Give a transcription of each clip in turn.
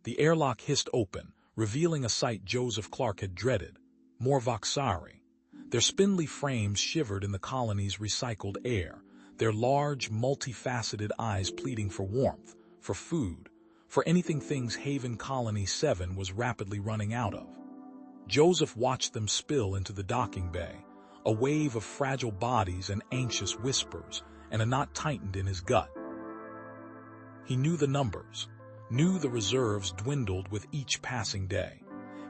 The airlock hissed open, revealing a sight Joseph Clark had dreaded. More Voxari. Their spindly frames shivered in the colony's recycled air, their large, multifaceted eyes pleading for warmth, for food, for anything things Haven Colony 7 was rapidly running out of. Joseph watched them spill into the docking bay, a wave of fragile bodies and anxious whispers, and a knot tightened in his gut. He knew the numbers, knew the reserves dwindled with each passing day.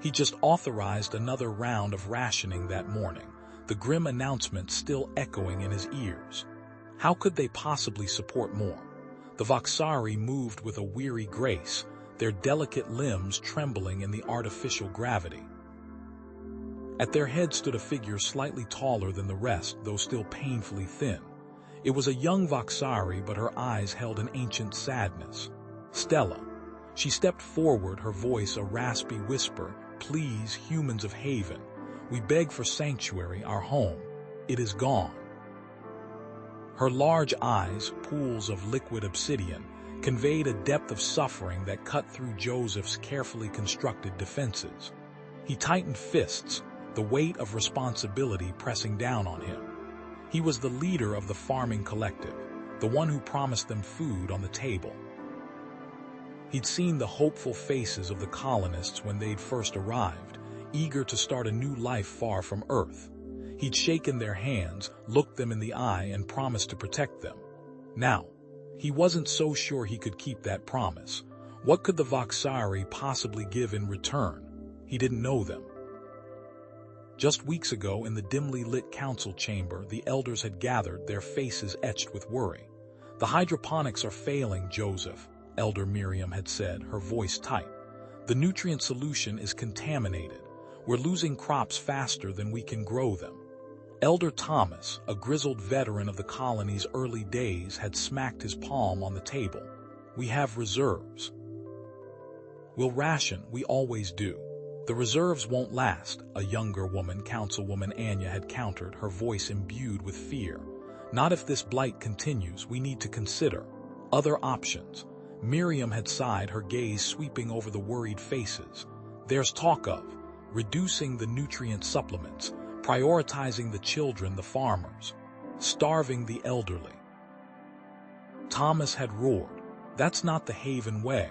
He just authorized another round of rationing that morning, the grim announcement still echoing in his ears. How could they possibly support more? The Voxari moved with a weary grace, their delicate limbs trembling in the artificial gravity. At their head stood a figure slightly taller than the rest, though still painfully thin. It was a young Voxari, but her eyes held an ancient sadness. Stella. She stepped forward, her voice a raspy whisper. "Please, humans of Haven, we beg for sanctuary, our home. It is gone." Her large eyes, pools of liquid obsidian, conveyed a depth of suffering that cut through Joseph's carefully constructed defenses. He tightened fists, the weight of responsibility pressing down on him. He was the leader of the farming collective, the one who promised them food on the table. He'd seen the hopeful faces of the colonists when they'd first arrived, eager to start a new life far from Earth. He'd shaken their hands, looked them in the eye, and promised to protect them. Now, he wasn't so sure he could keep that promise. What could the Voxari possibly give in return? He didn't know them. Just weeks ago, in the dimly lit council chamber, the elders had gathered, their faces etched with worry. "The hydroponics are failing, Joseph," Elder Miriam had said, her voice tight. "The nutrient solution is contaminated. We're losing crops faster than we can grow them." Elder Thomas, a grizzled veteran of the colony's early days, had smacked his palm on the table. "We have reserves. We'll ration, we always do. The reserves won't last," a younger woman, Councilwoman Anya, had countered, her voice imbued with fear. "Not if this blight continues. We need to consider other options." Miriam had sighed, her gaze sweeping over the worried faces. "There's talk of reducing the nutrient supplements, prioritizing the children, the farmers, starving the elderly." Thomas had roared. "That's not the Haven way."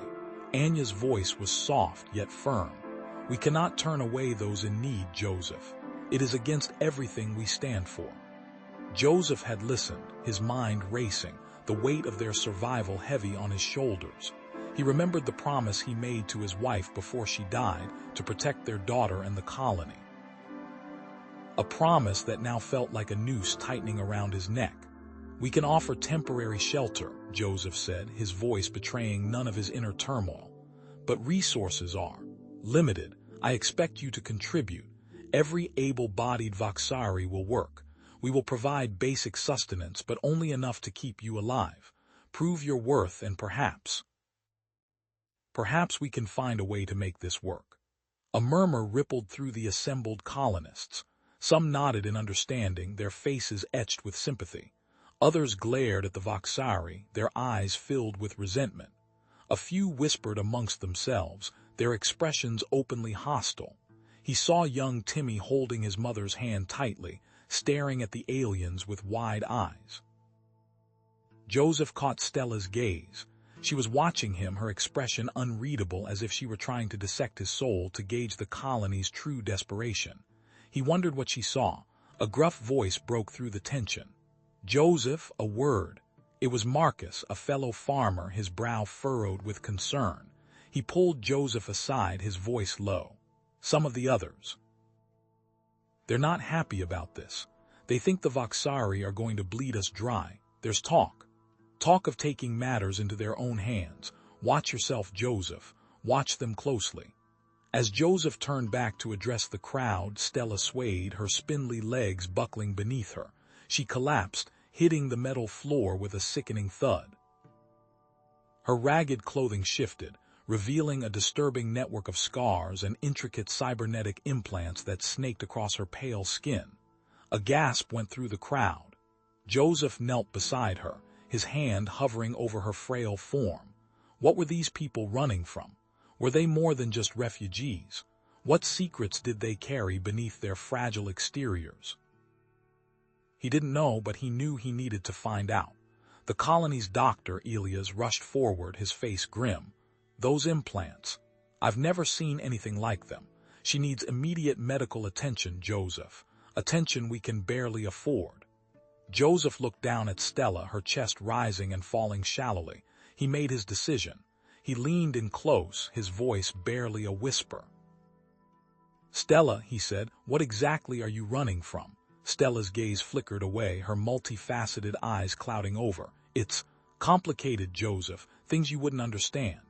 Anya's voice was soft yet firm. "We cannot turn away those in need, Joseph. It is against everything we stand for." Joseph had listened, his mind racing, the weight of their survival heavy on his shoulders. He remembered the promise he made to his wife before she died, to protect their daughter and the colony. A promise that now felt like a noose tightening around his neck. "We can offer temporary shelter," Joseph said, his voice betraying none of his inner turmoil. "But resources are limited. I expect you to contribute. Every able-bodied Voxari will work. We will provide basic sustenance, but only enough to keep you alive. Prove your worth, and perhaps we can find a way to make this work." A murmur rippled through the assembled colonists. Some nodded in understanding, their faces etched with sympathy. Others glared at the Voxari, their eyes filled with resentment. A few whispered amongst themselves, their expressions openly hostile. He saw young Timmy holding his mother's hand tightly, staring at the aliens with wide eyes. Joseph caught Stella's gaze. She was watching him, her expression unreadable, as if she were trying to dissect his soul to gauge the colony's true desperation. He wondered what she saw. A gruff voice broke through the tension. "Joseph," a word. It was Marcus, a fellow farmer, his brow furrowed with concern. He pulled Joseph aside, his voice low. "Some of the others. They're not happy about this. They think the Voxari are going to bleed us dry. There's talk of taking matters into their own hands. Watch yourself, Joseph. Watch them closely." As Joseph turned back to address the crowd, Stella swayed, her spindly legs buckling beneath her. She collapsed, hitting the metal floor with a sickening thud. Her ragged clothing shifted, revealing a disturbing network of scars and intricate cybernetic implants that snaked across her pale skin. A gasp went through the crowd. Joseph knelt beside her, his hand hovering over her frail form. What were these people running from? Were they more than just refugees? What secrets did they carry beneath their fragile exteriors? He didn't know, but he knew he needed to find out. The colony's doctor, Elias, rushed forward, his face grim. Those implants. I've never seen anything like them. She needs immediate medical attention, Joseph. Attention we can barely afford. Joseph looked down at Stella, her chest rising and falling shallowly. He made his decision. He leaned in close, his voice barely a whisper. Stella, he said, what exactly are you running from? Stella's gaze flickered away, her multifaceted eyes clouding over. It's complicated, Joseph, things you wouldn't understand.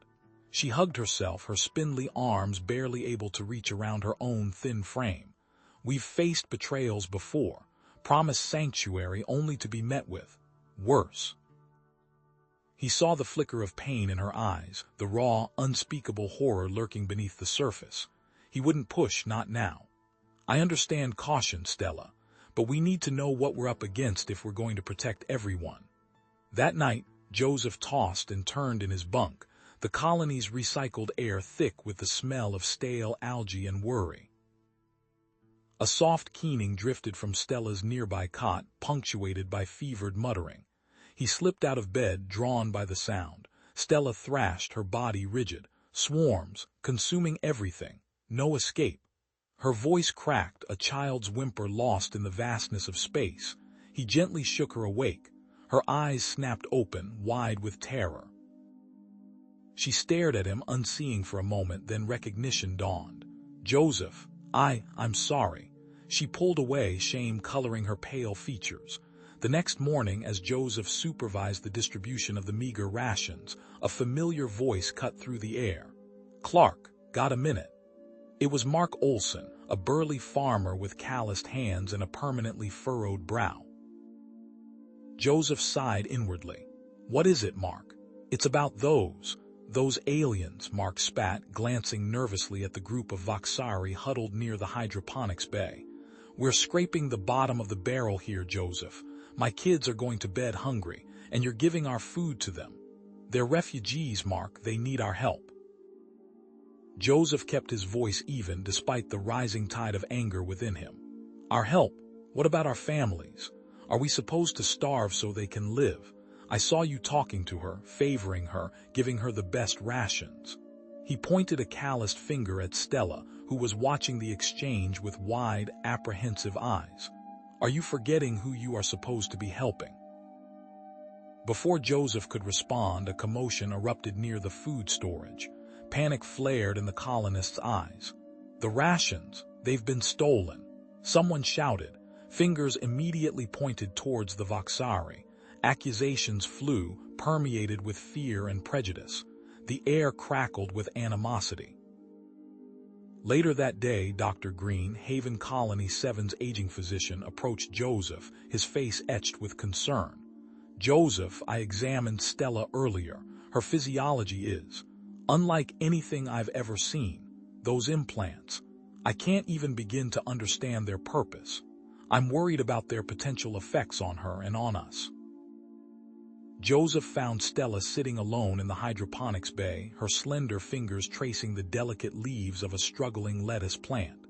She hugged herself, her spindly arms barely able to reach around her own thin frame. We've faced betrayals before, promised sanctuary only to be met with worse. He saw the flicker of pain in her eyes, the raw, unspeakable horror lurking beneath the surface. He wouldn't push, not now. I understand caution, Stella, but we need to know what we're up against if we're going to protect everyone. That night, Joseph tossed and turned in his bunk, the colony's recycled air thick with the smell of stale algae and worry. A soft keening drifted from Stella's nearby cot, punctuated by fevered muttering. He slipped out of bed, drawn by the sound. Stella thrashed, her body rigid. Swarms, consuming everything. No escape. Her voice cracked, a child's whimper lost in the vastness of space. He gently shook her awake. Her eyes snapped open, wide with terror. She stared at him, unseeing for a moment, then recognition dawned. Joseph, I'm sorry. She pulled away, shame coloring her pale features. The next morning, as Joseph supervised the distribution of the meager rations, a familiar voice cut through the air. Clark, got a minute? It was Mark Olson, a burly farmer with calloused hands and a permanently furrowed brow. Joseph sighed inwardly. What is it, Mark? It's about those aliens, Mark spat, glancing nervously at the group of Voxari huddled near the hydroponics bay. We're scraping the bottom of the barrel here, Joseph. My kids are going to bed hungry, and you're giving our food to them. They're refugees, Mark. They need our help. Joseph kept his voice even despite the rising tide of anger within him. Our help? What about our families? Are we supposed to starve so they can live? I saw you talking to her, favoring her, giving her the best rations. He pointed a calloused finger at Stella, who was watching the exchange with wide, apprehensive eyes. Are you forgetting who you are supposed to be helping? Before Joseph could respond, a commotion erupted near the food storage. Panic flared in the colonists' eyes. The rations, they've been stolen. Someone shouted. Fingers immediately pointed towards the Voxari. Accusations flew, permeated with fear and prejudice. The air crackled with animosity. Later that day, Dr. Green, Haven Colony 7's aging physician, approached Joseph, his face etched with concern. Joseph, I examined Stella earlier. Her physiology is unlike anything I've ever seen. Those implants. I can't even begin to understand their purpose. I'm worried about their potential effects on her and on us. Joseph found Stella sitting alone in the hydroponics bay, her slender fingers tracing the delicate leaves of a struggling lettuce plant.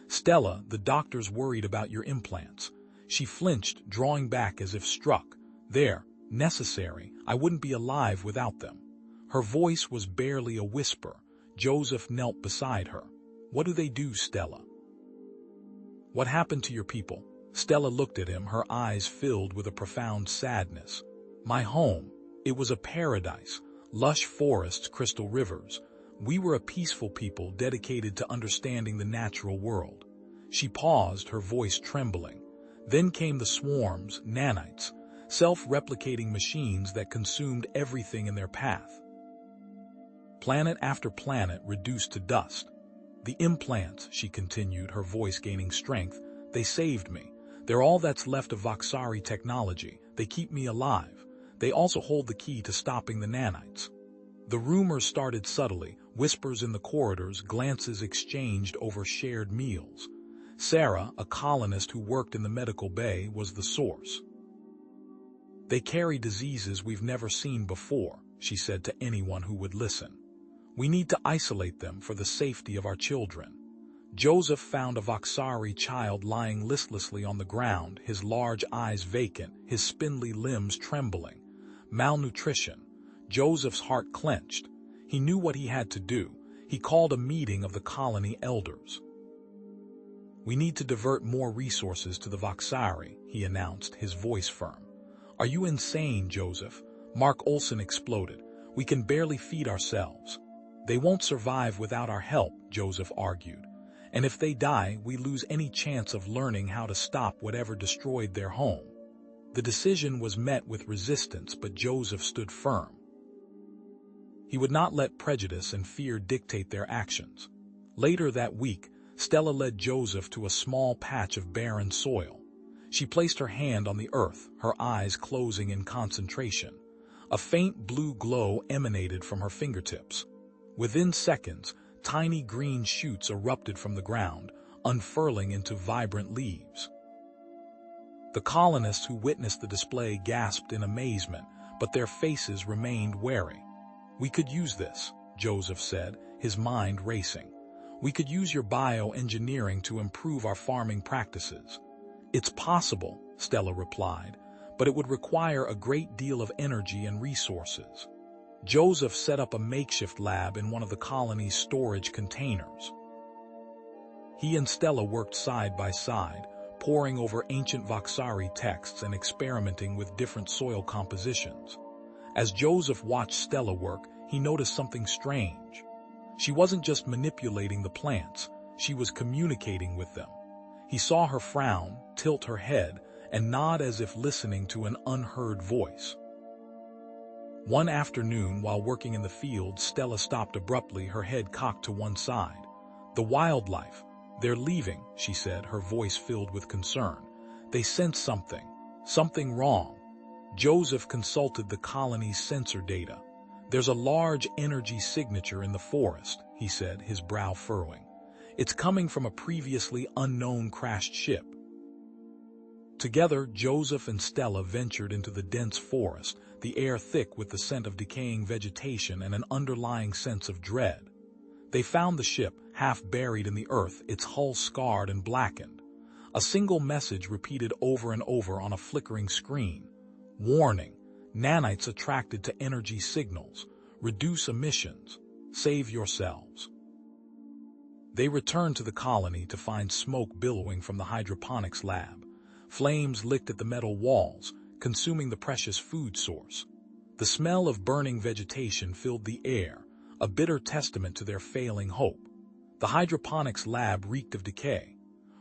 Stella, the doctor's worried about your implants. She flinched, drawing back as if struck. They're necessary. I wouldn't be alive without them. Her voice was barely a whisper. Joseph knelt beside her. What do they do, Stella? What happened to your people? Stella looked at him, her eyes filled with a profound sadness. My home. It was a paradise. Lush forests, crystal rivers. We were a peaceful people dedicated to understanding the natural world. She paused, her voice trembling. Then came the swarms, nanites, self-replicating machines that consumed everything in their path. Planet after planet reduced to dust. The implants, she continued, her voice gaining strength, they saved me. They're all that's left of Voxari technology. They keep me alive. They also hold the key to stopping the nanites. The rumors started subtly, whispers in the corridors, glances exchanged over shared meals. Sarah, a colonist who worked in the medical bay, was the source. They carry diseases we've never seen before, she said to anyone who would listen. We need to isolate them for the safety of our children. Joseph found a Voxari child lying listlessly on the ground, his large eyes vacant, his spindly limbs trembling. Malnutrition. Joseph's heart clenched. He knew what he had to do. He called a meeting of the colony elders. "We need to divert more resources to the Voxari," he announced, his voice firm. "Are you insane, Joseph?" Mark Olson exploded. "We can barely feed ourselves." "They won't survive without our help," Joseph argued. "And if they die, we lose any chance of learning how to stop whatever destroyed their home." The decision was met with resistance, but Joseph stood firm. He would not let prejudice and fear dictate their actions. Later that week, Stella led Joseph to a small patch of barren soil. She placed her hand on the earth, her eyes closing in concentration. A faint blue glow emanated from her fingertips. Within seconds, tiny green shoots erupted from the ground, unfurling into vibrant leaves. The colonists who witnessed the display gasped in amazement, but their faces remained wary. "We could use this," Joseph said, his mind racing. "We could use your bioengineering to improve our farming practices." "It's possible," Stella replied, "but it would require a great deal of energy and resources." Joseph set up a makeshift lab in one of the colony's storage containers. He and Stella worked side by side, poring over ancient Voxari texts and experimenting with different soil compositions. As Joseph watched Stella work, he noticed something strange. She wasn't just manipulating the plants, she was communicating with them. He saw her frown, tilt her head, and nod as if listening to an unheard voice. One afternoon, while working in the field, Stella stopped abruptly, her head cocked to one side. "The wildlife. They're leaving," she said, her voice filled with concern. "They sense something wrong." Joseph consulted the colony's sensor data. "There's a large energy signature in the forest," he said, his brow furrowing. "It's coming from a previously unknown crashed ship." Together, Joseph and Stella ventured into the dense forest, the air thick with the scent of decaying vegetation and an underlying sense of dread. They found the ship, half buried in the earth, its hull scarred and blackened. A single message repeated over and over on a flickering screen. "Warning. Nanites attracted to energy signals. Reduce emissions. Save yourselves." They returned to the colony to find smoke billowing from the hydroponics lab. Flames licked at the metal walls, consuming the precious food source. The smell of burning vegetation filled the air, a bitter testament to their failing hope. The hydroponics lab reeked of decay.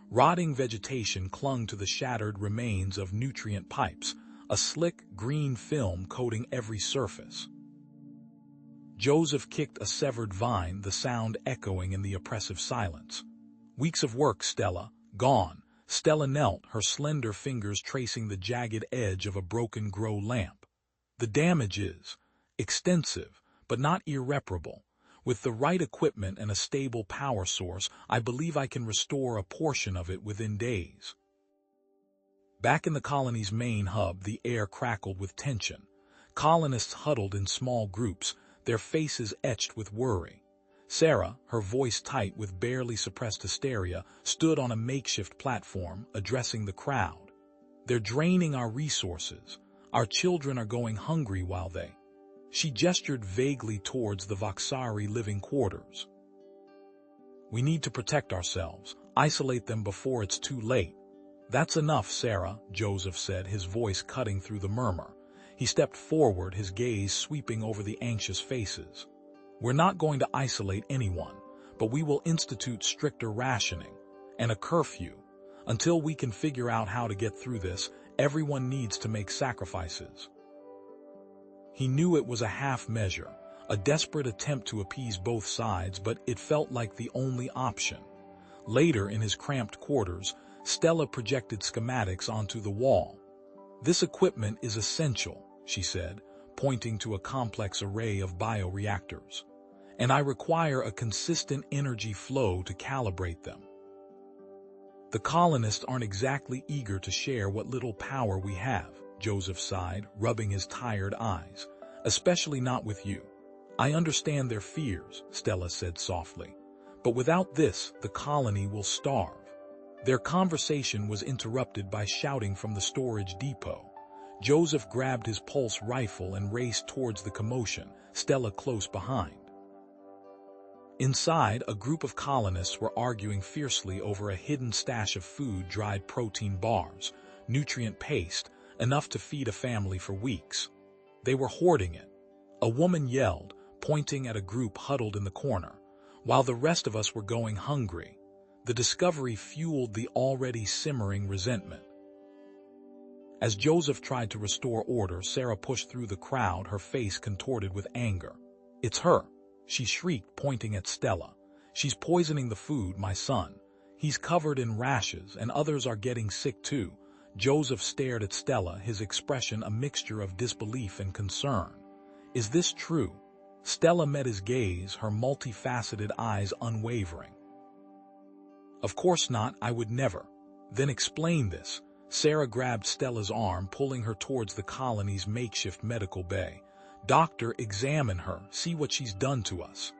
Rotting vegetation clung to the shattered remains of nutrient pipes, a slick green film coating every surface. Joseph kicked a severed vine, the sound echoing in the oppressive silence. "Weeks of work, Stella, gone." Stella knelt, her slender fingers tracing the jagged edge of a broken grow lamp. "The damage is extensive, but not irreparable. With the right equipment and a stable power source, I believe I can restore a portion of it within days." Back in the colony's main hub, the air crackled with tension. Colonists huddled in small groups, their faces etched with worry. Sarah, her voice tight with barely suppressed hysteria, stood on a makeshift platform, addressing the crowd. "They're draining our resources. Our children are going hungry while they—" She gestured vaguely towards the Voxari living quarters. "We need to protect ourselves, isolate them before it's too late." "That's enough, Sarah," Joseph said, his voice cutting through the murmur. He stepped forward, his gaze sweeping over the anxious faces. "We're not going to isolate anyone, but we will institute stricter rationing and a curfew. Until we can figure out how to get through this, everyone needs to make sacrifices." He knew it was a half measure, a desperate attempt to appease both sides, but it felt like the only option. Later, in his cramped quarters, Stella projected schematics onto the wall. "This equipment is essential," she said, pointing to a complex array of bioreactors. "And I require a consistent energy flow to calibrate them." "The colonists aren't exactly eager to share what little power we have," Joseph sighed, rubbing his tired eyes. "Especially not with you. I understand their fears, Stella said softly. But without this, the colony will starve. Their conversation was interrupted by shouting from the storage depot. Joseph grabbed his pulse rifle and raced towards the commotion, Stella close behind. Inside, a group of colonists were arguing fiercely over a hidden stash of food, dried protein bars, nutrient paste, enough to feed a family for weeks. They were hoarding it. A woman yelled, pointing at a group huddled in the corner, while the rest of us were going hungry. The discovery fueled the already simmering resentment. As Joseph tried to restore order, Sarah pushed through the crowd, her face contorted with anger. "It's her," she shrieked, pointing at Stella. "She's poisoning the food, my son. He's covered in rashes, and others are getting sick too." Joseph stared at Stella, his expression a mixture of disbelief and concern. "Is this true?" Stella met his gaze, her multifaceted eyes unwavering. "Of course not, I would never." "Then explain this." Sarah grabbed Stella's arm, pulling her towards the colony's makeshift medical bay. "Doctor, examine her, see what she's done to us."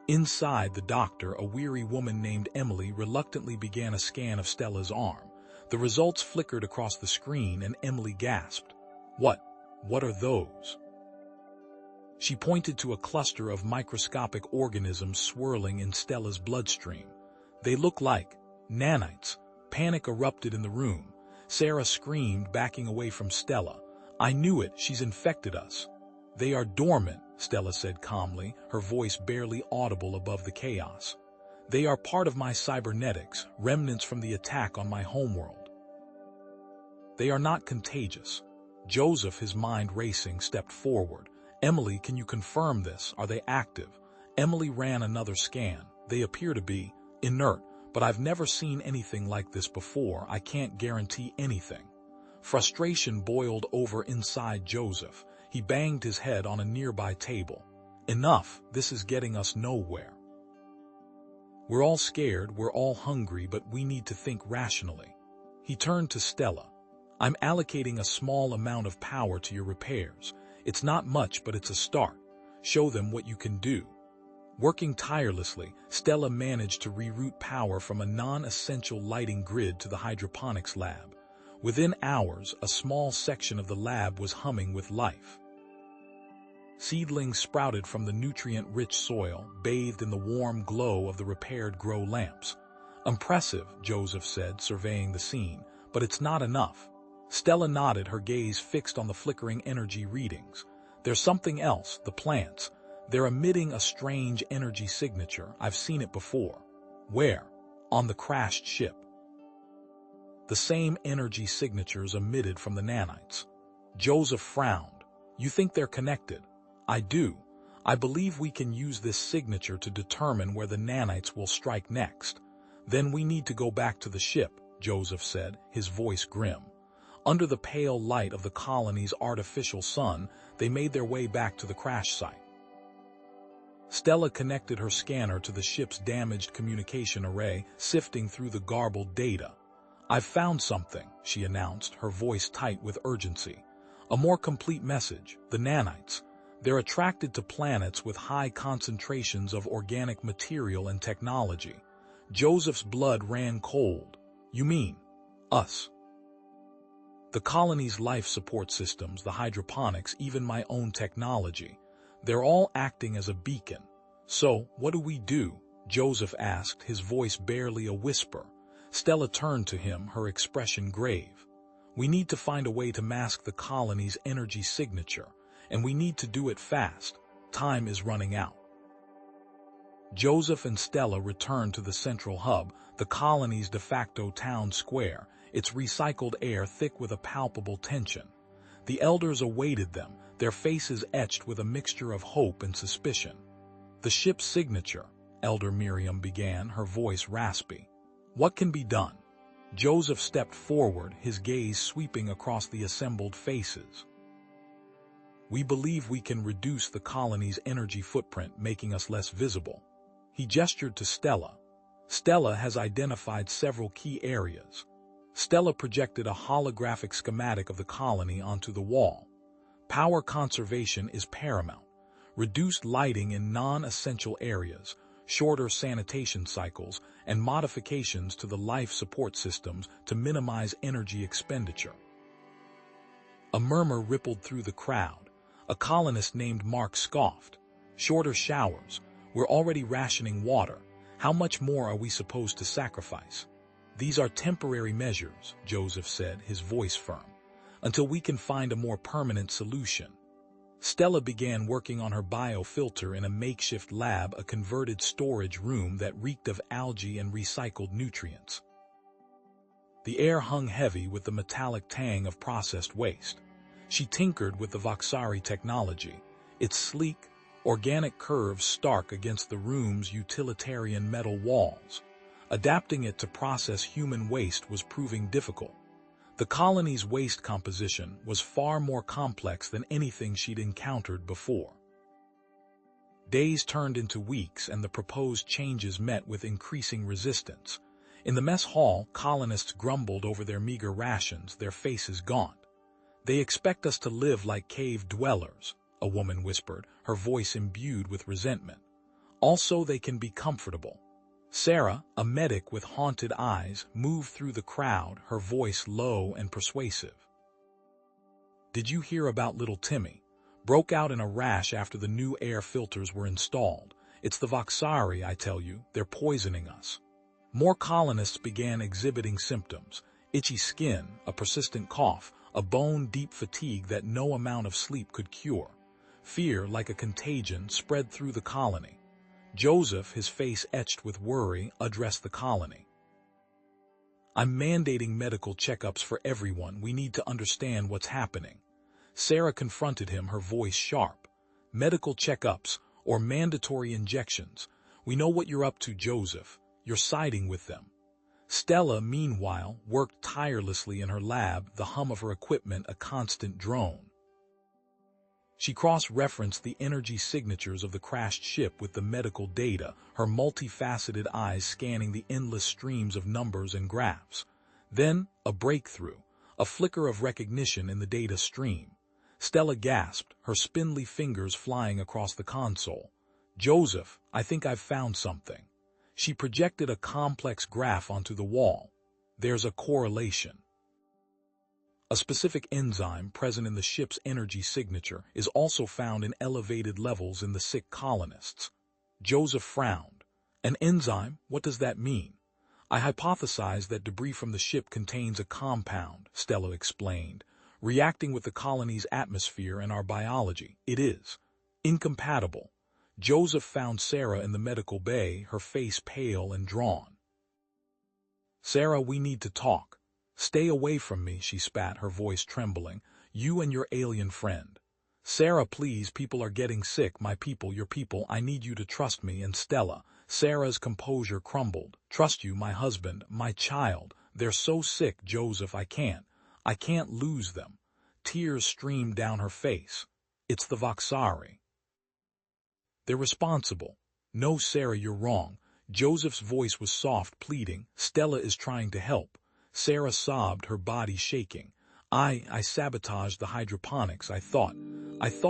Inside the doctor, a weary woman named Emily reluctantly began a scan of Stella's arm. The results flickered across the screen and Emily gasped. What are those?" She pointed to a cluster of microscopic organisms swirling in Stella's bloodstream. "They look like nanites." Panic erupted in the room. Sarah screamed, backing away from Stella. "I knew it, she's infected us." "They are dormant," Stella said calmly, her voice barely audible above the chaos. "They are part of my cybernetics, remnants from the attack on my homeworld. They are not contagious." Joseph, his mind racing, stepped forward. "Emily, can you confirm this? Are they active?" Emily ran another scan. "They appear to be inert, but I've never seen anything like this before. I can't guarantee anything." Frustration boiled over inside Joseph. He banged his head on a nearby table. "Enough, this is getting us nowhere. We're all scared, we're all hungry, but we need to think rationally." He turned to Stella. "I'm allocating a small amount of power to your repairs. It's not much, but it's a start. Show them what you can do." Working tirelessly, Stella managed to reroute power from a non-essential lighting grid to the hydroponics lab. Within hours, a small section of the lab was humming with life. Seedlings sprouted from the nutrient-rich soil, bathed in the warm glow of the repaired grow lamps. "Impressive," Joseph said, surveying the scene, "but it's not enough." Stella nodded, her gaze fixed on the flickering energy readings. "There's something else, the plants. They're emitting a strange energy signature. I've seen it before." "Where?" "On the crashed ship." The same energy signatures emitted from the nanites. Joseph frowned. "You think they're connected?" "I do. I believe we can use this signature to determine where the nanites will strike next." "Then we need to go back to the ship," Joseph said, his voice grim. Under the pale light of the colony's artificial sun, they made their way back to the crash site. Stella connected her scanner to the ship's damaged communication array, sifting through the garbled data. "I've found something," she announced, her voice tight with urgency. "A more complete message. The nanites. They're attracted to planets with high concentrations of organic material and technology." Joseph's blood ran cold. "You mean us?" "The colony's life support systems, the hydroponics, even my own technology. They're all acting as a beacon." "So, what do we do?" Joseph asked, his voice barely a whisper. Stella turned to him, her expression grave. "We need to find a way to mask the colony's energy signature, and we need to do it fast. Time is running out." Joseph and Stella returned to the central hub, the colony's de facto town square, its recycled air thick with a palpable tension. The elders awaited them, their faces etched with a mixture of hope and suspicion. "The ship's signature," Elder Miriam began, her voice raspy. "What can be done?" Joseph stepped forward, his gaze sweeping across the assembled faces. "We believe we can reduce the colony's energy footprint, making us less visible." He gestured to Stella. Stella has identified several key areas. Stella projected a holographic schematic of the colony onto the wall. "Power conservation is paramount. reduced lighting in non-essential areas, shorter sanitation cycles, and modifications to the life support systems to minimize energy expenditure. A murmur rippled through the crowd. A colonist named Mark scoffed. Shorter showers. We're already rationing water. How much more are we supposed to sacrifice? These are temporary measures, Joseph said, his voice firm, until we can find a more permanent solution. Stella began working on her biofilter in a makeshift lab, a converted storage room that reeked of algae and recycled nutrients. The air hung heavy with the metallic tang of processed waste. She tinkered with the Voxari technology, its sleek, organic curves stark against the room's utilitarian metal walls. Adapting it to process human waste was proving difficult. The colony's waste composition was far more complex than anything she'd encountered before. Days turned into weeks, and the proposed changes met with increasing resistance. In the mess hall, colonists grumbled over their meager rations, their faces gaunt. "They expect us to live like cave dwellers," a woman whispered, her voice imbued with resentment. "Also, they can be comfortable." Sarah, a medic with haunted eyes, moved through the crowd, her voice low and persuasive. "Did you hear about little Timmy? Broke out in a rash after the new air filters were installed. It's the Voxari, I tell you, they're poisoning us." More colonists began exhibiting symptoms: itchy skin, a persistent cough, a bone-deep fatigue that no amount of sleep could cure. Fear, like a contagion, spread through the colony. Joseph, his face etched with worry, addressed the colony. "I'm mandating medical checkups for everyone. We need to understand what's happening." Sarah confronted him, her voice sharp. "Medical checkups, or mandatory injections. We know what you're up to, Joseph. You're siding with them." Stella, meanwhile, worked tirelessly in her lab, the hum of her equipment a constant drone. She cross-referenced the energy signatures of the crashed ship with the medical data, her multifaceted eyes scanning the endless streams of numbers and graphs. Then, a breakthrough, a flicker of recognition in the data stream. Stella gasped, her spindly fingers flying across the console. "Joseph, I think I've found something." She projected a complex graph onto the wall. "There's a correlation. A specific enzyme present in the ship's energy signature is also found in elevated levels in the sick colonists." Joseph frowned. "An enzyme? What does that mean?" "I hypothesize that debris from the ship contains a compound," Stella explained, "reacting with the colony's atmosphere and our biology. It is incompatible." Joseph found Sarah in the medical bay, her face pale and drawn. "Sarah, we need to talk." "Stay away from me," she spat, her voice trembling. "You and your alien friend." "Sarah, please, people are getting sick. My people, your people, I need you to trust me." And Stella, Sarah's composure crumbled. "Trust you, my husband, my child. They're so sick, Joseph, I can't lose them." Tears streamed down her face. "It's the Voxari. They're responsible." "No, Sarah, you're wrong." Joseph's voice was soft, pleading. "Stella is trying to help." Sarah sobbed, her body shaking. I sabotaged the hydroponics. I thought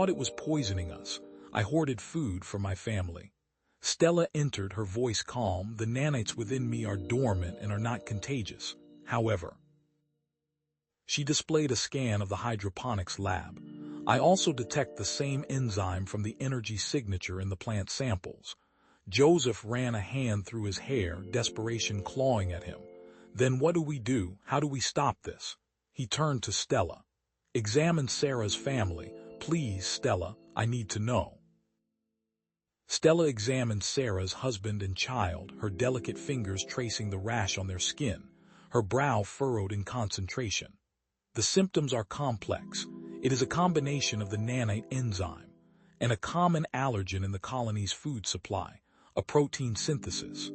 it was poisoning us. I hoarded food for my family." Stella entered, her voice calm. "The nanites within me are dormant and are not contagious. However," she displayed a scan of the hydroponics lab, "I also detect the same enzyme from the energy signature in the plant samples." Joseph ran a hand through his hair, desperation clawing at him. "Then what do we do? How do we stop this?" He turned to Stella. "Examine Sarah's family. Please, Stella, I need to know." Stella examined Sarah's husband and child, her delicate fingers tracing the rash on their skin, her brow furrowed in concentration. "The symptoms are complex. It is a combination of the nanite enzyme and a common allergen in the colony's food supply, a protein synthesis."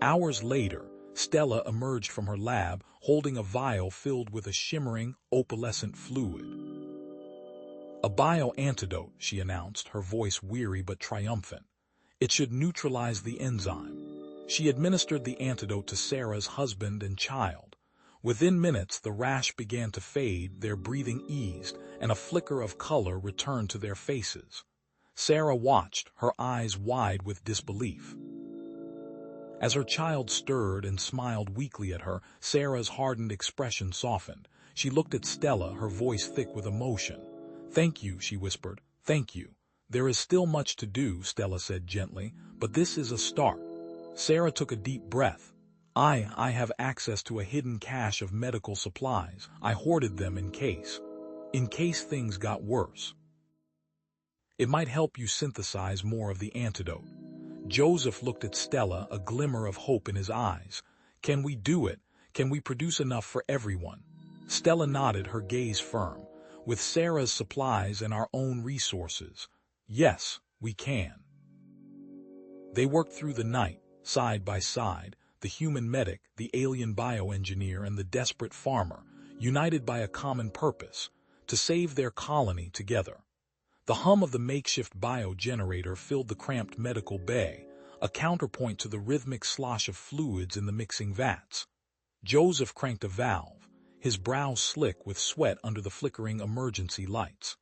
Hours later, Stella emerged from her lab, holding a vial filled with a shimmering, opalescent fluid. "A bio-antidote," she announced, her voice weary but triumphant. "It should neutralize the enzyme." She administered the antidote to Sarah's husband and child. Within minutes, the rash began to fade, their breathing eased, and a flicker of color returned to their faces. Sarah watched, her eyes wide with disbelief. As her child stirred and smiled weakly at her, Sarah's hardened expression softened. She looked at Stella, her voice thick with emotion. "Thank you," she whispered. "Thank you. There is still much to do," Stella said gently, "but this is a start." Sarah took a deep breath. I have access to a hidden cache of medical supplies. I hoarded them in case things got worse. It might help you synthesize more of the antidote." Joseph looked at Stella, a glimmer of hope in his eyes. "Can we do it? Can we produce enough for everyone?" Stella nodded, her gaze firm. "With Sarah's supplies and our own resources, yes, we can." They worked through the night, side by side, the human medic, the alien bioengineer, and the desperate farmer, united by a common purpose, to save their colony together. The hum of the makeshift biogenerator filled the cramped medical bay, a counterpoint to the rhythmic slosh of fluids in the mixing vats. Joseph cranked a valve, his brow slick with sweat under the flickering emergency lights.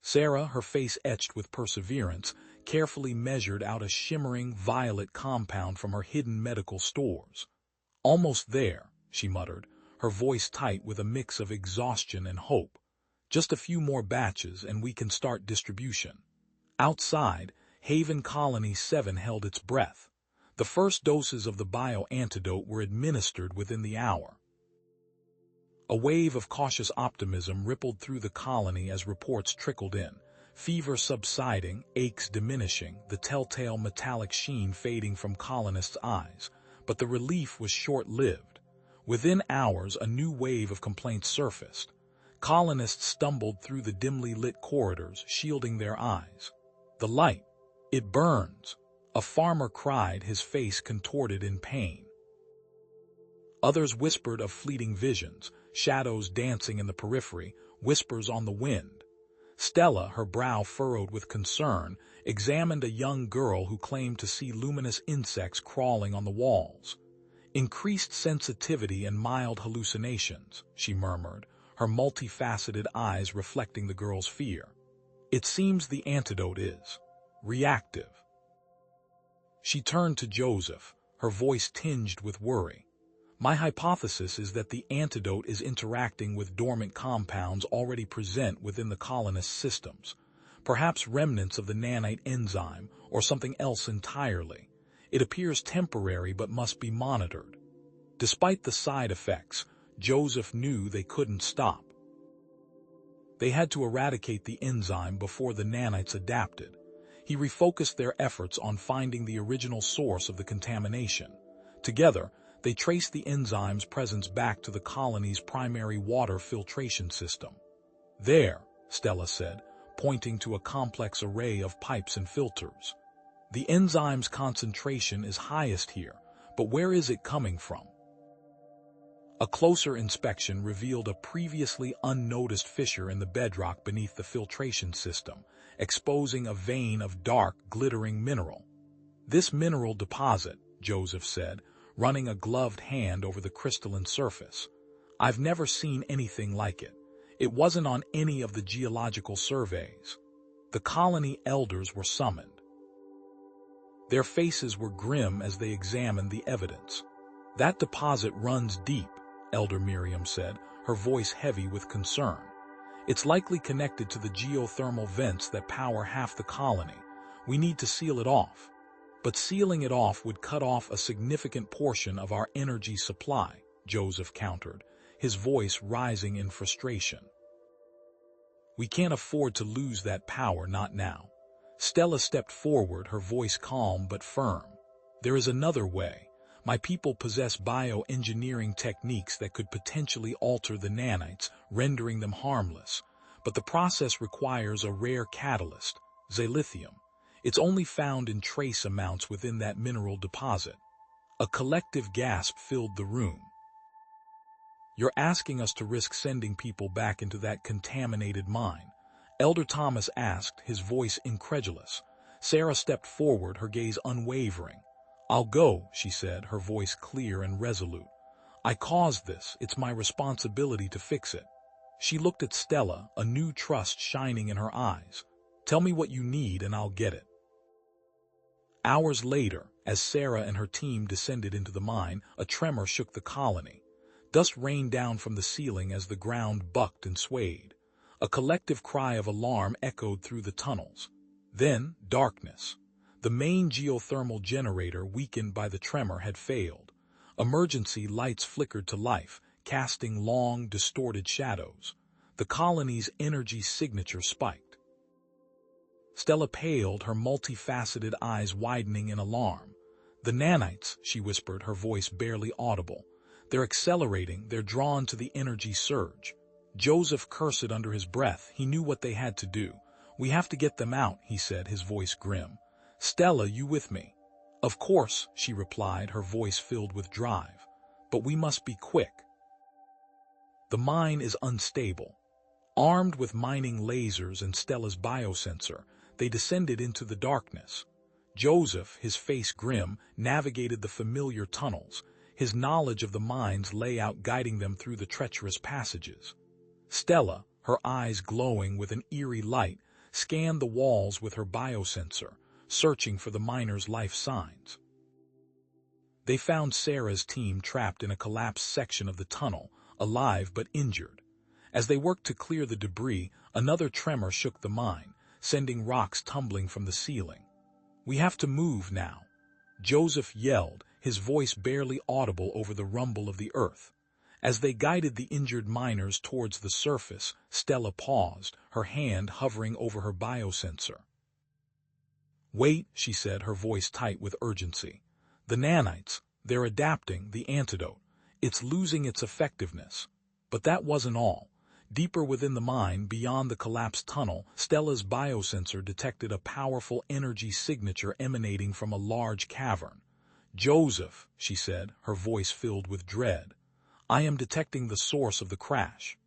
Sarah, her face etched with perseverance, carefully measured out a shimmering violet compound from her hidden medical stores. "Almost there," she muttered, her voice tight with a mix of exhaustion and hope. "Just a few more batches and we can start distribution." Outside, Haven Colony 7 held its breath. The first doses of the bio-antidote were administered within the hour. A wave of cautious optimism rippled through the colony as reports trickled in. Fever subsiding, aches diminishing, the telltale metallic sheen fading from colonists' eyes. But the relief was short-lived. Within hours, a new wave of complaints surfaced. Colonists stumbled through the dimly lit corridors, shielding their eyes. "The light! It burns!" A farmer cried, his face contorted in pain. Others whispered of fleeting visions, shadows dancing in the periphery, whispers on the wind. Stella, her brow furrowed with concern, examined a young girl who claimed to see luminous insects crawling on the walls. "Increased sensitivity and mild hallucinations," she murmured, her multifaceted eyes reflecting the girl's fear. "It seems the antidote is reactive." She turned to Joseph, her voice tinged with worry. "My hypothesis is that the antidote is interacting with dormant compounds already present within the colonists' systems, perhaps remnants of the nanite enzyme or something else entirely. It appears temporary but must be monitored." Despite the side effects, Joseph knew they couldn't stop. They had to eradicate the enzyme before the nanites adapted. He refocused their efforts on finding the original source of the contamination. Together, they traced the enzyme's presence back to the colony's primary water filtration system. "There," Stella said, pointing to a complex array of pipes and filters. "The enzyme's concentration is highest here, but where is it coming from?" A closer inspection revealed a previously unnoticed fissure in the bedrock beneath the filtration system, exposing a vein of dark, glittering mineral. "This mineral deposit," Joseph said, running a gloved hand over the crystalline surface. "I've never seen anything like it. It wasn't on any of the geological surveys." The colony elders were summoned. Their faces were grim as they examined the evidence. "That deposit runs deep," Elder Miriam said, her voice heavy with concern. "It's likely connected to the geothermal vents that power half the colony. We need to seal it off." "But sealing it off would cut off a significant portion of our energy supply," Joseph countered, his voice rising in frustration. "We can't afford to lose that power, not now." Stella stepped forward, her voice calm but firm. "There is another way. My people possess bioengineering techniques that could potentially alter the nanites, rendering them harmless. But the process requires a rare catalyst, zalithium. It's only found in trace amounts within that mineral deposit." A collective gasp filled the room. "You're asking us to risk sending people back into that contaminated mine?" Elder Thomas asked, his voice incredulous. Sarah stepped forward, her gaze unwavering. "I'll go," she said, her voice clear and resolute. "I caused this. It's my responsibility to fix it." She looked at Stella, a new trust shining in her eyes. Tell me what you need and I'll get it. Hours later, as Sarah and her team descended into the mine, a tremor shook the colony. Dust rained down from the ceiling as the ground bucked and swayed. A collective cry of alarm echoed through the tunnels. Then, darkness. The main geothermal generator, weakened by the tremor, had failed. Emergency lights flickered to life, casting long, distorted shadows. The colony's energy signature spiked. Stella paled, her multifaceted eyes widening in alarm. "The nanites," she whispered, her voice barely audible. "They're accelerating, they're drawn to the energy surge." Joseph cursed under his breath. He knew what they had to do. "We have to get them out," he said, his voice grim. "Stella, you with me?" "Of course," she replied, her voice filled with drive. "But we must be quick. The mine is unstable." Armed with mining lasers and Stella's biosensor, they descended into the darkness. Joseph, his face grim, navigated the familiar tunnels, his knowledge of the mine's layout guiding them through the treacherous passages. Stella, her eyes glowing with an eerie light, scanned the walls with her biosensor, searching for the miners' life signs. They found Sarah's team trapped in a collapsed section of the tunnel, alive but injured. As they worked to clear the debris, another tremor shook the mine, sending rocks tumbling from the ceiling. "We have to move now," Joseph yelled, his voice barely audible over the rumble of the earth. As they guided the injured miners towards the surface, Stella paused, her hand hovering over her biosensor. "Wait," she said, her voice tight with urgency. "The nanites, they're adapting, the antidote. It's losing its effectiveness." But that wasn't all. Deeper within the mine, beyond the collapsed tunnel, Stella's biosensor detected a powerful energy signature emanating from a large cavern. "Joseph," she said, her voice filled with dread, "I am detecting the source of the crash.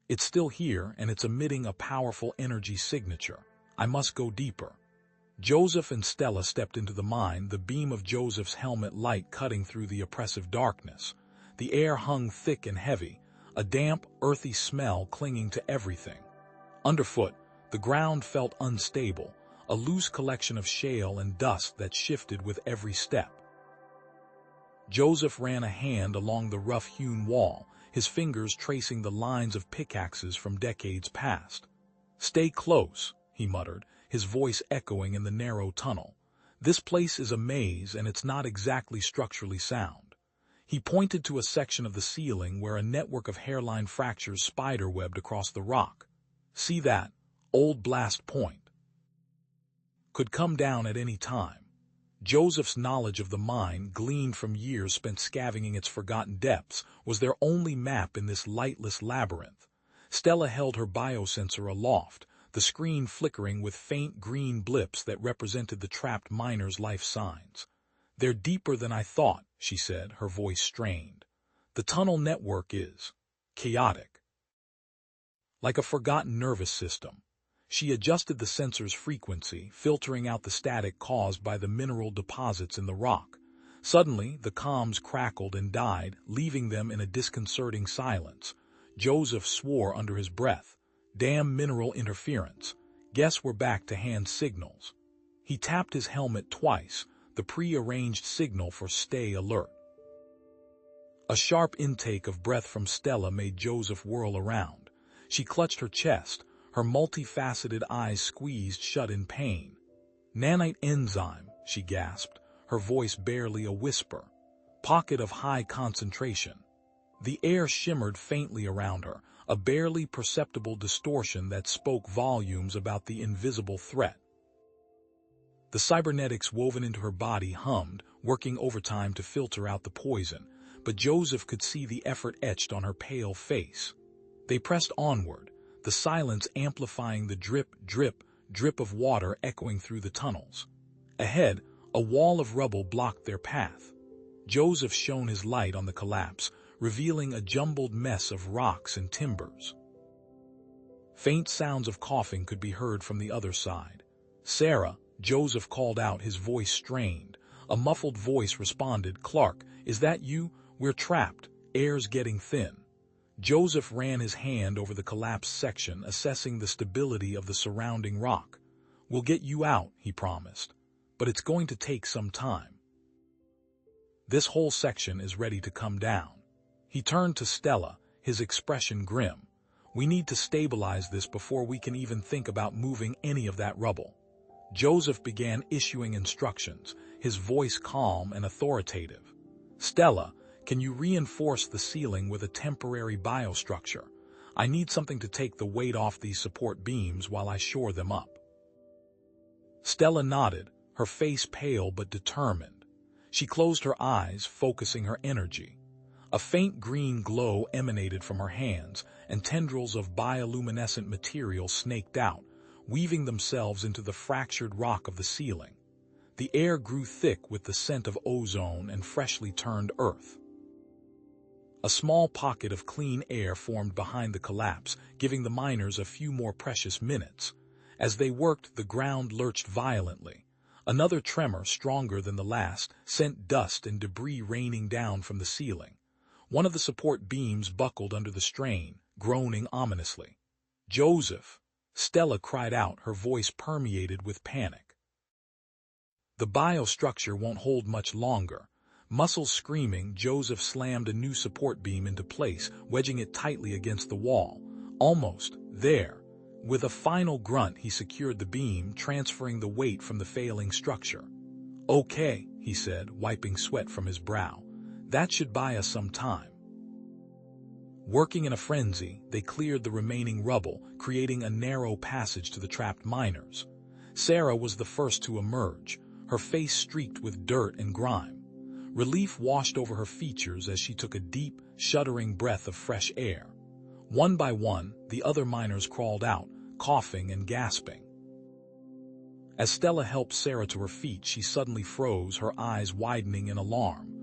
It's still here, and it's emitting a powerful energy signature. I must go deeper." Joseph and Stella stepped into the mine, the beam of Joseph's helmet light cutting through the oppressive darkness. The air hung thick and heavy, a damp, earthy smell clinging to everything. Underfoot, the ground felt unstable, a loose collection of shale and dust that shifted with every step. Joseph ran a hand along the rough-hewn wall, his fingers tracing the lines of pickaxes from decades past. "Stay close," he muttered, his voice echoing in the narrow tunnel. "This place is a maze, and it's not exactly structurally sound." He pointed to a section of the ceiling where a network of hairline fractures spider-webbed across the rock. "See that? Old blast point. Could come down at any time." Joseph's knowledge of the mine, gleaned from years spent scavenging its forgotten depths, was their only map in this lightless labyrinth. Stella held her biosensor aloft, the screen flickering with faint green blips that represented the trapped miners' life signs. "They're deeper than I thought," she said, her voice strained. "The tunnel network is chaotic. Like a forgotten nervous system." She adjusted the sensor's frequency, filtering out the static caused by the mineral deposits in the rock. Suddenly, the comms crackled and died, leaving them in a disconcerting silence. Joseph swore under his breath. "Damn mineral interference. Guess we're back to hand signals." He tapped his helmet twice, the pre-arranged signal for "stay alert." A sharp intake of breath from Stella made Joseph whirl around. She clutched her chest, her multifaceted eyes squeezed shut in pain. "Nanite enzyme," she gasped, her voice barely a whisper. "Pocket of high concentration." The air shimmered faintly around her, a barely perceptible distortion that spoke volumes about the invisible threat. The cybernetics woven into her body hummed, working overtime to filter out the poison, but Joseph could see the effort etched on her pale face. They pressed onward, the silence amplifying the drip, drip, drip of water echoing through the tunnels. Ahead, a wall of rubble blocked their path. Joseph shone his light on the collapse, revealing a jumbled mess of rocks and timbers. Faint sounds of coughing could be heard from the other side. "Sarah," Joseph called out, his voice strained. A muffled voice responded, "Clark, is that you? We're trapped. Air's getting thin." Joseph ran his hand over the collapsed section, assessing the stability of the surrounding rock. "We'll get you out," he promised, "but it's going to take some time. This whole section is ready to come down." He turned to Stella, his expression grim. "We need to stabilize this before we can even think about moving any of that rubble." Joseph began issuing instructions, his voice calm and authoritative. "Stella, can you reinforce the ceiling with a temporary biostructure? I need something to take the weight off these support beams while I shore them up." Stella nodded, her face pale but determined. She closed her eyes, focusing her energy. A faint green glow emanated from her hands, and tendrils of bioluminescent material snaked out, weaving themselves into the fractured rock of the ceiling. The air grew thick with the scent of ozone and freshly turned earth. A small pocket of clean air formed behind the collapse, giving the miners a few more precious minutes. As they worked, the ground lurched violently. Another tremor, stronger than the last, sent dust and debris raining down from the ceiling. One of the support beams buckled under the strain, groaning ominously. "Joseph!" Stella cried out, her voice permeated with panic. "The biostructure won't hold much longer." Muscles screaming, Joseph slammed a new support beam into place, wedging it tightly against the wall. Almost there. With a final grunt, he secured the beam, transferring the weight from the failing structure. "Okay," he said, wiping sweat from his brow. "That should buy us some time." Working in a frenzy, they cleared the remaining rubble, creating a narrow passage to the trapped miners. Sarah was the first to emerge, her face streaked with dirt and grime. Relief washed over her features as she took a deep, shuddering breath of fresh air. One by one, the other miners crawled out, coughing and gasping. As Stella helped Sarah to her feet, she suddenly froze, her eyes widening in alarm.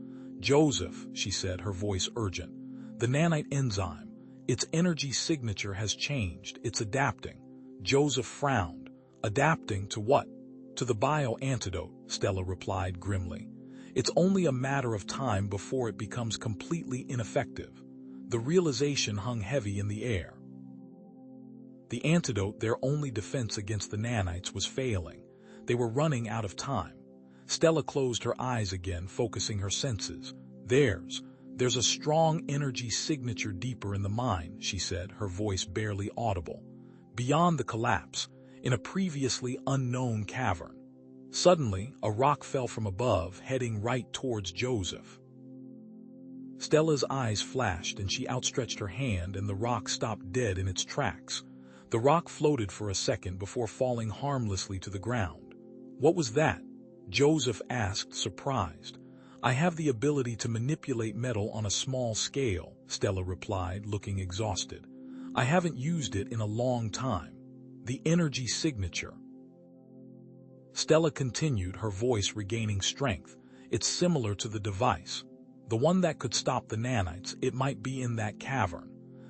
"Joseph," she said, her voice urgent. "The nanite enzyme. Its energy signature has changed. It's adapting." Joseph frowned. "Adapting to what?" "To the bio-antidote," Stella replied grimly. "It's only a matter of time before it becomes completely ineffective." The realization hung heavy in the air. The antidote, their only defense against the nanites, was failing. They were running out of time. Stella closed her eyes again, focusing her senses. There's a strong energy signature deeper in the mine," she said, her voice barely audible. "Beyond the collapse, in a previously unknown cavern." Suddenly, a rock fell from above, heading right towards Joseph. Stella's eyes flashed, and she outstretched her hand, and the rock stopped dead in its tracks. The rock floated for a second before falling harmlessly to the ground. "What was that?" Joseph asked, surprised. "I have the ability to manipulate metal on a small scale," Stella replied, looking exhausted. "I haven't used it in a long time. The energy signature." Stella continued, her voice regaining strength. "It's similar to the device. The one that could stop the nanites. It might be in that cavern."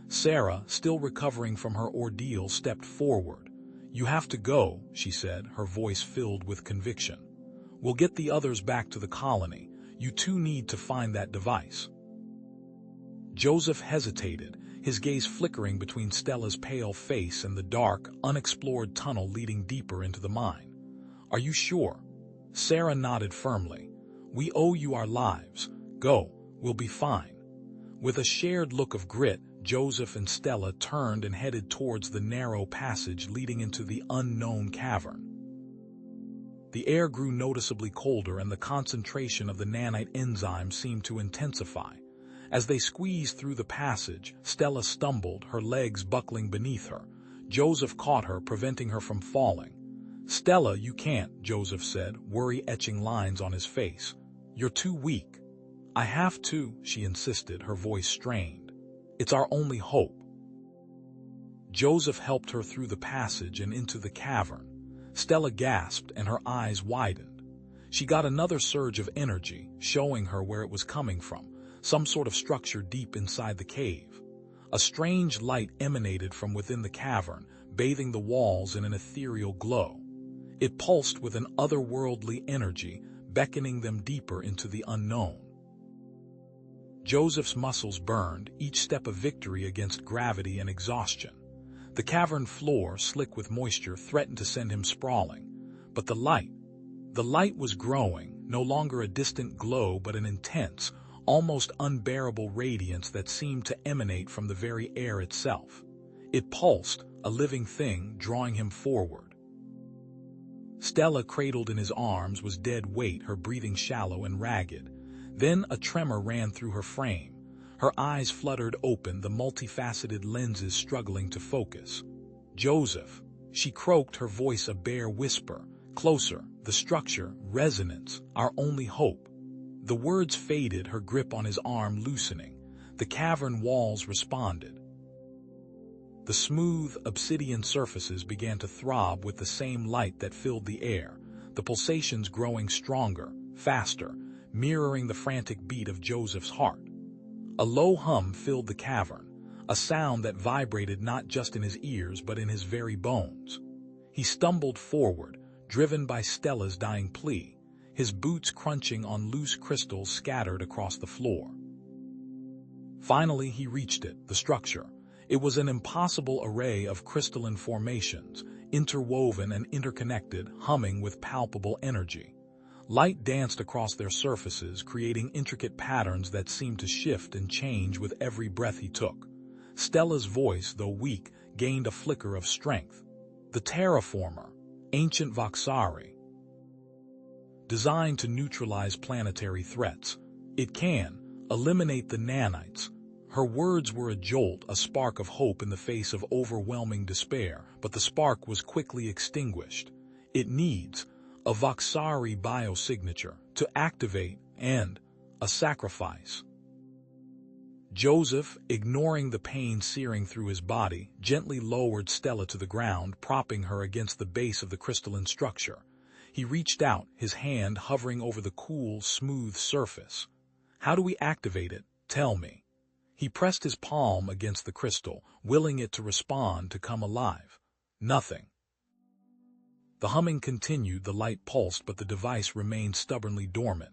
Sarah, still recovering from her ordeal, stepped forward. "You have to go," she said, her voice filled with conviction. "We'll get the others back to the colony. You two need to find that device." Joseph hesitated, his gaze flickering between Stella's pale face and the dark, unexplored tunnel leading deeper into the mine. "Are you sure?" Sarah nodded firmly. "We owe you our lives. Go, we'll be fine." With a shared look of grit, Joseph and Stella turned and headed towards the narrow passage leading into the unknown cavern. The air grew noticeably colder, and the concentration of the nanite enzyme seemed to intensify. As they squeezed through the passage, Stella stumbled, her legs buckling beneath her. Joseph caught her, preventing her from falling. "Stella, you can't," Joseph said, worry etching lines on his face. "You're too weak." "I have to," she insisted, her voice strained. "It's our only hope." Joseph helped her through the passage and into the cavern. Stella gasped, and her eyes widened. She got another surge of energy, showing her where it was coming from, some sort of structure deep inside the cave. A strange light emanated from within the cavern, bathing the walls in an ethereal glow. It pulsed with an otherworldly energy, beckoning them deeper into the unknown. Joseph's muscles burned, each step a victory against gravity and exhaustion. The cavern floor, slick with moisture, threatened to send him sprawling. But the light was growing, no longer a distant glow but an intense, almost unbearable radiance that seemed to emanate from the very air itself. It pulsed, a living thing, drawing him forward. Stella, cradled in his arms, was dead weight, her breathing shallow and ragged. Then a tremor ran through her frame. Her eyes fluttered open, the multifaceted lenses struggling to focus. "Joseph," she croaked, her voice a bare whisper. "Closer, the structure, resonance, our only hope." The words faded, her grip on his arm loosening. The cavern walls responded. The smooth, obsidian surfaces began to throb with the same light that filled the air, the pulsations growing stronger, faster, mirroring the frantic beat of Joseph's heart. A low hum filled the cavern, a sound that vibrated not just in his ears but in his very bones. He stumbled forward, driven by Stella's dying plea, his boots crunching on loose crystals scattered across the floor. Finally he reached it, the structure. It was an impossible array of crystalline formations, interwoven and interconnected, humming with palpable energy. Light danced across their surfaces, creating intricate patterns that seemed to shift and change with every breath he took. Stella's voice, though weak, gained a flicker of strength. The terraformer, ancient Voxari. Designed to neutralize planetary threats, it can eliminate the nanites. Her words were a jolt, a spark of hope in the face of overwhelming despair, but the spark was quickly extinguished. It needs a Voxari biosignature to activate, and a sacrifice. Joseph, ignoring the pain searing through his body, gently lowered Stella to the ground, propping her against the base of the crystalline structure. He reached out, his hand hovering over the cool, smooth surface. "How do we activate it? Tell me." He pressed his palm against the crystal, willing it to respond, to come alive. Nothing. The humming continued, the light pulsed, but the device remained stubbornly dormant.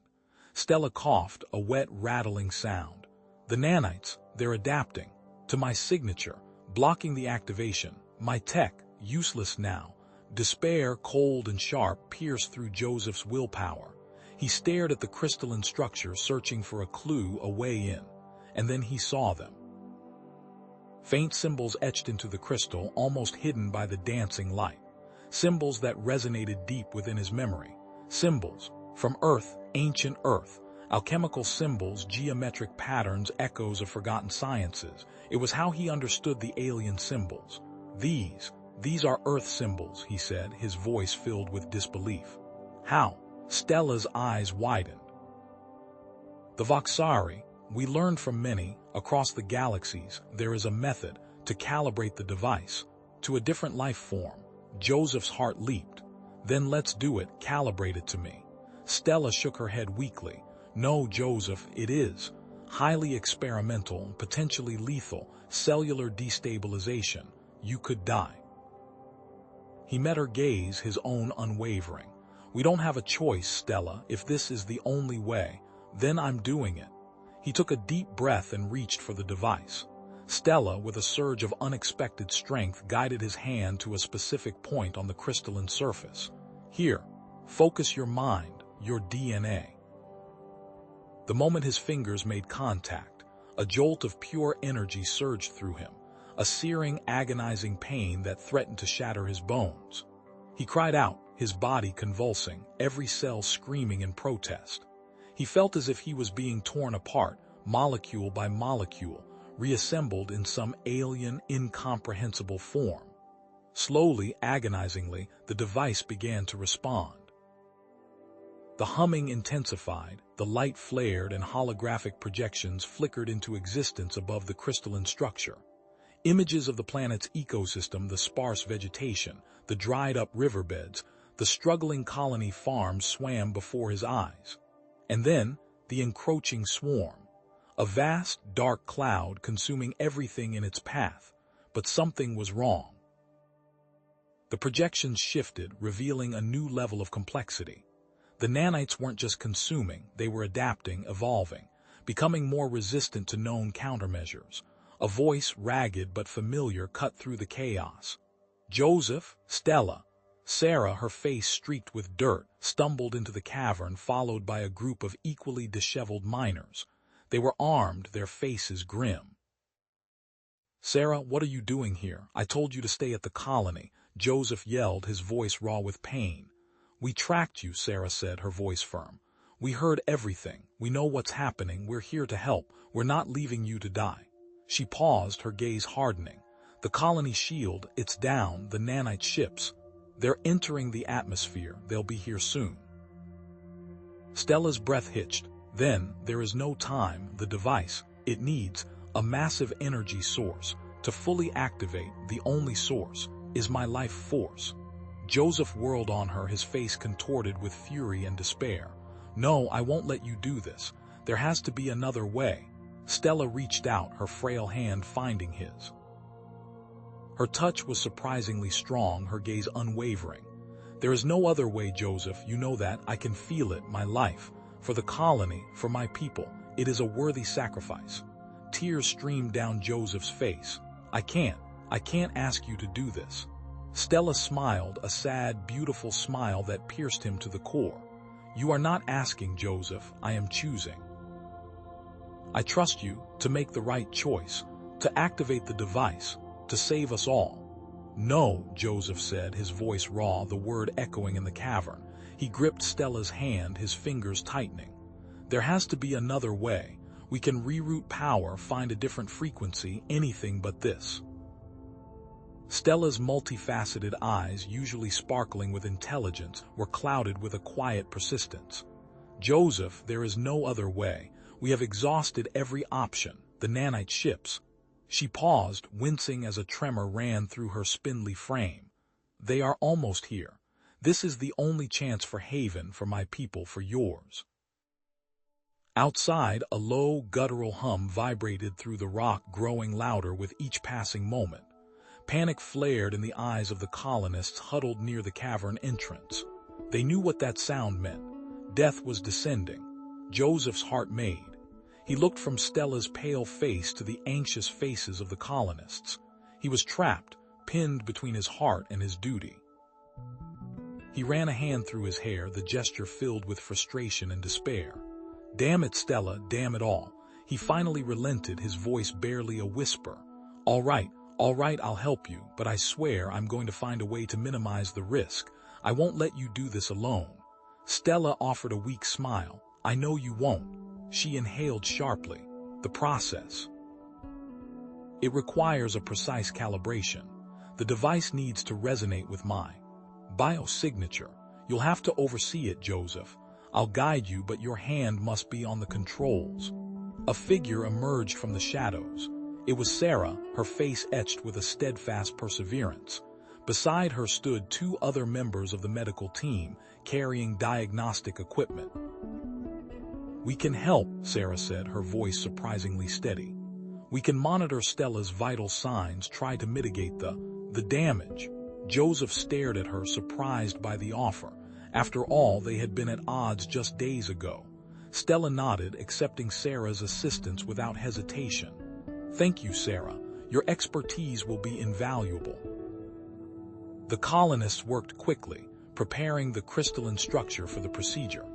Stella coughed, a wet, rattling sound. "The nanites, they're adapting to my signature, blocking the activation. My tech, useless now." Despair, cold and sharp, pierced through Joseph's willpower. He stared at the crystalline structure, searching for a clue, a way in. And then he saw them. Faint symbols etched into the crystal, almost hidden by the dancing light. Symbols that resonated deep within his memory. Symbols from Earth, ancient Earth. Alchemical symbols, geometric patterns, echoes of forgotten sciences. It was how he understood the alien symbols. These are Earth symbols," he said, his voice filled with disbelief. "How?" Stella's eyes widened. "The Voxari, we learned from many, across the galaxies, there is a method to calibrate the device to a different life form." Joseph's heart leaped. "Then let's do it, calibrate it to me." Stella shook her head weakly. "No, Joseph, it is highly experimental, potentially lethal, cellular destabilization. You could die." He met her gaze, his own unwavering. "We don't have a choice, Stella. If this is the only way, then I'm doing it." He took a deep breath and reached for the device. Stella, with a surge of unexpected strength, guided his hand to a specific point on the crystalline surface. "Here, focus your mind, your DNA." The moment his fingers made contact, a jolt of pure energy surged through him, a searing, agonizing pain that threatened to shatter his bones. He cried out, his body convulsing, every cell screaming in protest. He felt as if he was being torn apart, molecule by molecule, reassembled in some alien, incomprehensible form. Slowly, agonizingly, the device began to respond. The humming intensified, the light flared, and holographic projections flickered into existence above the crystalline structure. Images of the planet's ecosystem, the sparse vegetation, the dried-up riverbeds, the struggling colony farms swam before his eyes. And then, the encroaching swarm. A vast, dark cloud consuming everything in its path. But something was wrong. The projections shifted, revealing a new level of complexity. The nanites weren't just consuming, they were adapting, evolving. becoming more resistant to known countermeasures. A voice, ragged but familiar, cut through the chaos. Joseph, Stella. Sarah, her face streaked with dirt, stumbled into the cavern, followed by a group of equally disheveled miners. They were armed, their faces grim. "Sarah, what are you doing here? I told you to stay at the colony," Joseph yelled, his voice raw with pain. "We tracked you," Sarah said, her voice firm. "We heard everything. We know what's happening. We're here to help. We're not leaving you to die." She paused, her gaze hardening. "The colony shield, it's down, the nanite ships. They're entering the atmosphere. They'll be here soon." Stella's breath hitched. "Then, there is no time. The device, it needs a massive energy source. To fully activate, the only source is my life force." Joseph whirled on her, his face contorted with fury and despair. "No, I won't let you do this. There has to be another way." Stella reached out, her frail hand finding his. Her touch was surprisingly strong, her gaze unwavering. "There is no other way, Joseph. You know that. I can feel it. My life. For the colony, for my people. It is a worthy sacrifice." Tears streamed down Joseph's face. I can't ask you to do this." Stella smiled, a sad, beautiful smile that pierced him to the core. "You are not asking, Joseph. I am choosing. I trust you to make the right choice, to activate the device, to save us all." "No," Joseph said, his voice raw, the word echoing in the cavern. He gripped Stella's hand, his fingers tightening. "There has to be another way. We can reroute power, find a different frequency, anything but this." Stella's multifaceted eyes, usually sparkling with intelligence, were clouded with a quiet persistence. "Joseph, there is no other way. We have exhausted every option. The nanite ships." She paused, wincing as a tremor ran through her spindly frame. "They are almost here. This is the only chance for haven, for my people, for yours." Outside, a low, guttural hum vibrated through the rock, growing louder with each passing moment. Panic flared in the eyes of the colonists huddled near the cavern entrance. They knew what that sound meant. Death was descending. Joseph's heart made. He looked from Stella's pale face to the anxious faces of the colonists. He was trapped, pinned between his heart and his duty. He ran a hand through his hair, the gesture filled with frustration and despair. "Damn it, Stella, damn it all." He finally relented, his voice barely a whisper. All right, I'll help you, but I swear I'm going to find a way to minimize the risk. I won't let you do this alone." Stella offered a weak smile. "I know you won't." She inhaled sharply. "The process. It requires a precise calibration. The device needs to resonate with my biosignature. You'll have to oversee it, Joseph. I'll guide you, but your hand must be on the controls." A figure emerged from the shadows. It was Sarah, her face etched with a steadfast perseverance. Beside her stood 2 other members of the medical team, carrying diagnostic equipment. "We can help," Sarah said, her voice surprisingly steady. "We can monitor Stella's vital signs, try to mitigate the damage." Joseph stared at her, surprised by the offer. After all, they had been at odds just days ago. Stella nodded, accepting Sarah's assistance without hesitation. "Thank you, Sarah. Your expertise will be invaluable." The colonists worked quickly, preparing the crystalline structure for the procedure.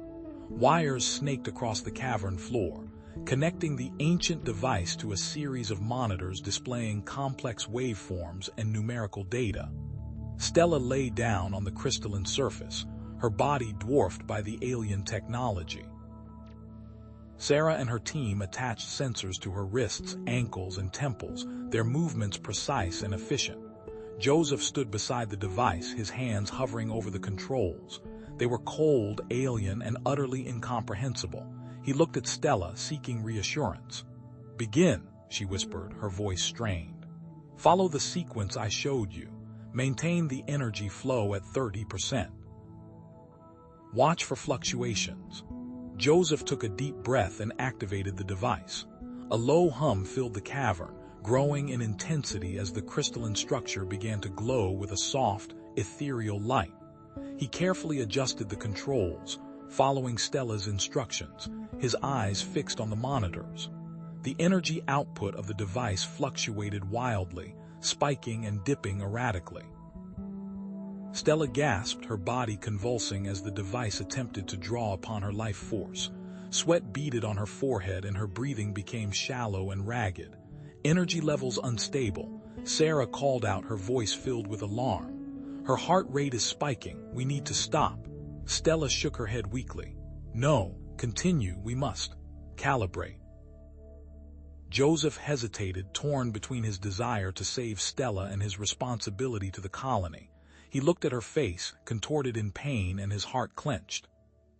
Wires snaked across the cavern floor, connecting the ancient device to a series of monitors displaying complex waveforms and numerical data. Stella lay down on the crystalline surface, her body dwarfed by the alien technology. Sarah and her team attached sensors to her wrists, ankles, and temples, their movements precise and efficient. Joseph stood beside the device, his hands hovering over the controls. They were cold, alien, and utterly incomprehensible. He looked at Stella, seeking reassurance. "Begin," she whispered, her voice strained. "Follow the sequence I showed you. Maintain the energy flow at 30%. Watch for fluctuations." Joseph took a deep breath and activated the device. A low hum filled the cavern, growing in intensity as the crystalline structure began to glow with a soft, ethereal light. He carefully adjusted the controls, following Stella's instructions, his eyes fixed on the monitors. The energy output of the device fluctuated wildly, spiking and dipping erratically. Stella gasped, her body convulsing as the device attempted to draw upon her life force. Sweat beaded on her forehead and her breathing became shallow and ragged. Energy levels unstable. Sarah called out, her voice filled with alarm. Her heart rate is spiking. We need to stop. Stella shook her head weakly. No, continue, we must. Calibrate. Joseph hesitated, torn between his desire to save Stella and his responsibility to the colony. He looked at her face, contorted in pain, and his heart clenched.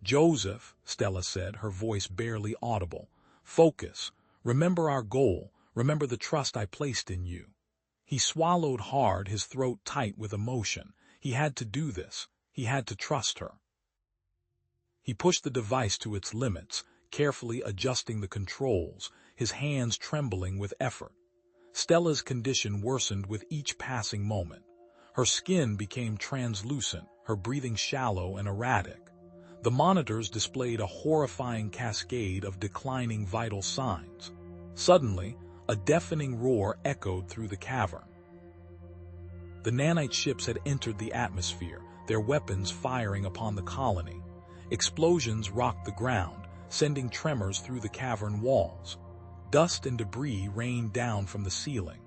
Joseph, Stella said, her voice barely audible. Focus. Remember our goal. Remember the trust I placed in you. He swallowed hard, his throat tight with emotion. He had to do this. He had to trust her. He pushed the device to its limits, carefully adjusting the controls, his hands trembling with effort. Stella's condition worsened with each passing moment. Her skin became translucent, her breathing shallow and erratic. The monitors displayed a horrifying cascade of declining vital signs. Suddenly, a deafening roar echoed through the cavern. The nanite ships had entered the atmosphere, their weapons firing upon the colony. Explosions rocked the ground, sending tremors through the cavern walls. Dust and debris rained down from the ceiling.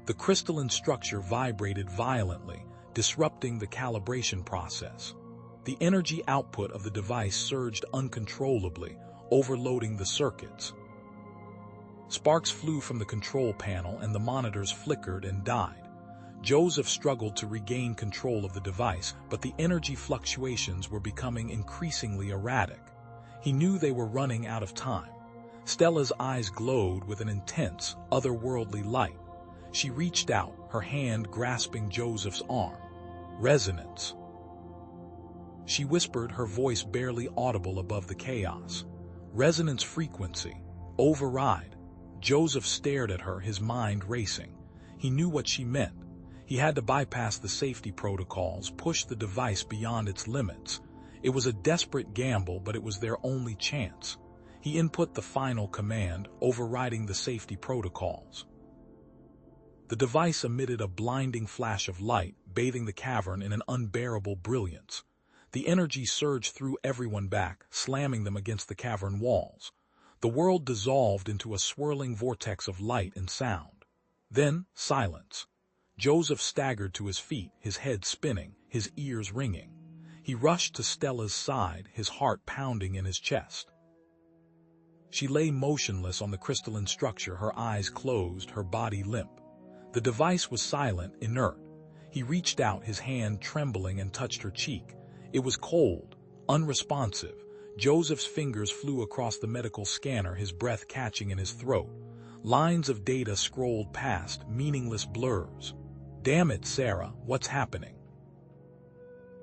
The crystalline structure vibrated violently, disrupting the calibration process. The energy output of the device surged uncontrollably, overloading the circuits. Sparks flew from the control panel and the monitors flickered and died. Joseph struggled to regain control of the device, but the energy fluctuations were becoming increasingly erratic. He knew they were running out of time. Stella's eyes glowed with an intense, otherworldly light. She reached out, her hand grasping Joseph's arm. Resonance. She whispered, her voice barely audible above the chaos. Resonance frequency. Override. Joseph stared at her, his mind racing. He knew what she meant. He had to bypass the safety protocols, push the device beyond its limits. It was a desperate gamble, but it was their only chance. He input the final command, overriding the safety protocols. The device emitted a blinding flash of light, bathing the cavern in an unbearable brilliance. The energy surged through everyone back, slamming them against the cavern walls. The world dissolved into a swirling vortex of light and sound. Then, silence. Joseph staggered to his feet, his head spinning, his ears ringing. He rushed to Stella's side, his heart pounding in his chest. She lay motionless on the crystalline structure, her eyes closed, her body limp. The device was silent, inert. He reached out, his hand trembling, and touched her cheek. It was cold, unresponsive. Joseph's fingers flew across the medical scanner, his breath catching in his throat. Lines of data scrolled past, meaningless blurs. Damn it, Sarah, what's happening?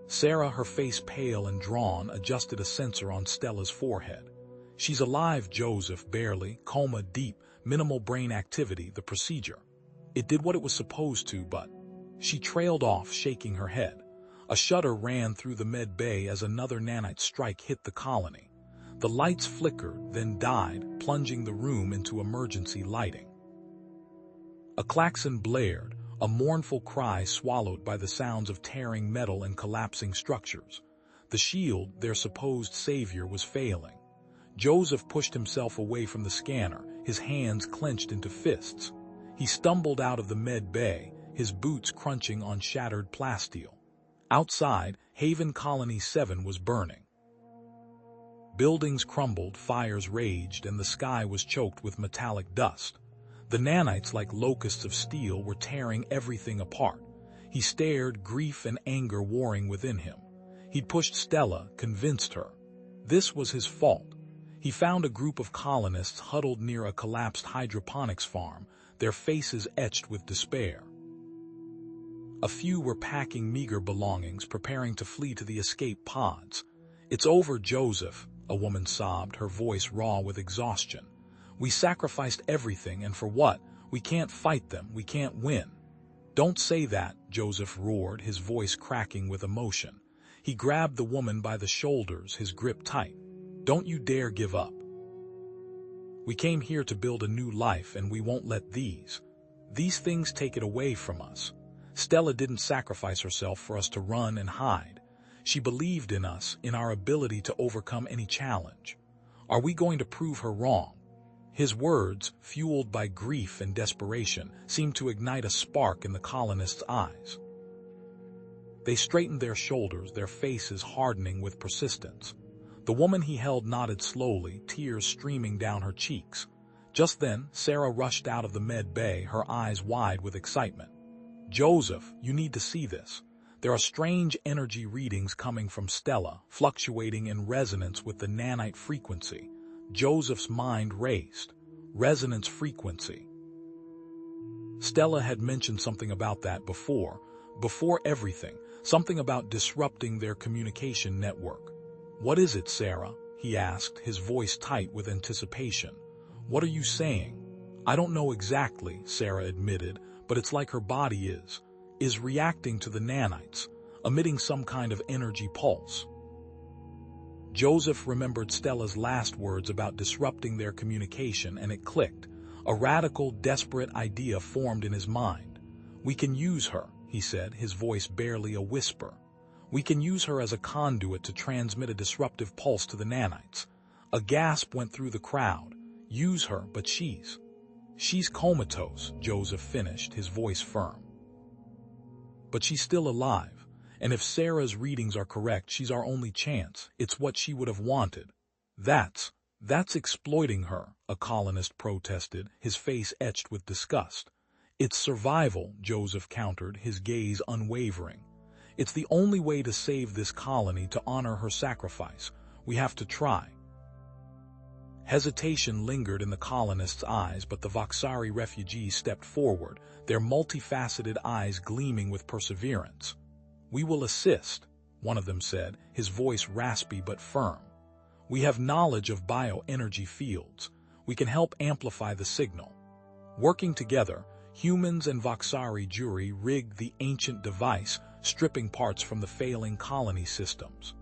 Sarah, her face pale and drawn, adjusted a sensor on Stella's forehead. She's alive, Joseph, barely, coma deep, minimal brain activity, the procedure. It did what it was supposed to, but... She trailed off, shaking her head. A shudder ran through the med bay as another nanite strike hit the colony. The lights flickered, then died, plunging the room into emergency lighting. A klaxon blared, a mournful cry swallowed by the sounds of tearing metal and collapsing structures. The shield, their supposed savior, was failing. Joseph pushed himself away from the scanner, his hands clenched into fists. He stumbled out of the med bay, his boots crunching on shattered plasteel. Outside, Haven Colony 7 was burning. Buildings crumbled, fires raged, and the sky was choked with metallic dust. The nanites, like locusts of steel, were tearing everything apart. He stared, grief and anger warring within him. He'd pushed Stella, convinced her. This was his fault. He found a group of colonists huddled near a collapsed hydroponics farm, their faces etched with despair. A few were packing meager belongings, preparing to flee to the escape pods. "It's over, Joseph," a woman sobbed, her voice raw with exhaustion. "We sacrificed everything, and for what? We can't fight them, we can't win." "Don't say that," Joseph roared, his voice cracking with emotion. He grabbed the woman by the shoulders, his grip tight. "Don't you dare give up. We came here to build a new life, and we won't let these things take it away from us." Stella didn't sacrifice herself for us to run and hide. She believed in us, in our ability to overcome any challenge. Are we going to prove her wrong? His words, fueled by grief and desperation, seemed to ignite a spark in the colonists' eyes. They straightened their shoulders, their faces hardening with persistence. The woman he held nodded slowly, tears streaming down her cheeks. Just then, Sarah rushed out of the med bay, her eyes wide with excitement. "Joseph, you need to see this. There are strange energy readings coming from Stella, fluctuating in resonance with the nanite frequency." Joseph's mind raced. Resonance frequency. Stella had mentioned something about that before everything, something about disrupting their communication network. "What is it, Sarah?" he asked, his voice tight with anticipation. "What are you saying?" "I don't know exactly," Sarah admitted, "but it's like her body is reacting to the nanites, emitting some kind of energy pulse." Joseph remembered Stella's last words about disrupting their communication, and it clicked. A radical, desperate idea formed in his mind. "We can use her," he said, his voice barely a whisper. "We can use her as a conduit to transmit a disruptive pulse to the nanites." A gasp went through the crowd. "Use her, but she's comatose," Joseph finished, his voice firm. "But she's still alive. And if Sarah's readings are correct, she's our only chance. It's what she would have wanted." That's exploiting her," a colonist protested, his face etched with disgust. "It's survival," Joseph countered, his gaze unwavering. "It's the only way to save this colony, to honor her sacrifice. We have to try." Hesitation lingered in the colonists' eyes, but the Voxari refugees stepped forward, their multifaceted eyes gleaming with perseverance. "We will assist," one of them said, his voice raspy but firm. "We have knowledge of bioenergy fields. We can help amplify the signal." Working together, humans and Voxari jury rigged the ancient device, stripping parts from the failing colony systems.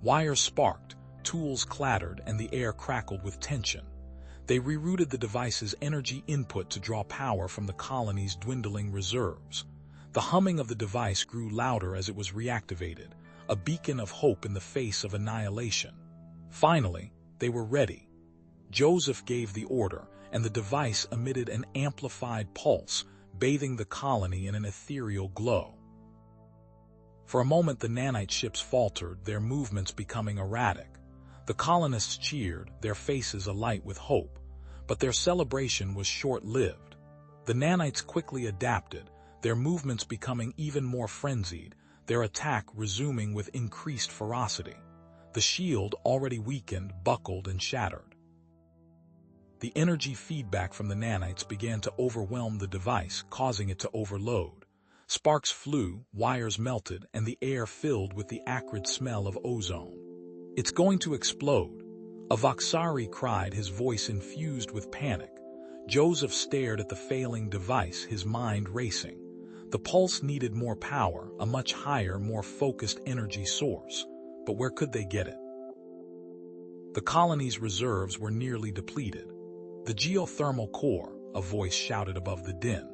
Wires sparked, tools clattered, and the air crackled with tension. They rerouted the device's energy input to draw power from the colony's dwindling reserves. The humming of the device grew louder as it was reactivated, a beacon of hope in the face of annihilation. Finally, they were ready. Joseph gave the order, and the device emitted an amplified pulse, bathing the colony in an ethereal glow. For a moment the nanite ships faltered, their movements becoming erratic. The colonists cheered, their faces alight with hope. But their celebration was short-lived. The nanites quickly adapted, their movements becoming even more frenzied, their attack resuming with increased ferocity. The shield, already weakened, buckled and shattered. The energy feedback from the nanites began to overwhelm the device, causing it to overload. Sparks flew, wires melted, and the air filled with the acrid smell of ozone. "It's going to explode," a Voxari cried, his voice infused with panic. Joseph stared at the failing device, his mind racing. The pulse needed more power, a much higher, more focused energy source. But where could they get it? The colony's reserves were nearly depleted. "The geothermal core," a voice shouted above the din.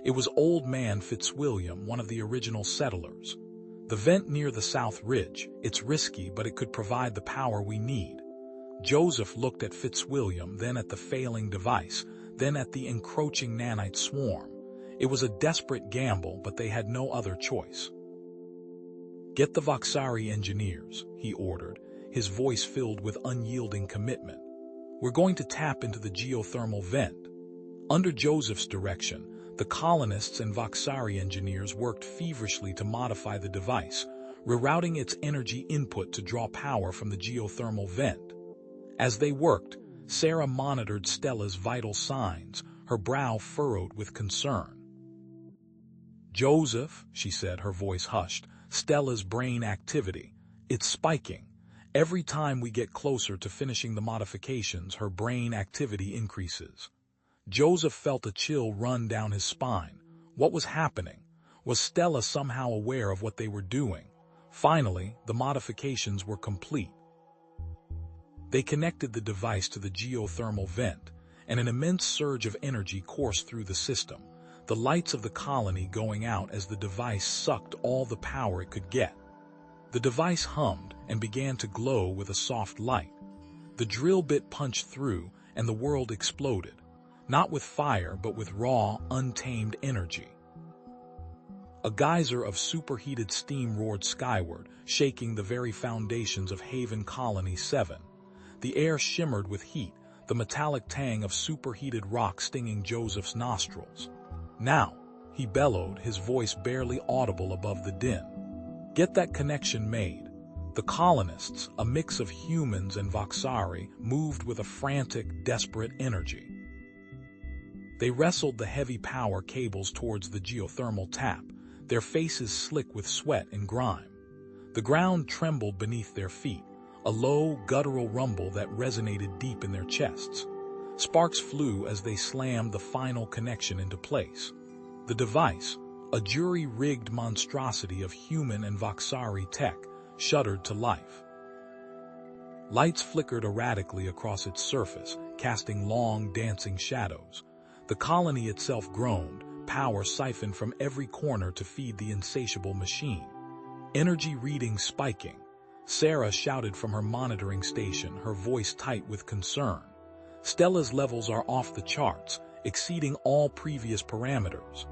It was Old Man Fitzwilliam, one of the original settlers. "The vent near the south ridge. It's risky, but it could provide the power we need." Joseph looked at Fitzwilliam, then at the failing device, then at the encroaching nanite swarm. It was a desperate gamble, but they had no other choice. "Get the Voxari engineers," he ordered, his voice filled with unyielding commitment. "We're going to tap into the geothermal vent." Under Joseph's direction, the colonists and Voxari engineers worked feverishly to modify the device, rerouting its energy input to draw power from the geothermal vent. As they worked, Sarah monitored Stella's vital signs, her brow furrowed with concern. "Joseph," she said, her voice hushed, "Stella's brain activity. It's spiking. Every time we get closer to finishing the modifications, her brain activity increases." Joseph felt a chill run down his spine. What was happening? Was Stella somehow aware of what they were doing? Finally, the modifications were complete. They connected the device to the geothermal vent, and an immense surge of energy coursed through the system, the lights of the colony going out as the device sucked all the power it could get. The device hummed and began to glow with a soft light. The drill bit punched through, and the world exploded, not with fire but with raw, untamed energy. A geyser of superheated steam roared skyward, shaking the very foundations of Haven Colony 7. The air shimmered with heat, the metallic tang of superheated rock stinging Joseph's nostrils. "Now," he bellowed, his voice barely audible above the din. "Get that connection made." The colonists, a mix of humans and Voxari, moved with a frantic, desperate energy. They wrestled the heavy power cables towards the geothermal tap, their faces slick with sweat and grime. The ground trembled beneath their feet, a low, guttural rumble that resonated deep in their chests. Sparks flew as they slammed the final connection into place. The device, a jury-rigged monstrosity of human and Voxari tech, shuddered to life. Lights flickered erratically across its surface, casting long, dancing shadows. The colony itself groaned, power siphoned from every corner to feed the insatiable machine. Energy readings spiking. Sarah shouted from her monitoring station, her voice tight with concern. "Stella's levels are off the charts, exceeding all previous parameters."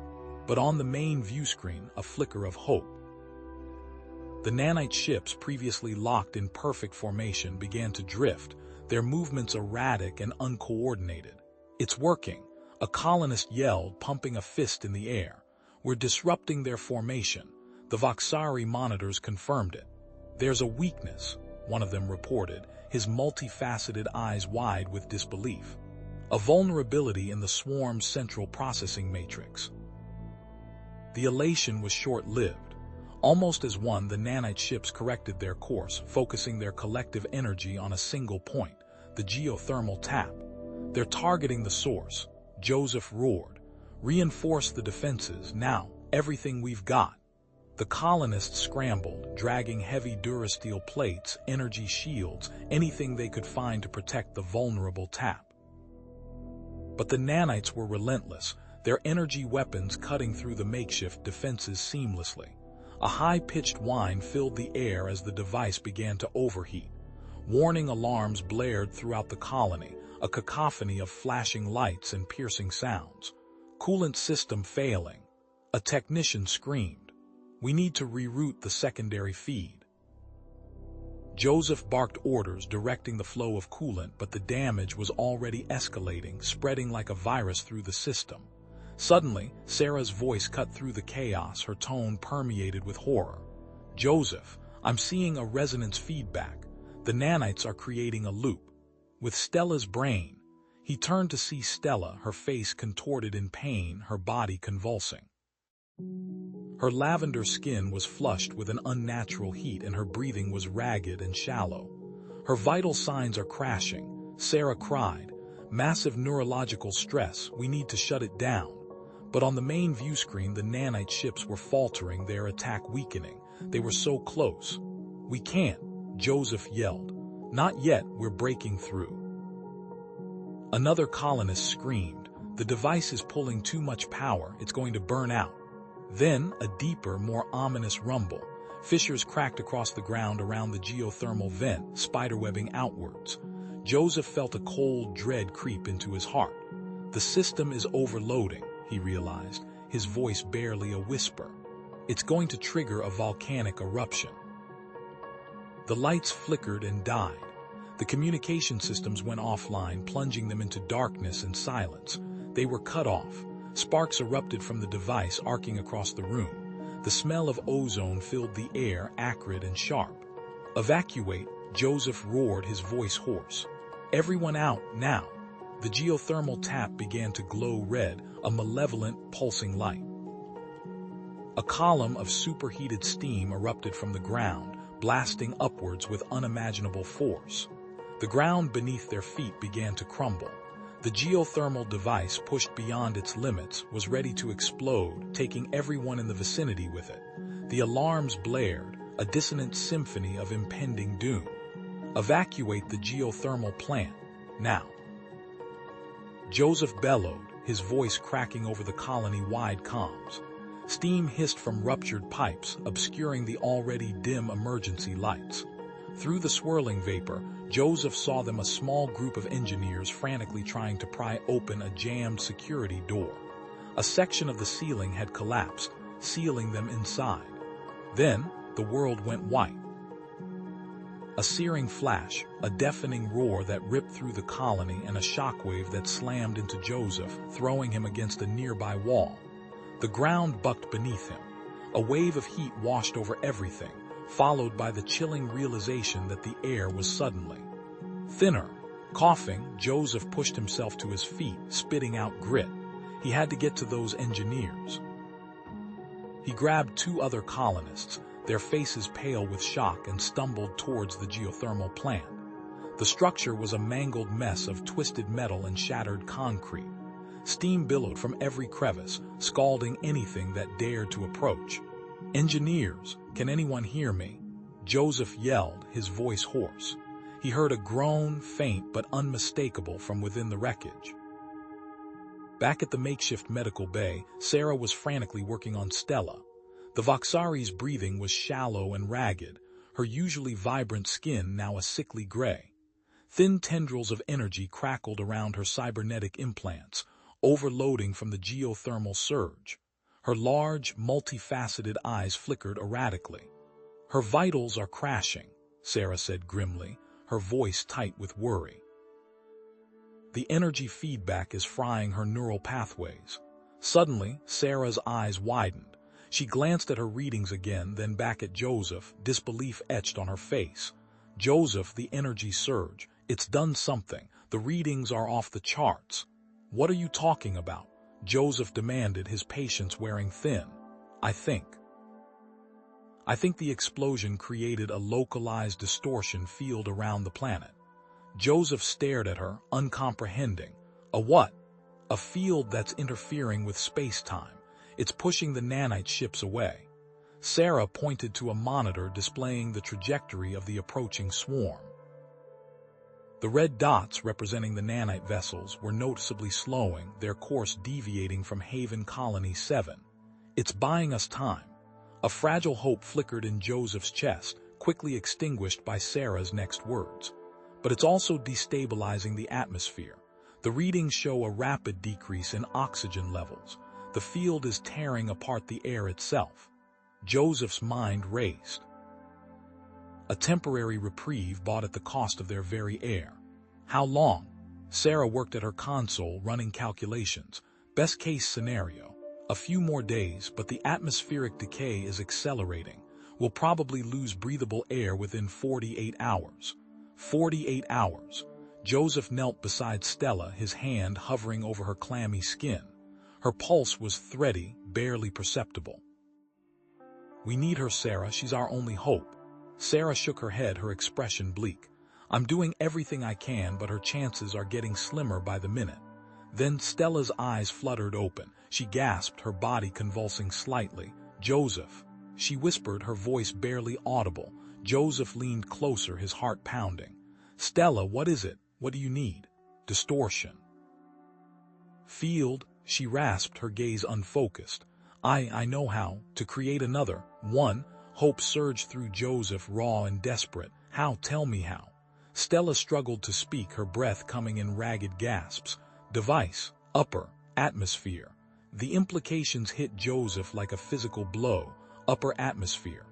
But on the main view screen, a flicker of hope. The nanite ships, previously locked in perfect formation, began to drift, their movements erratic and uncoordinated. "It's working," a colonist yelled, pumping a fist in the air. "We're disrupting their formation." The Voxari monitors confirmed it. "There's a weakness," one of them reported, his multifaceted eyes wide with disbelief. "A vulnerability in the swarm's central processing matrix." The elation was short-lived. Almost as one, the nanite ships corrected their course, focusing their collective energy on a single point, the geothermal tap. "They're targeting the source," Joseph roared. "Reinforce the defenses, now, everything we've got." The colonists scrambled, dragging heavy durasteel plates, energy shields, anything they could find to protect the vulnerable tap. But the nanites were relentless, their energy weapons cutting through the makeshift defenses seamlessly. A high-pitched whine filled the air as the device began to overheat. Warning alarms blared throughout the colony, a cacophony of flashing lights and piercing sounds. "Coolant system failing." A technician screamed. "We need to reroute the secondary feed." Joseph barked orders directing the flow of coolant, but the damage was already escalating, spreading like a virus through the system. Suddenly, Sarah's voice cut through the chaos, her tone permeated with horror. "Joseph, I'm seeing a resonance feedback. The nanites are creating a loop. With Stella's brain." He turned to see Stella, her face contorted in pain, her body convulsing. Her lavender skin was flushed with an unnatural heat and her breathing was ragged and shallow. "Her vital signs are crashing," Sarah cried. "Massive neurological stress, we need to shut it down." But on the main view screen, the nanite ships were faltering, their attack weakening. They were so close. "We can't," Joseph yelled. "Not yet, we're breaking through." Another colonist screamed. "The device is pulling too much power, it's going to burn out." Then, a deeper, more ominous rumble. Fissures cracked across the ground around the geothermal vent, spiderwebbing outwards. Joseph felt a cold dread creep into his heart. The system is overloading, he realized, his voice barely a whisper. It's going to trigger a volcanic eruption. The lights flickered and died. The communication systems went offline, plunging them into darkness and silence. They were cut off. Sparks erupted from the device, arcing across the room. The smell of ozone filled the air, acrid and sharp. "Evacuate," Joseph roared, his voice hoarse. "Everyone out, now." The geothermal tap began to glow red, a malevolent, pulsing light. A column of superheated steam erupted from the ground, blasting upwards with unimaginable force. The ground beneath their feet began to crumble. The geothermal device, pushed beyond its limits, was ready to explode, taking everyone in the vicinity with it. The alarms blared, a dissonant symphony of impending doom. Evacuate the geothermal plant, now. Joseph bellowed, his voice cracking over the colony-wide comms. Steam hissed from ruptured pipes, obscuring the already dim emergency lights. Through the swirling vapor, Joseph saw them, a small group of engineers frantically trying to pry open a jammed security door. A section of the ceiling had collapsed, sealing them inside. Then, the world went white. A searing flash, a deafening roar that ripped through the colony, and a shockwave that slammed into Joseph, throwing him against a nearby wall. The ground bucked beneath him. A wave of heat washed over everything, followed by the chilling realization that the air was suddenly thinner. Coughing, Joseph pushed himself to his feet, spitting out grit. He had to get to those engineers. He grabbed two other colonists, their faces pale with shock, and stumbled towards the geothermal plant. The structure was a mangled mess of twisted metal and shattered concrete. Steam billowed from every crevice, scalding anything that dared to approach. "Engineers, can anyone hear me?" Joseph yelled, his voice hoarse. He heard a groan, faint but unmistakable, from within the wreckage. Back at the makeshift medical bay, Sarah was frantically working on Stella. The Voxari's breathing was shallow and ragged, her usually vibrant skin now a sickly gray. Thin tendrils of energy crackled around her cybernetic implants, overloading from the geothermal surge. Her large, multifaceted eyes flickered erratically. "Her vitals are crashing," Sarah said grimly, her voice tight with worry. The energy feedback is frying her neural pathways. Suddenly, Sarah's eyes widened. She glanced at her readings again, then back at Joseph, disbelief etched on her face. "Joseph, the energy surge. It's done something. The readings are off the charts." "What are you talking about?" Joseph demanded, his patience wearing thin. I think the explosion created a localized distortion field around the planet." Joseph stared at her, uncomprehending. "A what?" "A field that's interfering with space-time. It's pushing the nanite ships away." Sarah pointed to a monitor displaying the trajectory of the approaching swarm. The red dots representing the nanite vessels were noticeably slowing, their course deviating from Haven Colony 7. "It's buying us time." A fragile hope flickered in Joseph's chest, quickly extinguished by Sarah's next words. "But it's also destabilizing the atmosphere. The readings show a rapid decrease in oxygen levels. The field is tearing apart the air itself." Joseph's mind raced. A temporary reprieve bought at the cost of their very air. How long? Sarah worked at her console, running calculations. Best case scenario. A few more days, but the atmospheric decay is accelerating. We'll probably lose breathable air within 48 hours. 48 hours. Joseph knelt beside Stella, his hand hovering over her clammy skin. Her pulse was thready, barely perceptible. "We need her, Sarah. She's our only hope." Sarah shook her head, her expression bleak. "I'm doing everything I can, but her chances are getting slimmer by the minute." Then Stella's eyes fluttered open. She gasped, her body convulsing slightly. "Joseph," she whispered, her voice barely audible. Joseph leaned closer, his heart pounding. "Stella, what is it? What do you need?" "Distortion." "Field," she rasped, her gaze unfocused. I know how. To create another one." Hope surged through Joseph, raw and desperate. "How? Tell me how." Stella struggled to speak, her breath coming in ragged gasps. "Device. Upper. Atmosphere." The implications hit Joseph like a physical blow. Upper atmosphere.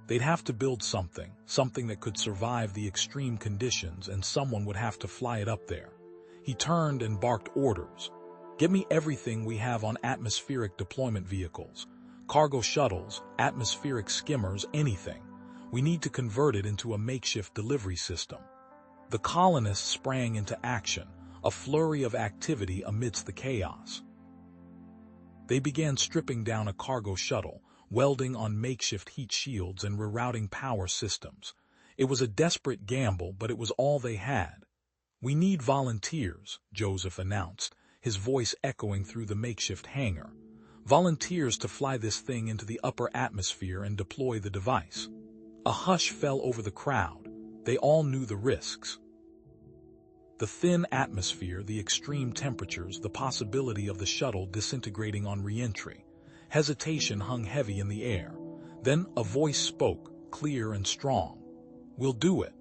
They'd have to build something that could survive the extreme conditions, and someone would have to fly it up there. He turned and barked orders. "Get me everything we have on atmospheric deployment vehicles. Cargo shuttles, atmospheric skimmers, anything. We need to convert it into a makeshift delivery system." The colonists sprang into action, a flurry of activity amidst the chaos. They began stripping down a cargo shuttle, welding on makeshift heat shields and rerouting power systems. It was a desperate gamble, but it was all they had. "We need volunteers," Joseph announced, his voice echoing through the makeshift hangar. Volunteers to fly this thing into the upper atmosphere and deploy the device. A hush fell over the crowd. They all knew the risks. The thin atmosphere, the extreme temperatures, the possibility of the shuttle disintegrating on re-entry. Hesitation hung heavy in the air. Then a voice spoke, clear and strong. "We'll do it."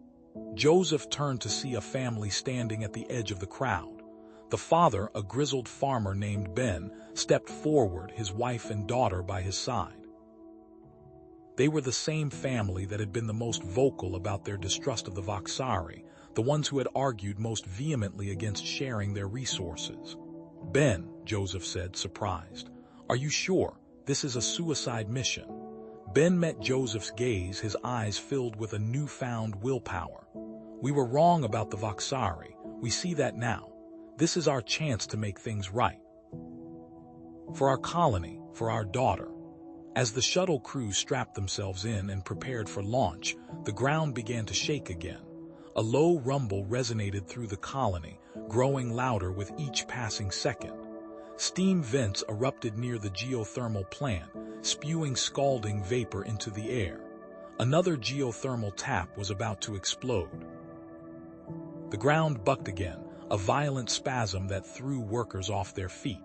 Joseph turned to see a family standing at the edge of the crowd. The father, a grizzled farmer named Ben, stepped forward, his wife and daughter by his side. They were the same family that had been the most vocal about their distrust of the Voxari, the ones who had argued most vehemently against sharing their resources. "Ben," Joseph said, surprised, "are you sure? This is a suicide mission." Ben met Joseph's gaze, his eyes filled with a newfound willpower. "We were wrong about the Voxari. We see that now. This is our chance to make things right. For our colony, for our daughter." As the shuttle crew strapped themselves in and prepared for launch, the ground began to shake again. A low rumble resonated through the colony, growing louder with each passing second. Steam vents erupted near the geothermal plant, spewing scalding vapor into the air. Another geothermal tap was about to explode. The ground bucked again, a violent spasm that threw workers off their feet.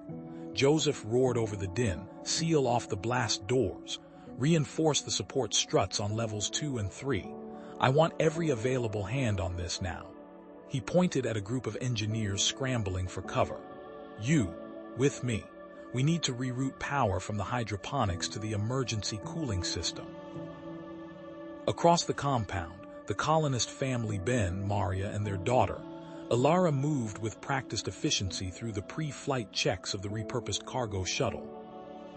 Joseph roared over the din, "Seal off the blast doors. Reinforce the support struts on levels 2 and 3. I want every available hand on this now." He pointed at a group of engineers scrambling for cover. "You, with me. We need to reroute power from the hydroponics to the emergency cooling system." Across the compound, the colonist family Ben, Maria, and their daughter, Ilara, moved with practiced efficiency through the pre-flight checks of the repurposed cargo shuttle.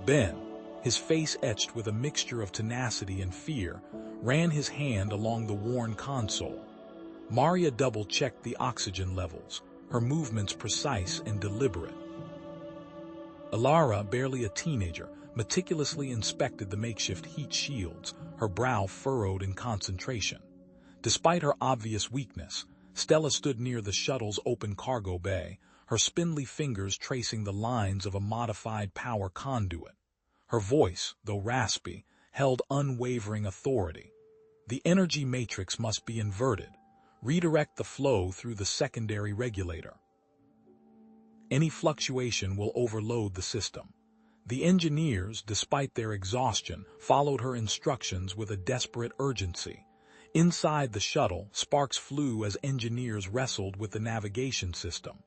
Ben, his face etched with a mixture of tenacity and fear, ran his hand along the worn console. Maria double-checked the oxygen levels, her movements precise and deliberate. Ilara, barely a teenager, meticulously inspected the makeshift heat shields, her brow furrowed in concentration. Despite her obvious weakness, Stella stood near the shuttle's open cargo bay, her spindly fingers tracing the lines of a modified power conduit. Her voice, though raspy, held unwavering authority. "The energy matrix must be inverted. Redirect the flow through the secondary regulator. Any fluctuation will overload the system." The engineers, despite their exhaustion, followed her instructions with a desperate urgency. Inside the shuttle, sparks flew as engineers wrestled with the navigation system.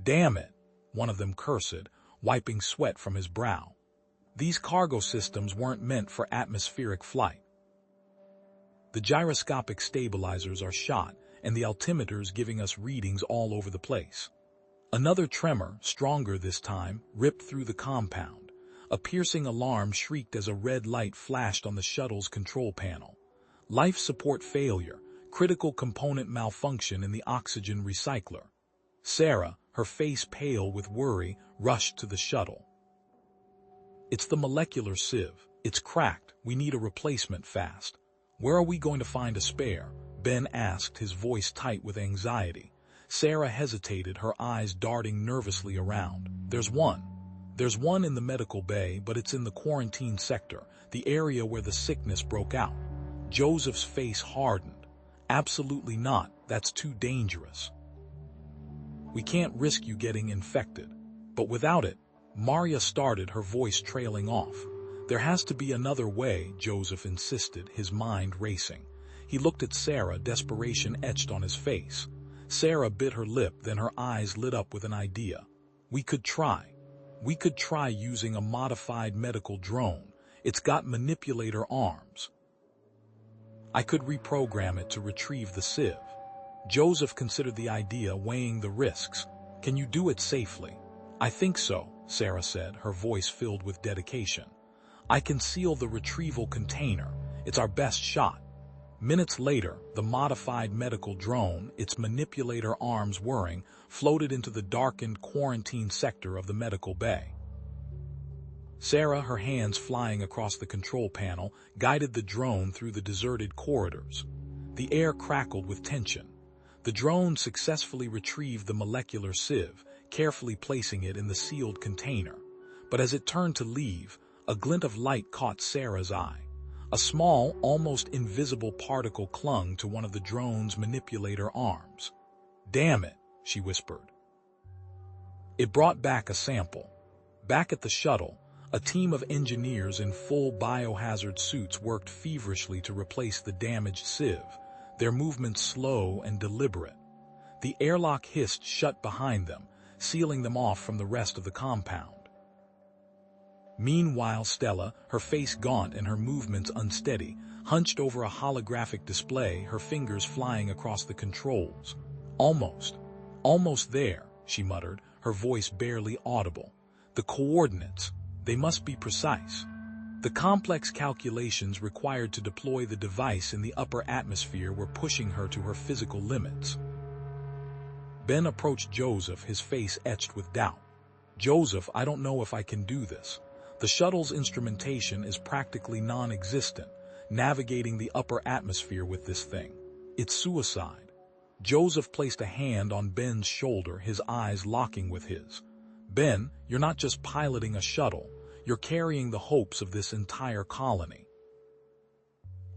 "Damn it," one of them cursed, wiping sweat from his brow. "These cargo systems weren't meant for atmospheric flight. The gyroscopic stabilizers are shot, and the altimeters giving us readings all over the place." Another tremor, stronger this time, ripped through the compound. A piercing alarm shrieked as a red light flashed on the shuttle's control panel. "Life support failure, critical component malfunction in the oxygen recycler." Sarah, her face pale with worry, rushed to the shuttle. "It's the molecular sieve. It's cracked. We need a replacement fast." "Where are we going to find a spare?" Ben asked, his voice tight with anxiety. Sarah hesitated, her eyes darting nervously around. There's one in the medical bay, but it's in the quarantine sector, the area where the sickness broke out." Joseph's face hardened. "Absolutely not. That's too dangerous. We can't risk you getting infected." "But without it," Maria started, her voice trailing off. "There has to be another way," Joseph insisted, his mind racing. He looked at Sarah, desperation etched on his face. Sarah bit her lip, then her eyes lit up with an idea. We could try using a modified medical drone. It's got manipulator arms. I could reprogram it to retrieve the sieve." Joseph considered the idea, weighing the risks. "Can you do it safely?" "I think so," Sarah said, her voice filled with dedication. "I can seal the retrieval container. It's our best shot." Minutes later, the modified medical drone, its manipulator arms whirring, floated into the darkened quarantine sector of the medical bay. Sarah, her hands flying across the control panel, guided the drone through the deserted corridors. The air crackled with tension. The drone successfully retrieved the molecular sieve, carefully placing it in the sealed container. but as it turned to leave, a glint of light caught Sarah's eye. A small, almost invisible particle clung to one of the drone's manipulator arms. "Damn it," she whispered. It brought back a sample. Back at the shuttle, a team of engineers in full biohazard suits worked feverishly to replace the damaged sieve, their movements slow and deliberate. The airlock hissed shut behind them, sealing them off from the rest of the compound. Meanwhile, Stella, her face gaunt and her movements unsteady, hunched over a holographic display, her fingers flying across the controls. Almost there," she muttered, her voice barely audible. "The coordinates, they must be precise." The complex calculations required to deploy the device in the upper atmosphere were pushing her to her physical limits. Ben approached Joseph, his face etched with doubt. "Joseph, I don't know if I can do this. The shuttle's instrumentation is practically non-existent. Navigating the upper atmosphere with this thing, it's suicide." Joseph placed a hand on Ben's shoulder, his eyes locking with his. "Ben, you're not just piloting a shuttle, you're carrying the hopes of this entire colony.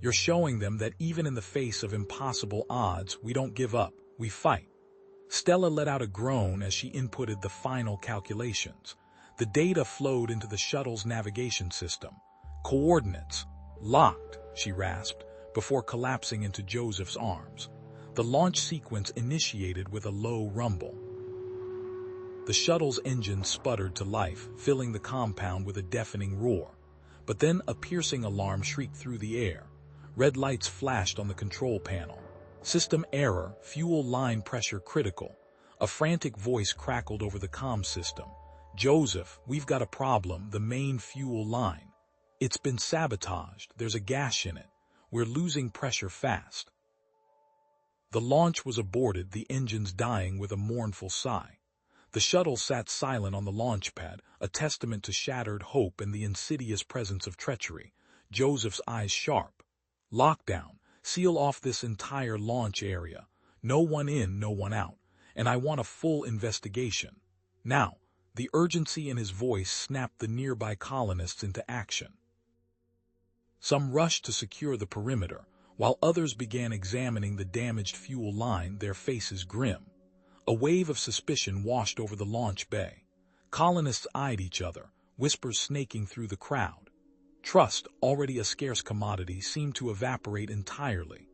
You're showing them that even in the face of impossible odds, we don't give up, we fight." Stella let out a groan as she inputted the final calculations. The data flowed into the shuttle's navigation system. "Coordinates locked," she rasped, before collapsing into Joseph's arms. The launch sequence initiated with a low rumble. The shuttle's engine sputtered to life, filling the compound with a deafening roar. But then a piercing alarm shrieked through the air. Red lights flashed on the control panel. "System error, fuel line pressure critical." A frantic voice crackled over the comm system. "Joseph, we've got a problem, the main fuel line. It's been sabotaged, there's a gash in it. We're losing pressure fast." The launch was aborted, the engines dying with a mournful sigh. The shuttle sat silent on the launch pad, a testament to shattered hope and the insidious presence of treachery. Joseph's eyes sharp. "Lockdown. Seal off this entire launch area. No one in, no one out. And I want a full investigation. Now." The urgency in his voice snapped the nearby colonists into action. Some rushed to secure the perimeter, while others began examining the damaged fuel line, their faces grim. A wave of suspicion washed over the launch bay. Colonists eyed each other, whispers snaking through the crowd. Trust, already a scarce commodity, seemed to evaporate entirely.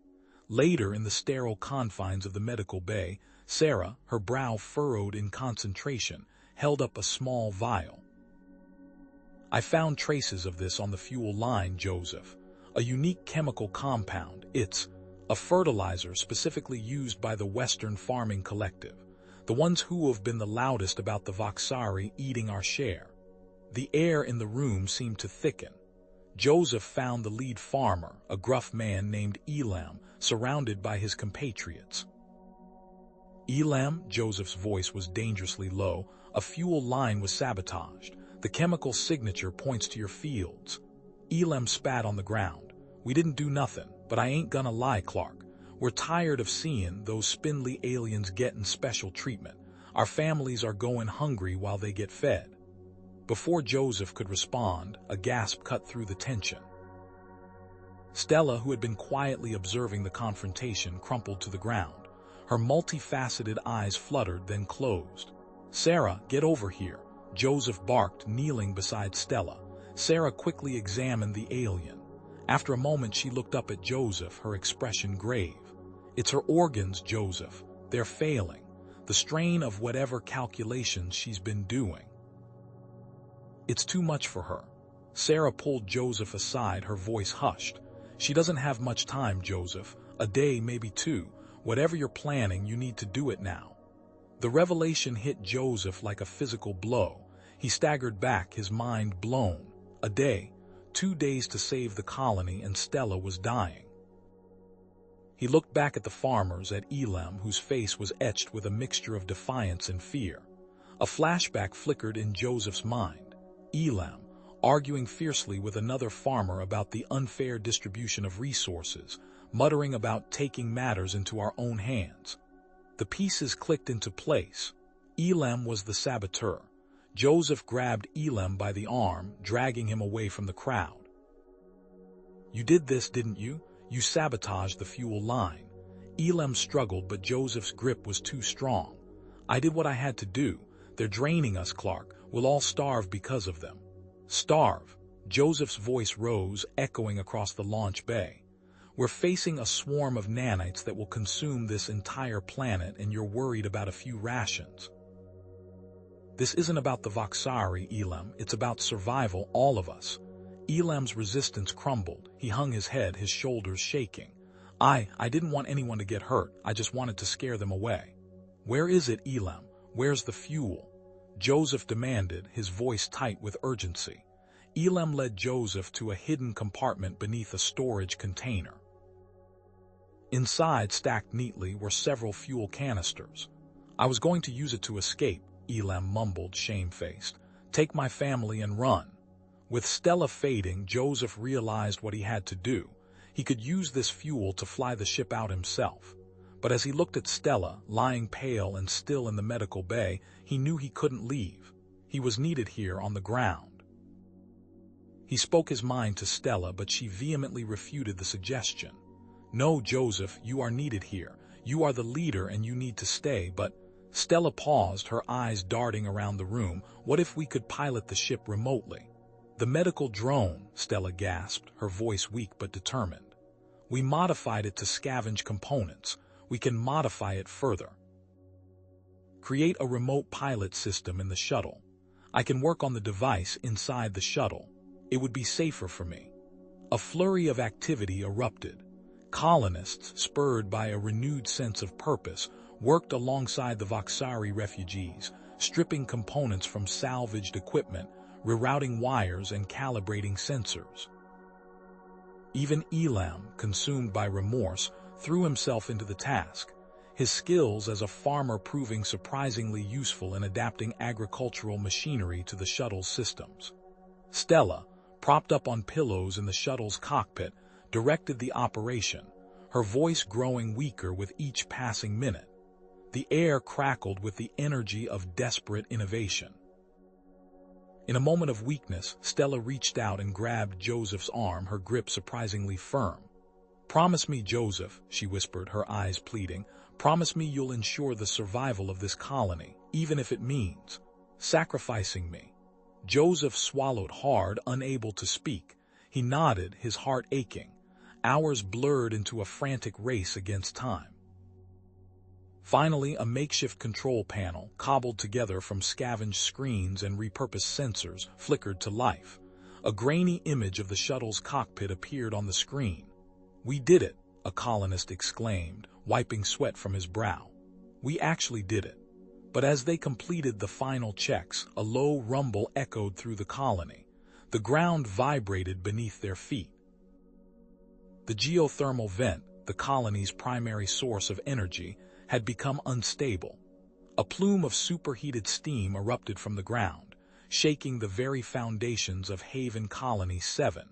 Later, in the sterile confines of the medical bay, Sarah, her brow furrowed in concentration, held up a small vial. "I found traces of this on the fuel line, Joseph. A unique chemical compound. It's a fertilizer specifically used by the Western Farming Collective, the ones who have been the loudest about the Voxari eating our share." The air in the room seemed to thicken. Joseph found the lead farmer, a gruff man named Elam, surrounded by his compatriots. "Elam," Joseph's voice was dangerously low, "a fuel line was sabotaged. The chemical signature points to your fields." Elam spat on the ground. "We didn't do nothing, but I ain't gonna lie, Clark. We're tired of seeing those spindly aliens getting special treatment. Our families are going hungry while they get fed." Before Joseph could respond, a gasp cut through the tension. Stella, who had been quietly observing the confrontation, crumpled to the ground. Her multifaceted eyes fluttered, then closed. "Sarah, get over here," Joseph barked, kneeling beside Stella. Sarah quickly examined the alien. After a moment, she looked up at Joseph, her expression grave. "It's her organs, Joseph. They're failing. The strain of whatever calculations she's been doing. It's too much for her." Sarah pulled Joseph aside, her voice hushed. "She doesn't have much time, Joseph. A day, maybe two. Whatever you're planning, you need to do it now." The revelation hit Joseph like a physical blow. He staggered back, his mind blown. A day, 2 days to save the colony, and Stella was dying. He looked back at the farmers, at Elam, whose face was etched with a mixture of defiance and fear. A flashback flickered in Joseph's mind. Elam, arguing fiercely with another farmer about the unfair distribution of resources, muttering about taking matters into our own hands. The pieces clicked into place. Elam was the saboteur. Joseph grabbed Elam by the arm, dragging him away from the crowd. "You did this, didn't you? You sabotaged the fuel line." Elam struggled, but Joseph's grip was too strong. "I did what I had to do. They're draining us, Clark. We'll all starve because of them." "Starve?" Joseph's voice rose, echoing across the launch bay. "We're facing a swarm of nanites that will consume this entire planet, and you're worried about a few rations." "This isn't about the Voxari, Elam. It's about survival, all of us." Elam's resistance crumbled. He hung his head, his shoulders shaking. I didn't want anyone to get hurt. I just wanted to scare them away." "Where is it, Elam? Where's the fuel?" Joseph demanded, his voice tight with urgency. Elam led Joseph to a hidden compartment beneath a storage container. Inside, stacked neatly, were several fuel canisters. "I was going to use it to escape," Elam mumbled, shamefaced. "Take my family and run." With Stella fading, Joseph realized what he had to do. He could use this fuel to fly the ship out himself. But as he looked at Stella, lying pale and still in the medical bay, he knew he couldn't leave. He was needed here on the ground. He spoke his mind to Stella, but she vehemently refuted the suggestion. "No, Joseph, you are needed here. You are the leader and you need to stay, but—" Stella paused, her eyes darting around the room. "What if we could pilot the ship remotely?" "The medical drone," Stella gasped, her voice weak but determined. "We modified it to scavenge components. We can modify it further. Create a remote pilot system in the shuttle. I can work on the device inside the shuttle. It would be safer for me." A flurry of activity erupted. Colonists, spurred by a renewed sense of purpose, worked alongside the Voxari refugees, stripping components from salvaged equipment, rerouting wires and calibrating sensors. Even Elam, consumed by remorse, threw himself into the task, his skills as a farmer proving surprisingly useful in adapting agricultural machinery to the shuttle's systems. Stella, propped up on pillows in the shuttle's cockpit, directed the operation, her voice growing weaker with each passing minute. The air crackled with the energy of desperate innovation. In a moment of weakness, Stella reached out and grabbed Joseph's arm, her grip surprisingly firm. "Promise me, Joseph," she whispered, her eyes pleading. "Promise me you'll ensure the survival of this colony, even if it means sacrificing me." Joseph swallowed hard, unable to speak. He nodded, his heart aching. Hours blurred into a frantic race against time. Finally, a makeshift control panel, cobbled together from scavenged screens and repurposed sensors, flickered to life. A grainy image of the shuttle's cockpit appeared on the screen. "We did it," a colonist exclaimed, wiping sweat from his brow. "We actually did it." But as they completed the final checks, a low rumble echoed through the colony. The ground vibrated beneath their feet. The geothermal vent, the colony's primary source of energy, had become unstable. A plume of superheated steam erupted from the ground, shaking the very foundations of Haven Colony 7.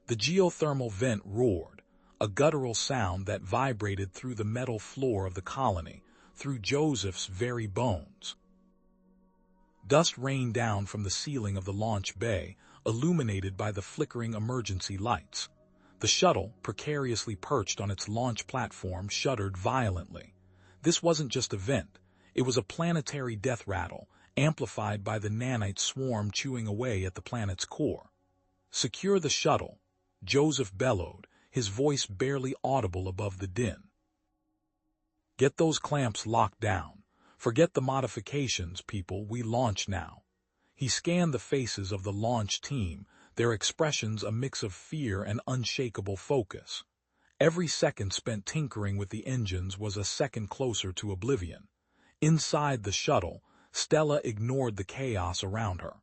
The geothermal vent roared, a guttural sound that vibrated through the metal floor of the colony, through Joseph's very bones. Dust rained down from the ceiling of the launch bay, illuminated by the flickering emergency lights. The shuttle, precariously perched on its launch platform, shuddered violently. This wasn't just a vent. It was a planetary death rattle, amplified by the nanite swarm chewing away at the planet's core. "Secure the shuttle," Joseph bellowed, his voice barely audible above the din. "Get those clamps locked down. Forget the modifications, people. We launch now." He scanned the faces of the launch team, their expressions a mix of fear and unshakable focus. Every second spent tinkering with the engines was a second closer to oblivion. Inside the shuttle, Stella ignored the chaos around her.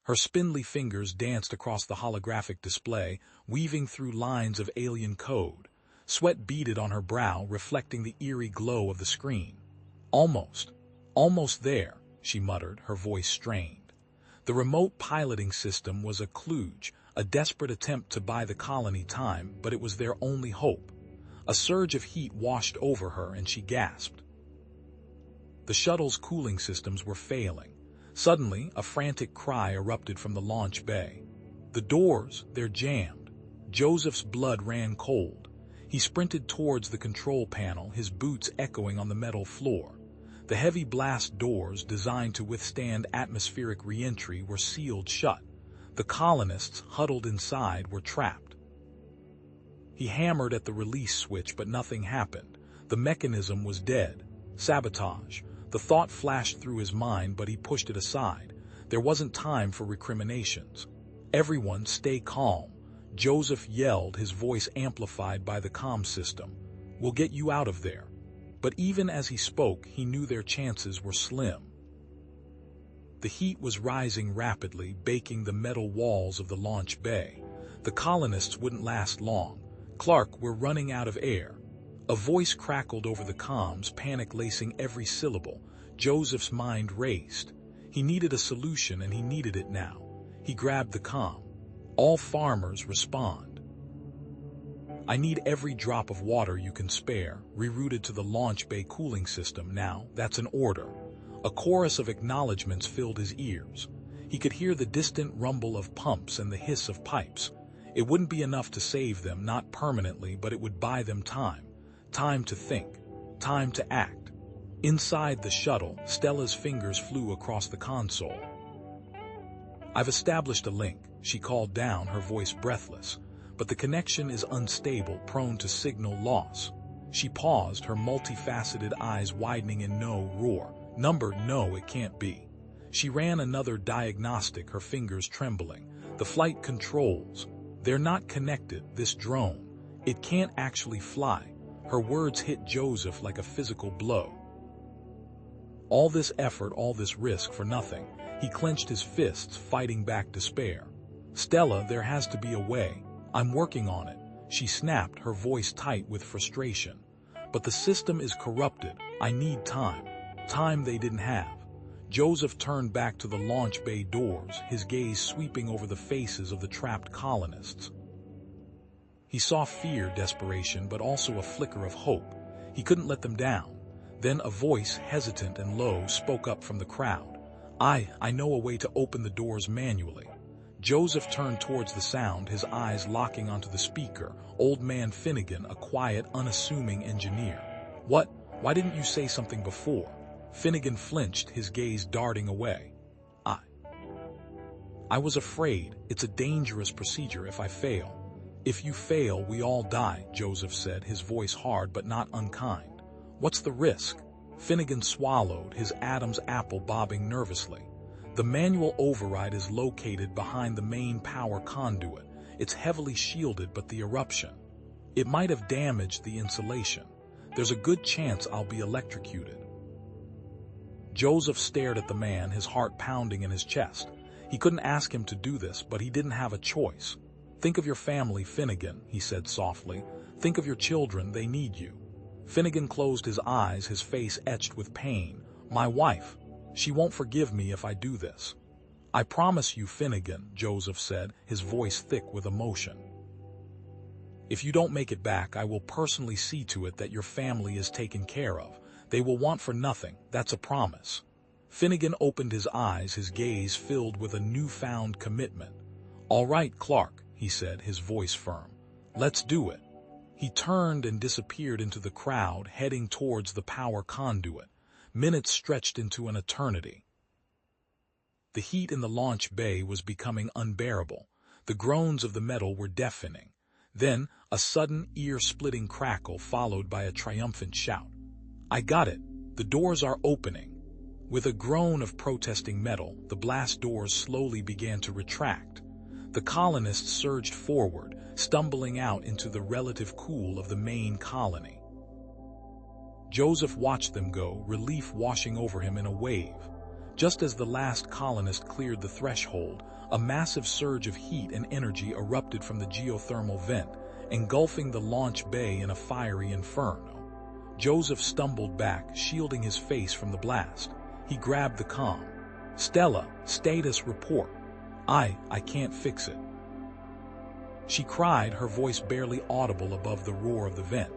Her spindly fingers danced across the holographic display, weaving through lines of alien code. Sweat beaded on her brow, reflecting the eerie glow of the screen. Almost there," she muttered, her voice strained. The remote piloting system was a kludge, a desperate attempt to buy the colony time, but it was their only hope. A surge of heat washed over her and she gasped. The shuttle's cooling systems were failing. Suddenly, a frantic cry erupted from the launch bay. The doors, they're jammed. Joseph's blood ran cold. He sprinted towards the control panel, his boots echoing on the metal floor. The heavy blast doors, designed to withstand atmospheric re-entry, were sealed shut. The colonists, huddled inside, were trapped. He hammered at the release switch, but nothing happened. The mechanism was dead. Sabotage. The thought flashed through his mind, but he pushed it aside. There wasn't time for recriminations. "Everyone stay calm," Joseph yelled, his voice amplified by the comm system. "We'll get you out of there." But even as he spoke, he knew their chances were slim. The heat was rising rapidly, baking the metal walls of the launch bay. The colonists wouldn't last long. "Clark, we're running out of air." A voice crackled over the comms, panic lacing every syllable. Joseph's mind raced. He needed a solution, and he needed it now. He grabbed the comm. "All farmers respond. I need every drop of water you can spare," rerouted to the launch bay cooling system. "Now, that's an order." A chorus of acknowledgments filled his ears. He could hear the distant rumble of pumps and the hiss of pipes. It wouldn't be enough to save them, not permanently, but it would buy them time. Time to think. Time to act. Inside the shuttle, Stella's fingers flew across the console. "I've established a link," she called down, her voice breathless. "But the connection is unstable, prone to signal loss." She paused, her multifaceted eyes widening in no roar. No, it can't be." She ran another diagnostic, her fingers trembling. "The flight controls. They're not connected. This drone. It can't actually fly." Her words hit Joseph like a physical blow. All this effort, all this risk for nothing. He clenched his fists, fighting back despair. "Stella, there has to be a way. I'm working on it," she snapped, her voice tight with frustration. "But the system is corrupted. I need time." Time they didn't have. Joseph turned back to the launch bay doors, his gaze sweeping over the faces of the trapped colonists. He saw fear, desperation, but also a flicker of hope. He couldn't let them down. Then a voice, hesitant and low, spoke up from the crowd. I know a way to open the doors manually." Joseph turned towards the sound, his eyes locking onto the speaker. Old man Finnegan, a quiet, unassuming engineer. "What? Why didn't you say something before?" Finnegan flinched, his gaze darting away. I was afraid. It's a dangerous procedure if I fail." "If you fail, we all die," Joseph said, his voice hard but not unkind. "What's the risk?" Finnegan swallowed, his Adam's apple bobbing nervously. "The manual override is located behind the main power conduit. It's heavily shielded, but the eruption. It might have damaged the insulation. There's a good chance I'll be electrocuted." Joseph stared at the man, his heart pounding in his chest. He couldn't ask him to do this, but he didn't have a choice. "Think of your family, Finnegan," he said softly. "Think of your children, they need you." Finnegan closed his eyes, his face etched with pain. "My wife. She won't forgive me if I do this." "I promise you, Finnegan," Joseph said, his voice thick with emotion. "If you don't make it back, I will personally see to it that your family is taken care of. They will want for nothing, that's a promise." Finnegan opened his eyes, his gaze filled with a newfound commitment. "All right, Clark," he said, his voice firm. "Let's do it." He turned and disappeared into the crowd, heading towards the power conduit. Minutes stretched into an eternity. The heat in the launch bay was becoming unbearable. The groans of the metal were deafening. Then, a sudden, ear-splitting crackle followed by a triumphant shout. "I got it! The doors are opening!" With a groan of protesting metal, the blast doors slowly began to retract. The colonists surged forward, stumbling out into the relative cool of the main colony. Joseph watched them go, relief washing over him in a wave. Just as the last colonist cleared the threshold, a massive surge of heat and energy erupted from the geothermal vent, engulfing the launch bay in a fiery inferno. Joseph stumbled back, shielding his face from the blast. He grabbed the comm. "Stella, status report." I can't fix it." She cried, her voice barely audible above the roar of the vent.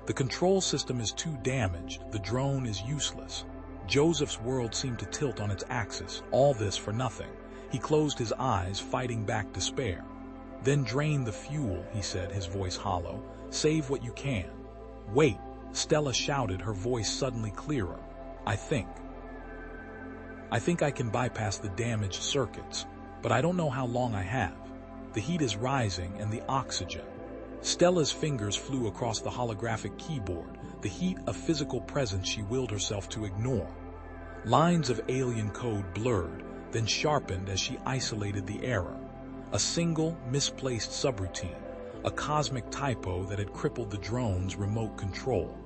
"The control system is too damaged. The drone is useless." Joseph's world seemed to tilt on its axis, all this for nothing. He closed his eyes, fighting back despair. Then drain the fuel, he said, his voice hollow. Save what you can. Wait, Stella shouted, her voice suddenly clearer. I think I can bypass the damaged circuits, but I don't know how long I have. The heat is rising and the oxygen. Stella's fingers flew across the holographic keyboard, the heat a physical presence she willed herself to ignore. Lines of alien code blurred, then sharpened as she isolated the error. A single, misplaced subroutine, a cosmic typo that had crippled the drone's remote control.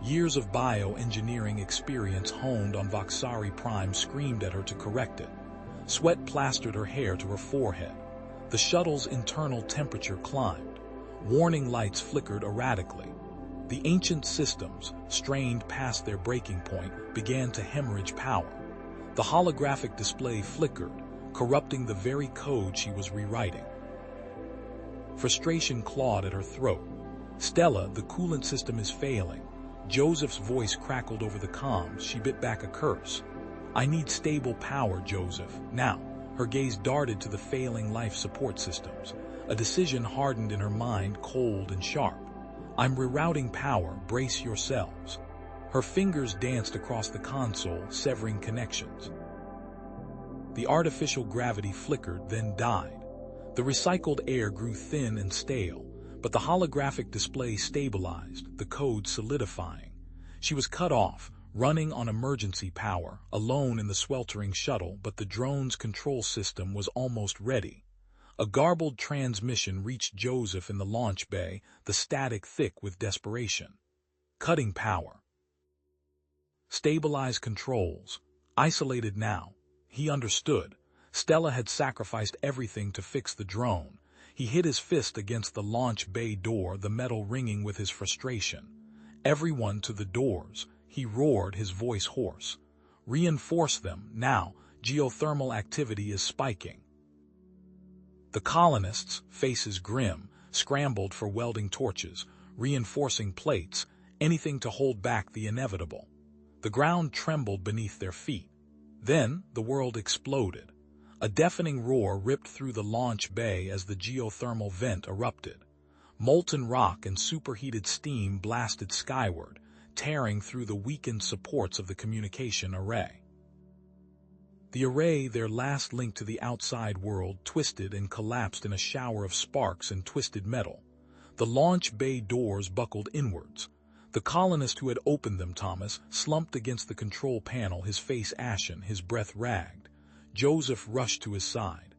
Years of bioengineering experience honed on Voxari Prime screamed at her to correct it. Sweat plastered her hair to her forehead. The shuttle's internal temperature climbed. Warning lights flickered erratically. The ancient systems, strained past their breaking point, began to hemorrhage power. The holographic display flickered, corrupting the very code she was rewriting. Frustration clawed at her throat. Stella, the coolant system is failing. Joseph's voice crackled over the comms. She bit back a curse. I need stable power, Joseph, now. Her gaze darted to the failing life support systems. A decision hardened in her mind, cold and sharp. I'm rerouting power, brace yourselves. Her fingers danced across the console, severing connections. The artificial gravity flickered, then died. The recycled air grew thin and stale, but the holographic display stabilized, the code solidifying. She was cut off, running on emergency power, alone in the sweltering shuttle, but the drone's control system was almost ready. A garbled transmission reached Joseph in the launch bay, the static thick with desperation. Cutting power. Stabilize controls. Isolated now. He understood. Stella had sacrificed everything to fix the drone. He hit his fist against the launch bay door, the metal ringing with his frustration. Everyone to the doors, he roared, his voice hoarse. Reinforce them, now, geothermal activity is spiking. The colonists, faces grim, scrambled for welding torches, reinforcing plates, anything to hold back the inevitable. The ground trembled beneath their feet. Then, the world exploded. A deafening roar ripped through the launch bay as the geothermal vent erupted. Molten rock and superheated steam blasted skyward, tearing through the weakened supports of the communication array. The array, their last link to the outside world, twisted and collapsed in a shower of sparks and twisted metal. The launch bay doors buckled inwards. The colonist who had opened them, Thomas, slumped against the control panel, his face ashen, his breath ragged. Joseph rushed to his side.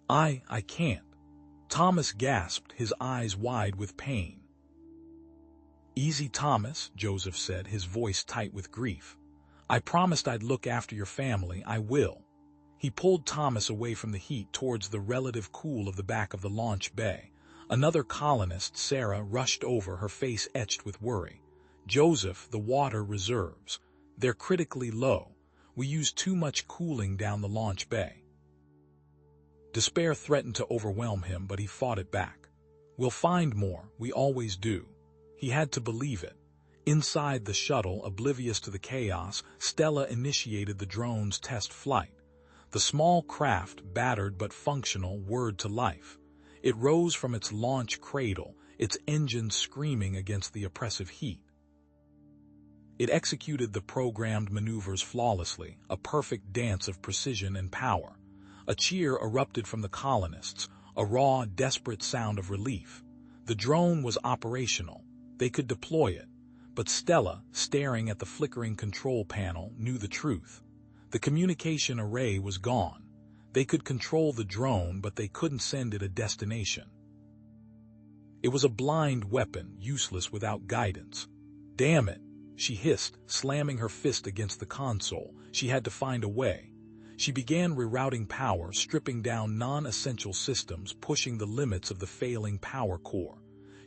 I can't. Thomas gasped, his eyes wide with pain. Easy, Thomas, Joseph said, his voice tight with grief. I promised I'd look after your family, I will. He pulled Thomas away from the heat towards the relative cool of the back of the launch bay. Another colonist, Sarah, rushed over, her face etched with worry. Joseph, the water reserves. They're critically low. We use too much cooling down the launch bay. Despair threatened to overwhelm him, but he fought it back. We'll find more, we always do. He had to believe it. Inside the shuttle, oblivious to the chaos, Stella initiated the drone's test flight. The small craft, battered but functional, whirred to life. It rose from its launch cradle, its engines screaming against the oppressive heat. It executed the programmed maneuvers flawlessly, a perfect dance of precision and power. A cheer erupted from the colonists, a raw, desperate sound of relief. The drone was operational. They could deploy it. But Stella, staring at the flickering control panel, knew the truth. The communication array was gone. They could control the drone, but they couldn't send it a destination. It was a blind weapon, useless without guidance. Damn it, she hissed, slamming her fist against the console. She had to find a way. She began rerouting power, stripping down non-essential systems, pushing the limits of the failing power core.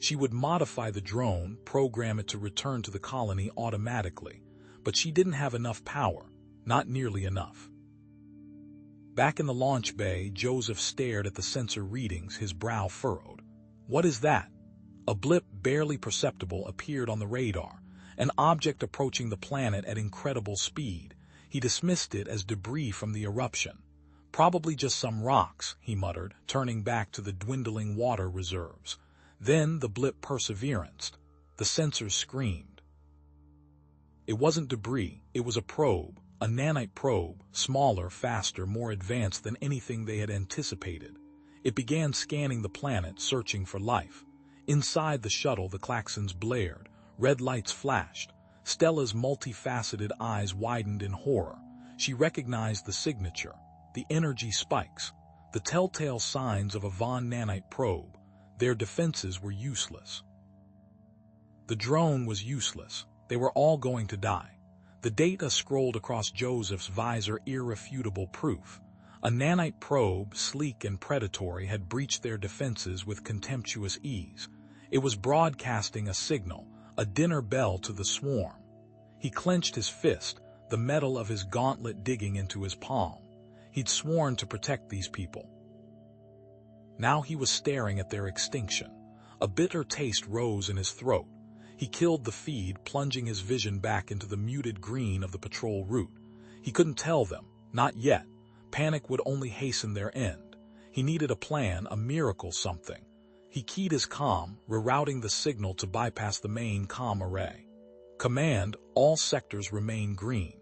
She would modify the drone, program it to return to the colony automatically. But she didn't have enough power, not nearly enough. Back in the launch bay, Joseph stared at the sensor readings, his brow furrowed. What is that? A blip, barely perceptible, appeared on the radar. an object approaching the planet at incredible speed. He dismissed it as debris from the eruption. Probably just some rocks, he muttered, turning back to the dwindling water reserves. Then the blip persevered. The sensors screamed. It wasn't debris, it was a probe, a nanite probe, smaller, faster, more advanced than anything they had anticipated. It began scanning the planet, searching for life. Inside the shuttle, the klaxons blared, red lights flashed. Stella's multifaceted eyes widened in horror. She recognized the signature, the energy spikes, the telltale signs of a von nanite probe. Their defenses were useless. The drone was useless. They were all going to die. The data scrolled across Joseph's visor, irrefutable proof. A nanite probe, sleek and predatory, had breached their defenses with contemptuous ease. It was broadcasting a signal, a dinner bell to the swarm. He clenched his fist, the metal of his gauntlet digging into his palm. He'd sworn to protect these people. Now he was staring at their extinction. A bitter taste rose in his throat. He killed the feed, plunging his vision back into the muted green of the patrol route. He couldn't tell them, not yet. Panic would only hasten their end. He needed a plan, a miracle, something. He keyed his comm, rerouting the signal to bypass the main comm array. Command, all sectors remain green.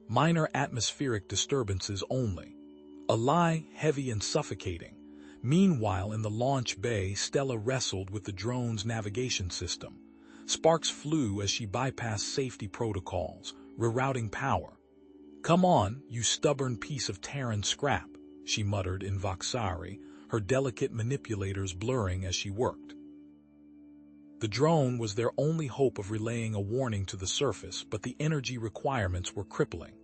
Minor atmospheric disturbances only. A lie heavy and suffocating. Meanwhile, in the launch bay, Stella wrestled with the drone's navigation system. Sparks flew as she bypassed safety protocols, rerouting power. "Come on, you stubborn piece of Terran scrap," she muttered in Voxari, her delicate manipulators blurring as she worked. The drone was their only hope of relaying a warning to the surface, but the energy requirements were crippling.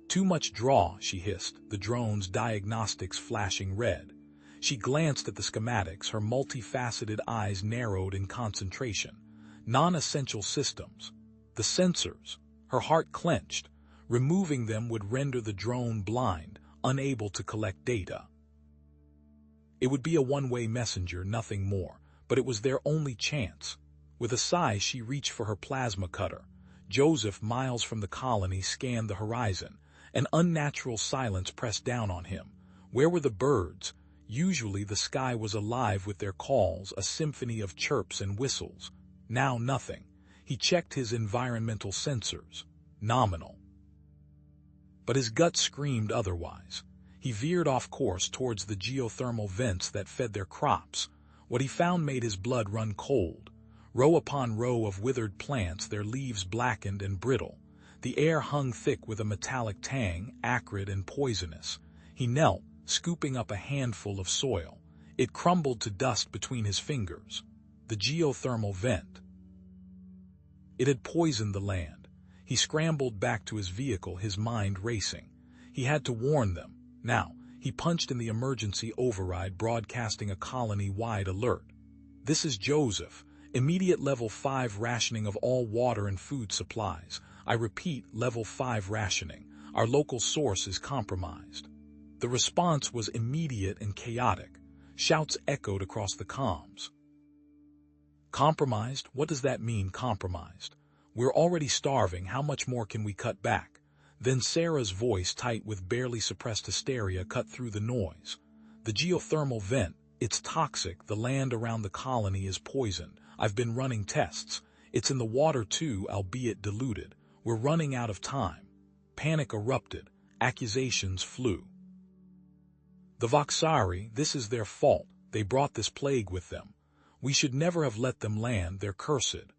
"Too much draw," she hissed, the drone's diagnostics flashing red. She glanced at the schematics, her multifaceted eyes narrowed in concentration. Non-essential systems. The sensors. Her heart clenched. Removing them would render the drone blind, unable to collect data. It would be a one-way messenger, nothing more, but it was their only chance. With a sigh, she reached for her plasma cutter. Joseph, miles from the colony, scanned the horizon. An unnatural silence pressed down on him. Where were the birds? Usually the sky was alive with their calls, a symphony of chirps and whistles. Now nothing. He checked his environmental sensors. Nominal. But his gut screamed otherwise. He veered off course towards the geothermal vents that fed their crops. What he found made his blood run cold. Row upon row of withered plants, their leaves blackened and brittle. The air hung thick with a metallic tang, acrid and poisonous. He knelt, scooping up a handful of soil. It crumbled to dust between his fingers. The geothermal vent. It had poisoned the land. He scrambled back to his vehicle, his mind racing. He had to warn them. Now, he punched in the emergency override, broadcasting a colony-wide alert. "This is Joseph. Immediate level 5 rationing of all water and food supplies. I repeat, level 5 rationing. Our local source is compromised." The response was immediate and chaotic. Shouts echoed across the comms. "Compromised? What does that mean, compromised? We're already starving, how much more can we cut back?" Then Sarah's voice, tight with barely suppressed hysteria, cut through the noise. "The geothermal vent, it's toxic. The land around the colony is poisoned. I've been running tests. It's in the water too, albeit diluted. We're running out of time." Panic erupted. Accusations flew. "The Voxari, this is their fault. They brought this plague with them. We should never have let them land, they're cursed."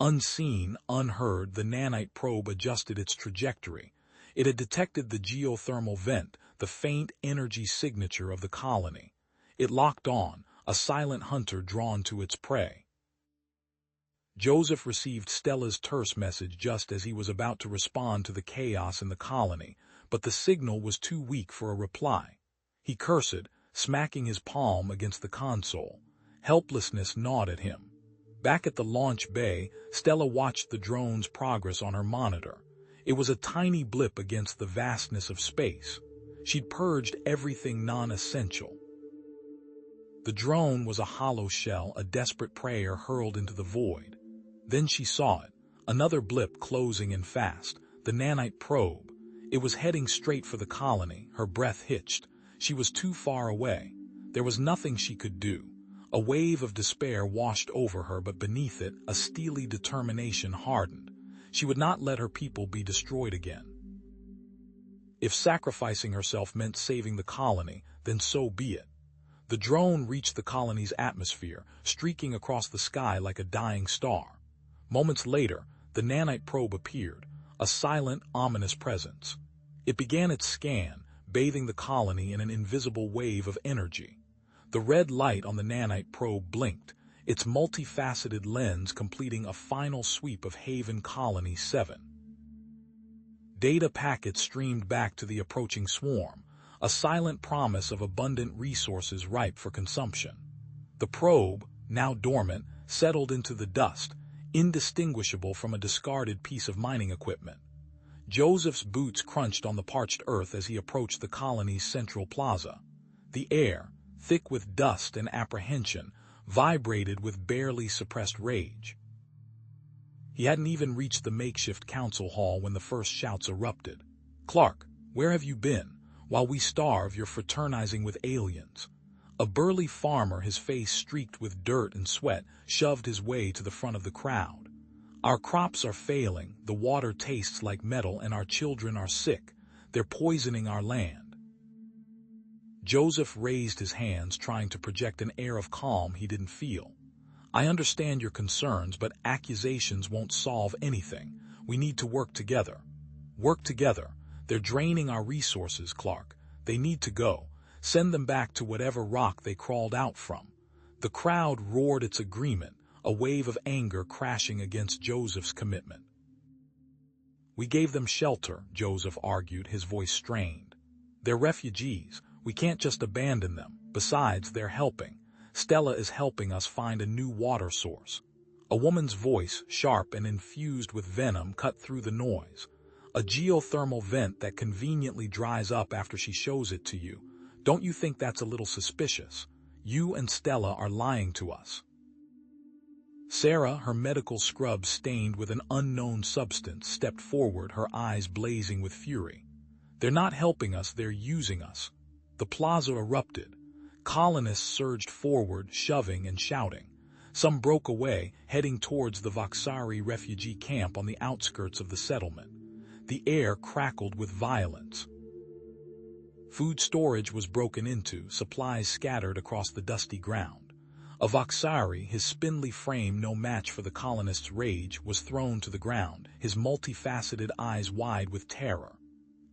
Unseen, unheard, the nanite probe adjusted its trajectory. It had detected the geothermal vent, the faint energy signature of the colony. It locked on, a silent hunter drawn to its prey. Joseph received Stella's terse message just as he was about to respond to the chaos in the colony, but the signal was too weak for a reply. He cursed, smacking his palm against the console. Helplessness gnawed at him. Back at the launch bay, Stella watched the drone's progress on her monitor. It was a tiny blip against the vastness of space. She'd purged everything non-essential. The drone was a hollow shell, a desperate prayer hurled into the void. Then she saw it, another blip closing in fast, the nanite probe. It was heading straight for the colony, her breath hitched. She was too far away. There was nothing she could do. A wave of despair washed over her, but beneath it, a steely determination hardened. She would not let her people be destroyed again. If sacrificing herself meant saving the colony, then so be it. The drone reached the colony's atmosphere, streaking across the sky like a dying star. Moments later, the nanite probe appeared, a silent, ominous presence. It began its scan, bathing the colony in an invisible wave of energy. The red light on the nanite probe blinked, its multifaceted lens completing a final sweep of Haven Colony 7. Data packets streamed back to the approaching swarm, a silent promise of abundant resources ripe for consumption. The probe, now dormant, settled into the dust, indistinguishable from a discarded piece of mining equipment. Joseph's boots crunched on the parched earth as he approached the colony's central plaza. The air, thick with dust and apprehension, vibrated with barely suppressed rage. He hadn't even reached the makeshift council hall when the first shouts erupted. "Clark, where have you been? While we starve, you're fraternizing with aliens." A burly farmer, his face streaked with dirt and sweat, shoved his way to the front of the crowd. "Our crops are failing, the water tastes like metal, and our children are sick. They're poisoning our land." Joseph raised his hands, trying to project an air of calm he didn't feel. "I understand your concerns, but accusations won't solve anything. We need to work together." "Work together? They're draining our resources, Clark. They need to go. Send them back to whatever rock they crawled out from." The crowd roared its agreement, a wave of anger crashing against Joseph's commitment. "We gave them shelter," Joseph argued, his voice strained. "They're refugees. We can't just abandon them. Besides, they're helping. Stella is helping us find a new water source." A woman's voice, sharp and infused with venom, cut through the noise. "A geothermal vent that conveniently dries up after she shows it to you. Don't you think that's a little suspicious? You and Stella are lying to us." Sarah, her medical scrub stained with an unknown substance, stepped forward, her eyes blazing with fury. "They're not helping us, they're using us." The plaza erupted. Colonists surged forward, shoving and shouting. Some broke away, heading towards the Voxari refugee camp on the outskirts of the settlement. The air crackled with violence. Food storage was broken into, supplies scattered across the dusty ground. A Voxari, his spindly frame no match for the colonists' rage, was thrown to the ground, his multifaceted eyes wide with terror.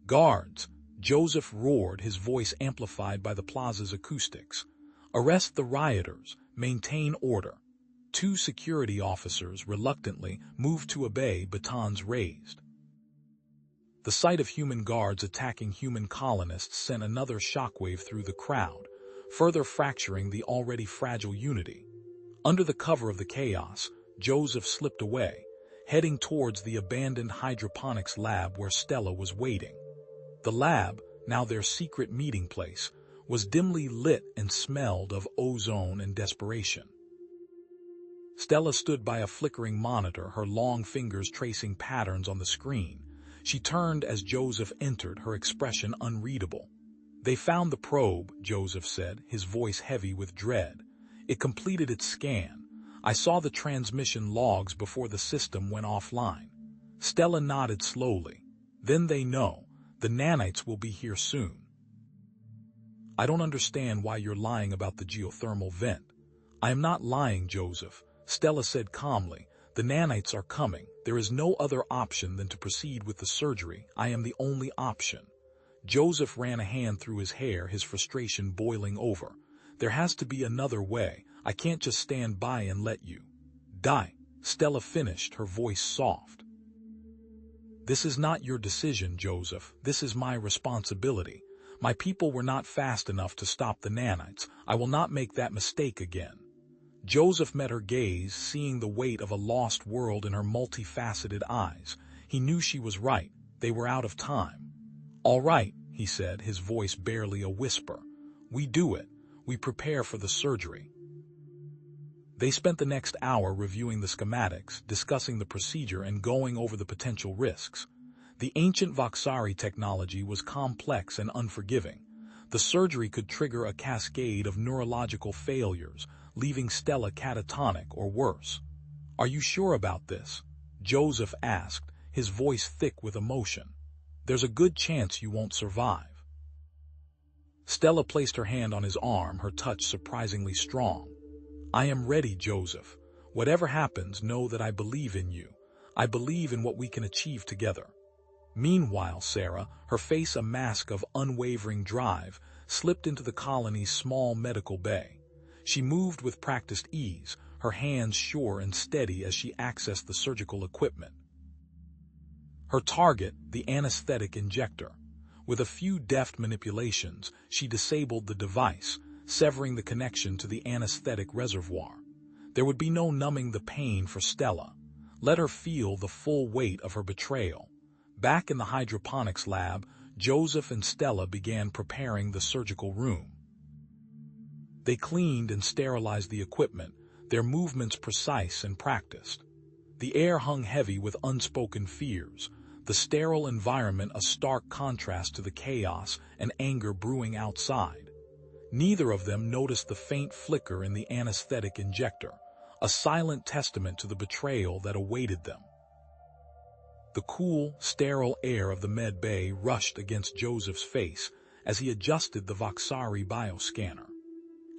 "Guards!" Joseph roared, his voice amplified by the plaza's acoustics. "Arrest the rioters, maintain order." Two security officers, reluctantly, moved to obey, batons raised. The sight of human guards attacking human colonists sent another shockwave through the crowd, further fracturing the already fragile unity. Under the cover of the chaos, Joseph slipped away, heading towards the abandoned hydroponics lab where Stella was waiting. The lab, now their secret meeting place, was dimly lit and smelled of ozone and desperation. Stella stood by a flickering monitor, her long fingers tracing patterns on the screen. She turned as Joseph entered, her expression unreadable. "They found the probe," Joseph said, his voice heavy with dread. "It completed its scan. I saw the transmission logs before the system went offline." Stella nodded slowly. "Then they know. The nanites will be here soon." "I don't understand why you're lying about the geothermal vent." "I am not lying, Joseph," Stella said calmly. "The nanites are coming. There is no other option than to proceed with the surgery. I am the only option." Joseph ran a hand through his hair, his frustration boiling over. "There has to be another way. I can't just stand by and let you die." Stella finished, her voice soft. "This is not your decision, Joseph. This is my responsibility. My people were not fast enough to stop the nanites. I will not make that mistake again." Joseph met her gaze, seeing the weight of a lost world in her multifaceted eyes. He knew she was right. They were out of time. "All right," he said, his voice barely a whisper. "We do it. We prepare for the surgery." They spent the next hour reviewing the schematics, discussing the procedure, and going over the potential risks. The ancient Voxari technology was complex and unforgiving. The surgery could trigger a cascade of neurological failures, leaving Stella catatonic or worse. "Are you sure about this?" Joseph asked, his voice thick with emotion. "There's a good chance you won't survive." Stella placed her hand on his arm, her touch surprisingly strong. "I am ready, Joseph. Whatever happens, know that I believe in you. I believe in what we can achieve together." Meanwhile, Sarah, her face a mask of unwavering drive, slipped into the colony's small medical bay. She moved with practiced ease, her hands sure and steady as she accessed the surgical equipment. Her target, the anesthetic injector. With a few deft manipulations, she disabled the device, severing the connection to the anesthetic reservoir. There would be no numbing the pain for Stella. Let her feel the full weight of her betrayal. Back in the hydroponics lab, Joseph and Stella began preparing the surgical room. They cleaned and sterilized the equipment, their movements precise and practiced. The air hung heavy with unspoken fears, the sterile environment a stark contrast to the chaos and anger brewing outside. Neither of them noticed the faint flicker in the anesthetic injector, a silent testament to the betrayal that awaited them. The cool, sterile air of the med bay rushed against Joseph's face as he adjusted the Voxari bioscanner.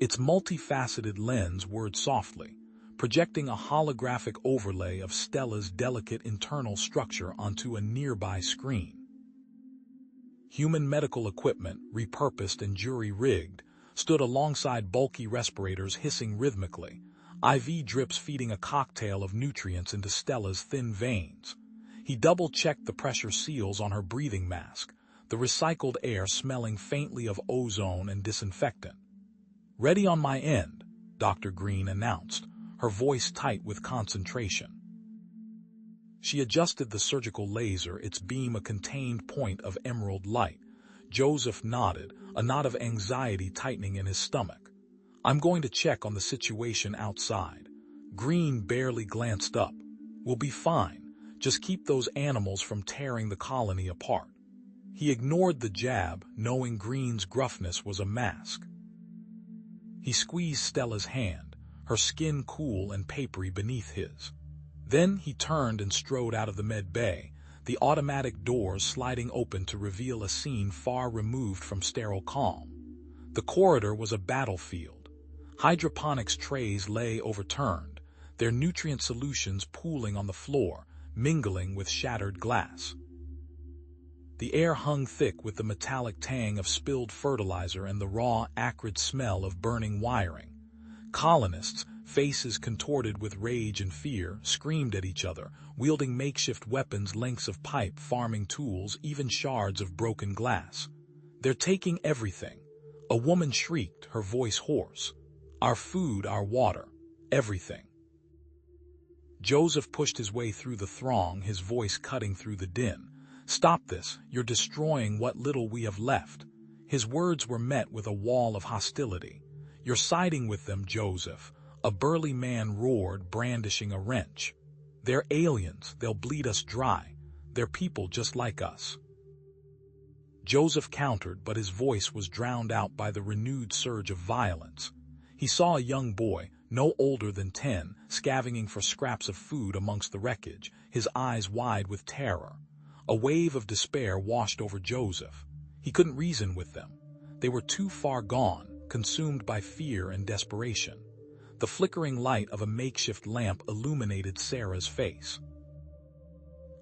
Its multifaceted lens whirred softly, projecting a holographic overlay of Stella's delicate internal structure onto a nearby screen. Human medical equipment, repurposed and jury-rigged, stood alongside bulky respirators hissing rhythmically, IV drips feeding a cocktail of nutrients into Stella's thin veins. He double-checked the pressure seals on her breathing mask, the recycled air smelling faintly of ozone and disinfectant. "Ready on my end," Dr. Green announced, her voice tight with concentration. She adjusted the surgical laser, its beam a contained point of emerald light. Joseph nodded, a knot of anxiety tightening in his stomach. "I'm going to check on the situation outside." Green barely glanced up. "We'll be fine. Just keep those animals from tearing the colony apart." He ignored the jab, knowing Green's gruffness was a mask. He squeezed Stella's hand, her skin cool and papery beneath his. Then he turned and strode out of the med bay, the automatic doors sliding open to reveal a scene far removed from sterile calm. The corridor was a battlefield. Hydroponics trays lay overturned, their nutrient solutions pooling on the floor, mingling with shattered glass. The air hung thick with the metallic tang of spilled fertilizer and the raw, acrid smell of burning wiring. Colonists, faces contorted with rage and fear, screamed at each other, wielding makeshift weapons, lengths of pipe, farming tools, even shards of broken glass. "They're taking everything," a woman shrieked, her voice hoarse. "Our food, our water, everything." Joseph pushed his way through the throng, his voice cutting through the din. "Stop this, you're destroying what little we have left." His words were met with a wall of hostility. "You're siding with them, Joseph," a burly man roared, brandishing a wrench. "They're aliens, they'll bleed us dry. They're people just like us." Joseph countered, but his voice was drowned out by the renewed surge of violence. He saw a young boy, no older than 10, scavenging for scraps of food amongst the wreckage, his eyes wide with terror. A wave of despair washed over Joseph. He couldn't reason with them. They were too far gone, consumed by fear and desperation. The flickering light of a makeshift lamp illuminated Sarah's face.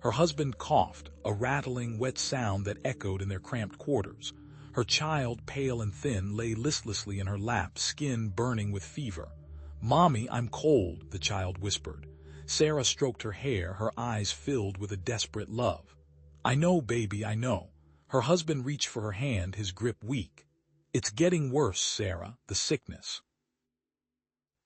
Her husband coughed, a rattling, wet sound that echoed in their cramped quarters. Her child, pale and thin, lay listlessly in her lap, skin burning with fever. "Mommy, I'm cold," the child whispered. Sarah stroked her hair, her eyes filled with a desperate love. "I know, baby, I know." Her husband reached for her hand, his grip weak. "It's getting worse, Sarah, the sickness."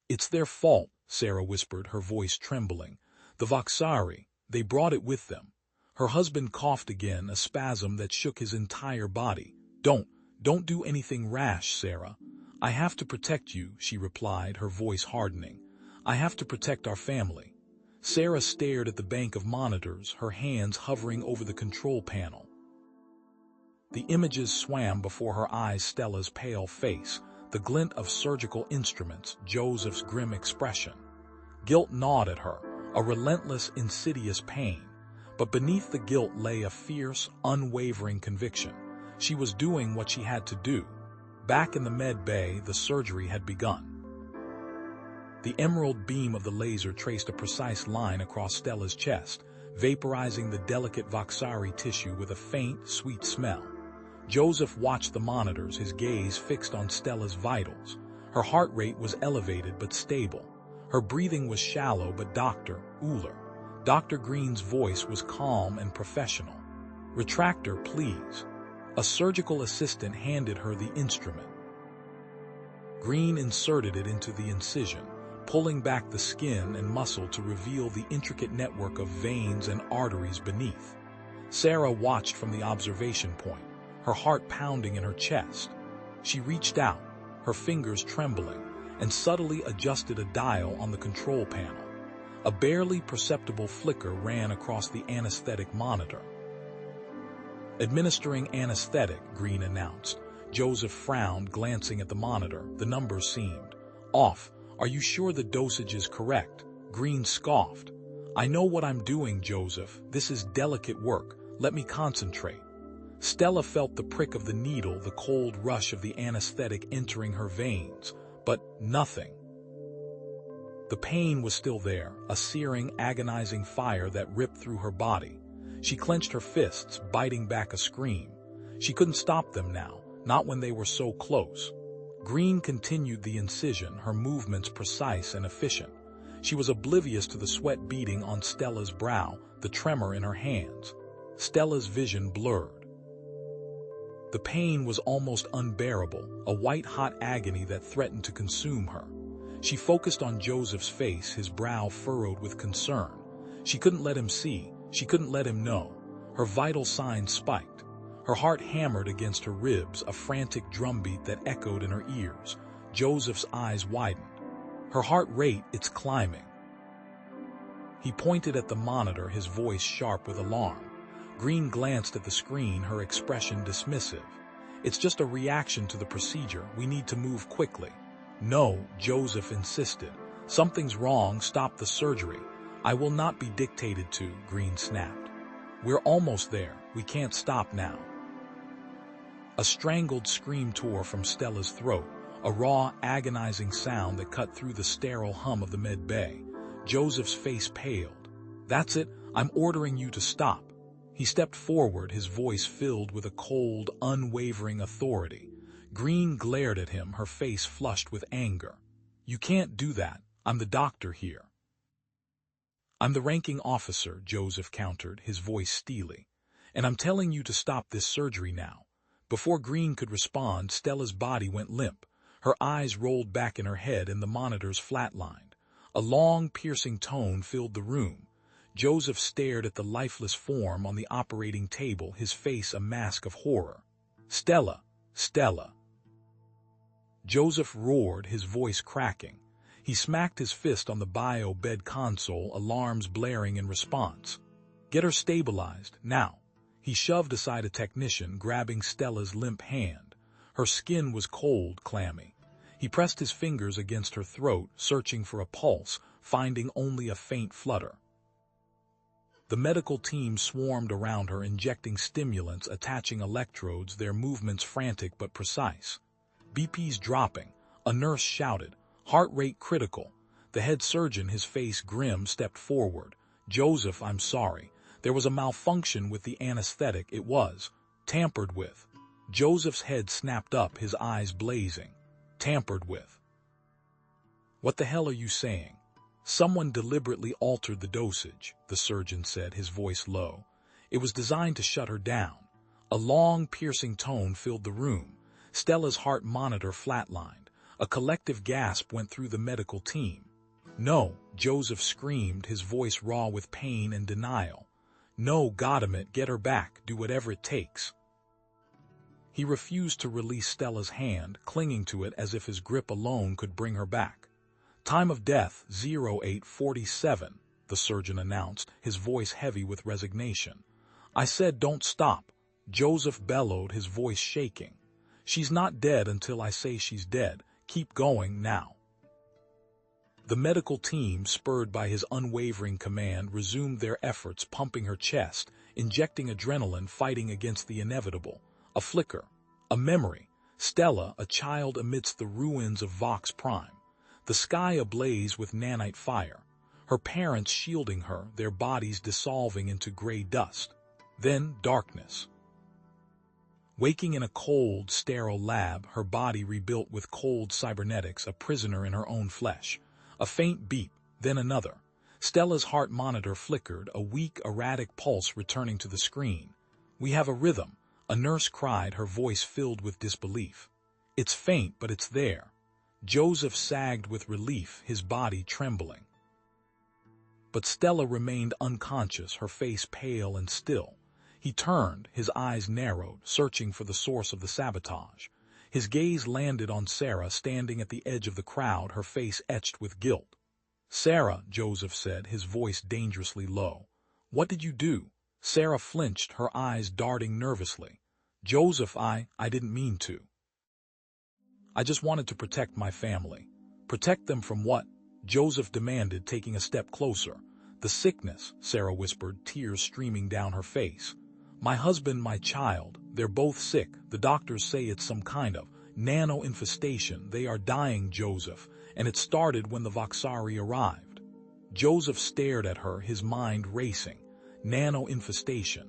"It's their fault," Sarah whispered, her voice trembling. "The Voxari, they brought it with them." Her husband coughed again, a spasm that shook his entire body. Don't do anything rash, Sarah." "I have to protect you," she replied, her voice hardening. I have to protect our family. Sarah stared at the bank of monitors, her hands hovering over the control panel. The images swam before her eyes: Stella's pale face, the glint of surgical instruments, Joseph's grim expression. Guilt gnawed at her, a relentless, insidious pain. But beneath the guilt lay a fierce, unwavering conviction. She was doing what she had to do. Back in the med bay, the surgery had begun. The emerald beam of the laser traced a precise line across Stella's chest, vaporizing the delicate Voxari tissue with a faint, sweet smell. Joseph watched the monitors, his gaze fixed on Stella's vitals. Her heart rate was elevated but stable. Her breathing was shallow, but Dr. Green's voice was calm and professional. "Retractor, please." A surgical assistant handed her the instrument. Green inserted it into the incision, pulling back the skin and muscle to reveal the intricate network of veins and arteries beneath. Sarah watched from the observation point, her heart pounding in her chest. She reached out, her fingers trembling, and subtly adjusted a dial on the control panel. A barely perceptible flicker ran across the anesthetic monitor. "Administering anesthetic," Green announced. Joseph frowned, glancing at the monitor. The numbers seemed off. "Are you sure the dosage is correct?" Green scoffed. "I know what I'm doing, Joseph. This is delicate work. Let me concentrate." Stella felt the prick of the needle, the cold rush of the anesthetic entering her veins, but nothing. The pain was still there, a searing, agonizing fire that ripped through her body. She clenched her fists, biting back a scream. She couldn't stop them now, not when they were so close. Green continued the incision, her movements precise and efficient. She was oblivious to the sweat beading on Stella's brow, the tremor in her hands. Stella's vision blurred. The pain was almost unbearable, a white-hot agony that threatened to consume her. She focused on Joseph's face, his brow furrowed with concern. She couldn't let him see, she couldn't let him know. Her vital signs spiked. Her heart hammered against her ribs, a frantic drumbeat that echoed in her ears. Joseph's eyes widened. Her heart rate, it's climbing. He pointed at the monitor, his voice sharp with alarm. Green glanced at the screen, her expression dismissive. "It's just a reaction to the procedure. We need to move quickly." "No," Joseph insisted. "Something's wrong. Stop the surgery." "I will not be dictated to," Green snapped. "We're almost there. We can't stop now." A strangled scream tore from Stella's throat, a raw, agonizing sound that cut through the sterile hum of the med bay. Joseph's face paled. "That's it. I'm ordering you to stop." He stepped forward, his voice filled with a cold, unwavering authority. Green glared at him, her face flushed with anger. "You can't do that. I'm the doctor here." "I'm the ranking officer," Joseph countered, his voice steely. "And I'm telling you to stop this surgery now." Before Green could respond, Stella's body went limp. Her eyes rolled back in her head and the monitors flatlined. A long, piercing tone filled the room. Joseph stared at the lifeless form on the operating table, his face a mask of horror. "Stella! Stella!" Joseph roared, his voice cracking. He smacked his fist on the bio-bed console, alarms blaring in response. "Get her stabilized, now." He shoved aside a technician, grabbing Stella's limp hand. Her skin was cold, clammy. He pressed his fingers against her throat, searching for a pulse, finding only a faint flutter. The medical team swarmed around her, injecting stimulants, attaching electrodes, their movements frantic but precise. BP's dropping. A nurse shouted, "Heart rate critical." The head surgeon, his face grim, stepped forward. "Joseph, I'm sorry. There was a malfunction with the anesthetic. It was tampered with." Joseph's head snapped up, his eyes blazing. "Tampered with? What the hell are you saying?" "Someone deliberately altered the dosage," the surgeon said, his voice low. "It was designed to shut her down." A long, piercing tone filled the room. Stella's heart monitor flatlined. A collective gasp went through the medical team. "No," Joseph screamed, his voice raw with pain and denial. "No, Goddammit, get her back, do whatever it takes." He refused to release Stella's hand, clinging to it as if his grip alone could bring her back. Time of death 0847, the surgeon announced, his voice heavy with resignation. I said don't stop, Joseph bellowed, his voice shaking. She's not dead until I say she's dead. Keep going now. The medical team, spurred by his unwavering command, resumed their efforts, pumping her chest, injecting adrenaline, fighting against the inevitable. A flicker, a memory. Stella, a child amidst the ruins of Vox Prime. The sky ablaze with nanite fire. Her parents shielding her, their bodies dissolving into gray dust. Then darkness. Waking in a cold, sterile lab, her body rebuilt with cold cybernetics, a prisoner in her own flesh. A faint beep, then another. Stella's heart monitor flickered, a weak, erratic pulse returning to the screen. We have a rhythm, a nurse cried, her voice filled with disbelief. It's faint, but it's there. Joseph sagged with relief, his body trembling. But Stella remained unconscious, her face pale and still. He turned, his eyes narrowed, searching for the source of the sabotage. His gaze landed on Sarah, standing at the edge of the crowd, her face etched with guilt. Sarah, Joseph said, his voice dangerously low. What did you do? Sarah flinched, her eyes darting nervously. Joseph, I didn't mean to. I just wanted to protect my family. Protect them from what? Joseph demanded, taking a step closer. The sickness, Sarah whispered, tears streaming down her face. My husband, my child, they're both sick. The doctors say it's some kind of nano-infestation. They are dying, Joseph, and it started when the Voxari arrived. Joseph stared at her, his mind racing. Nano-infestation.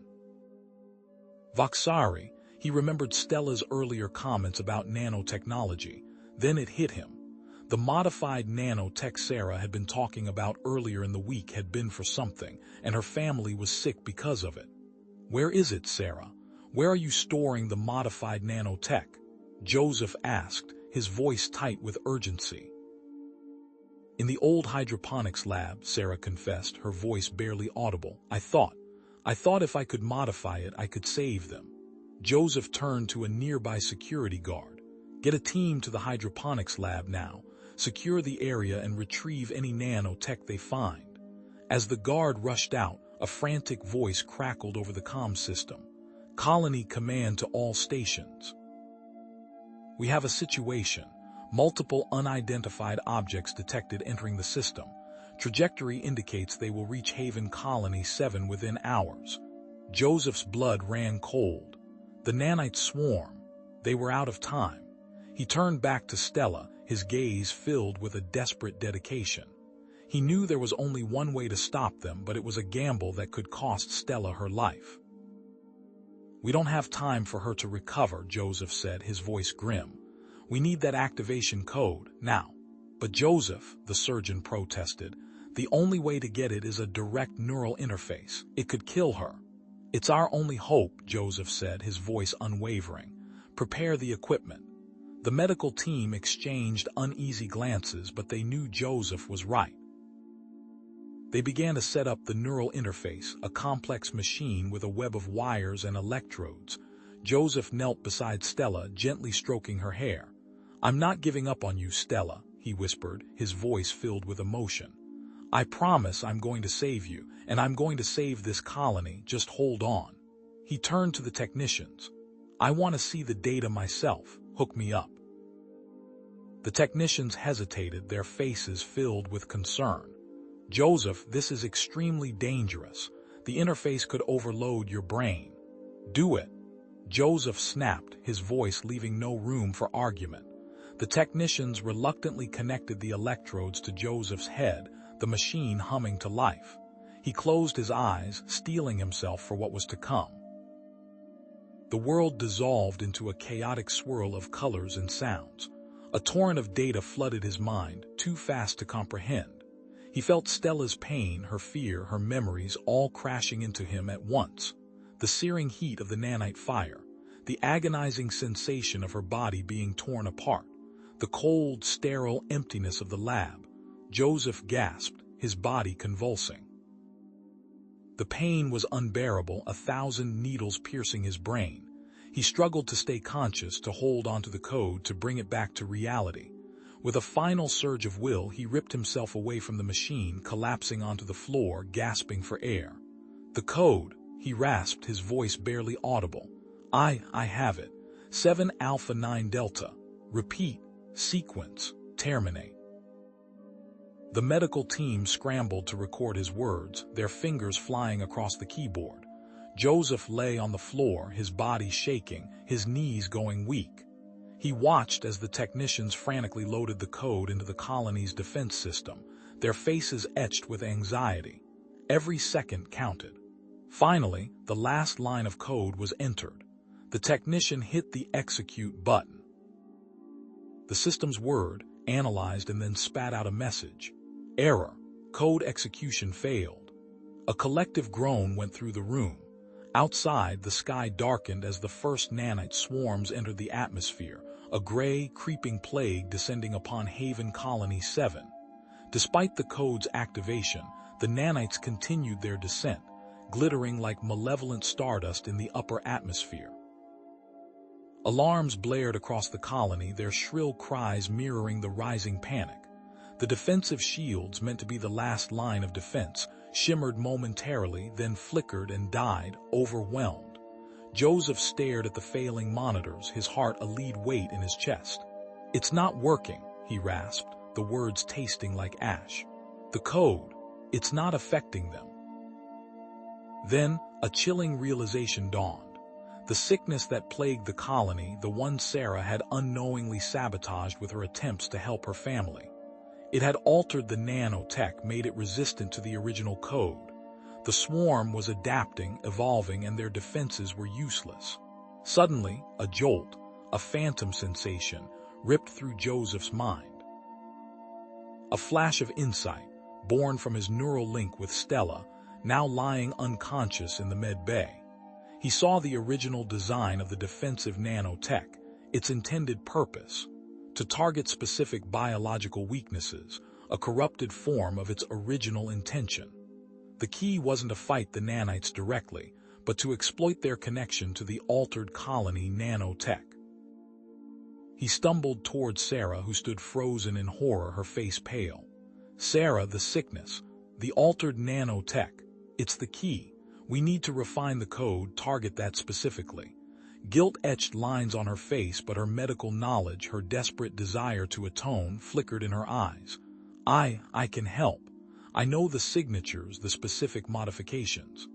Voxari, he remembered Stella's earlier comments about nanotechnology. Then it hit him. The modified nanotech Sarah had been talking about earlier in the week had been for something, and her family was sick because of it. Where is it, Sarah? Where are you storing the modified nanotech? Joseph asked, his voice tight with urgency. In the old hydroponics lab, Sarah confessed, her voice barely audible. I thought if I could modify it, I could save them. Joseph turned to a nearby security guard. Get a team to the hydroponics lab now. Secure the area and retrieve any nanotech they find. As the guard rushed out, a frantic voice crackled over the comm system. Colony command to all stations. We have a situation. Multiple unidentified objects detected entering the system. Trajectory indicates they will reach Haven Colony 7 within hours. Joseph's blood ran cold. The nanites swarm. They were out of time. He turned back to Stella, his gaze filled with a desperate dedication. He knew there was only one way to stop them, but it was a gamble that could cost Stella her life. We don't have time for her to recover, Joseph said, his voice grim. We need that activation code, now. But Joseph, the surgeon protested, the only way to get it is a direct neural interface. It could kill her. It's our only hope, Joseph said, his voice unwavering. Prepare the equipment. The medical team exchanged uneasy glances, but they knew Joseph was right. They began to set up the neural interface, a complex machine with a web of wires and electrodes. Joseph knelt beside Stella, gently stroking her hair. I'm not giving up on you, Stella, he whispered, his voice filled with emotion. I promise I'm going to save you, and I'm going to save this colony. Just hold on. He turned to the technicians. I want to see the data myself. Hook me up. The technicians hesitated, their faces filled with concern. Joseph, this is extremely dangerous. The interface could overload your brain. Do it. Joseph snapped, his voice leaving no room for argument. The technicians reluctantly connected the electrodes to Joseph's head, the machine humming to life. He closed his eyes, steeling himself for what was to come. The world dissolved into a chaotic swirl of colors and sounds. A torrent of data flooded his mind, too fast to comprehend. He felt Stella's pain, her fear, her memories all crashing into him at once. The searing heat of the nanite fire, the agonizing sensation of her body being torn apart, the cold, sterile emptiness of the lab. Joseph gasped, his body convulsing. The pain was unbearable, 1,000 needles piercing his brain. He struggled to stay conscious, to hold onto the code, to bring it back to reality. With a final surge of will, he ripped himself away from the machine, collapsing onto the floor, gasping for air. The code, he rasped, his voice barely audible. I have it. 7 Alpha 9 Delta. Repeat. Sequence. Terminate. The medical team scrambled to record his words, their fingers flying across the keyboard. Joseph lay on the floor, his body shaking, his knees going weak. He watched as the technicians frantically loaded the code into the colony's defense system, their faces etched with anxiety. Every second counted. Finally, the last line of code was entered. The technician hit the execute button. The system's word analyzed and then spat out a message. Error. Code execution failed. A collective groan went through the room. Outside, the sky darkened as the first nanite swarms entered the atmosphere, a gray, creeping plague descending upon Haven Colony 7. Despite the code's activation, the nanites continued their descent, glittering like malevolent stardust in the upper atmosphere. Alarms blared across the colony, their shrill cries mirroring the rising panic. The defensive shields, meant to be the last line of defense, shimmered momentarily, then flickered and died, overwhelmed. Joseph stared at the failing monitors, his heart a lead weight in his chest. It's not working, he rasped, the words tasting like ash. The code, it's not affecting them. Then, a chilling realization dawned. The sickness that plagued the colony, the one Sarah had unknowingly sabotaged with her attempts to help her family. It had altered the nanotech, made it resistant to the original code. The swarm was adapting, evolving, and their defenses were useless. Suddenly, a jolt, a phantom sensation, ripped through Joseph's mind. A flash of insight, born from his neural link with Stella, now lying unconscious in the med bay. He saw the original design of the defensive nanotech, its intended purpose, to target specific biological weaknesses, a corrupted form of its original intention. The key wasn't to fight the nanites directly, but to exploit their connection to the altered colony nanotech. He stumbled towards Sarah, who stood frozen in horror, her face pale. Sarah, the sickness, the altered nanotech, it's the key. We need to refine the code, target that specifically. Guilt etched lines on her face, but her medical knowledge, her desperate desire to atone, flickered in her eyes. I can help. I know the signatures, the specific modifications.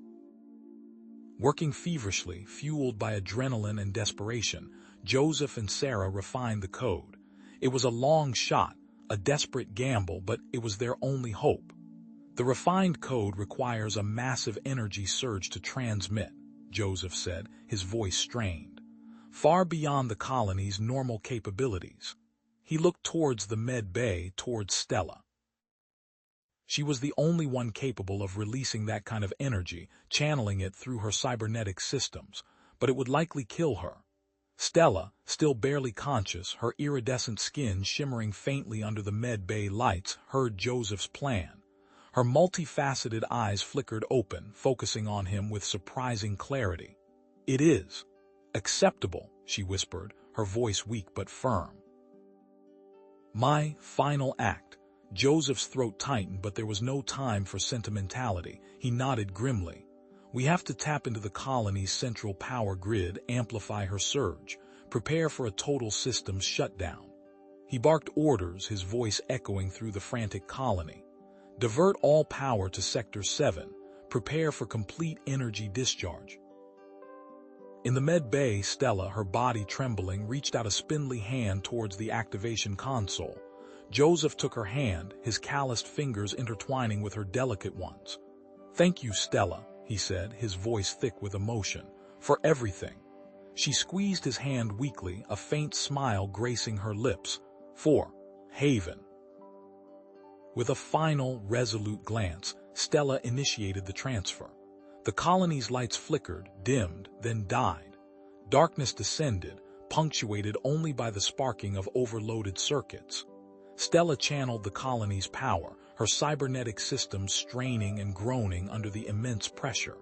Working feverishly, fueled by adrenaline and desperation, Joseph and Sarah refined the code. It was a long shot, a desperate gamble, but it was their only hope. The refined code requires a massive energy surge to transmit, Joseph said, his voice strained. Far beyond the colony's normal capabilities. He looked towards the med bay, towards Stella. She was the only one capable of releasing that kind of energy, channeling it through her cybernetic systems, but it would likely kill her. Stella, still barely conscious, her iridescent skin shimmering faintly under the med bay lights, heard Joseph's plan. Her multifaceted eyes flickered open, focusing on him with surprising clarity. It is acceptable, she whispered, her voice weak but firm. My final act. Joseph's throat tightened, but there was no time for sentimentality. He nodded grimly. We have to tap into the colony's central power grid, amplify her surge, prepare for a total systems shutdown. He barked orders, his voice echoing through the frantic colony. Divert all power to Sector 7. Prepare for complete energy discharge. In the med bay, Stella, her body trembling, reached out a spindly hand towards the activation console. Joseph took her hand, his calloused fingers intertwining with her delicate ones. Thank you, Stella, he said, his voice thick with emotion, for everything. She squeezed his hand weakly, a faint smile gracing her lips. For Haven. With a final, resolute glance, Stella initiated the transfer. The colony's lights flickered, dimmed, then died. Darkness descended, punctuated only by the sparking of overloaded circuits. Stella channeled the colony's power, her cybernetic systems straining and groaning under the immense pressure.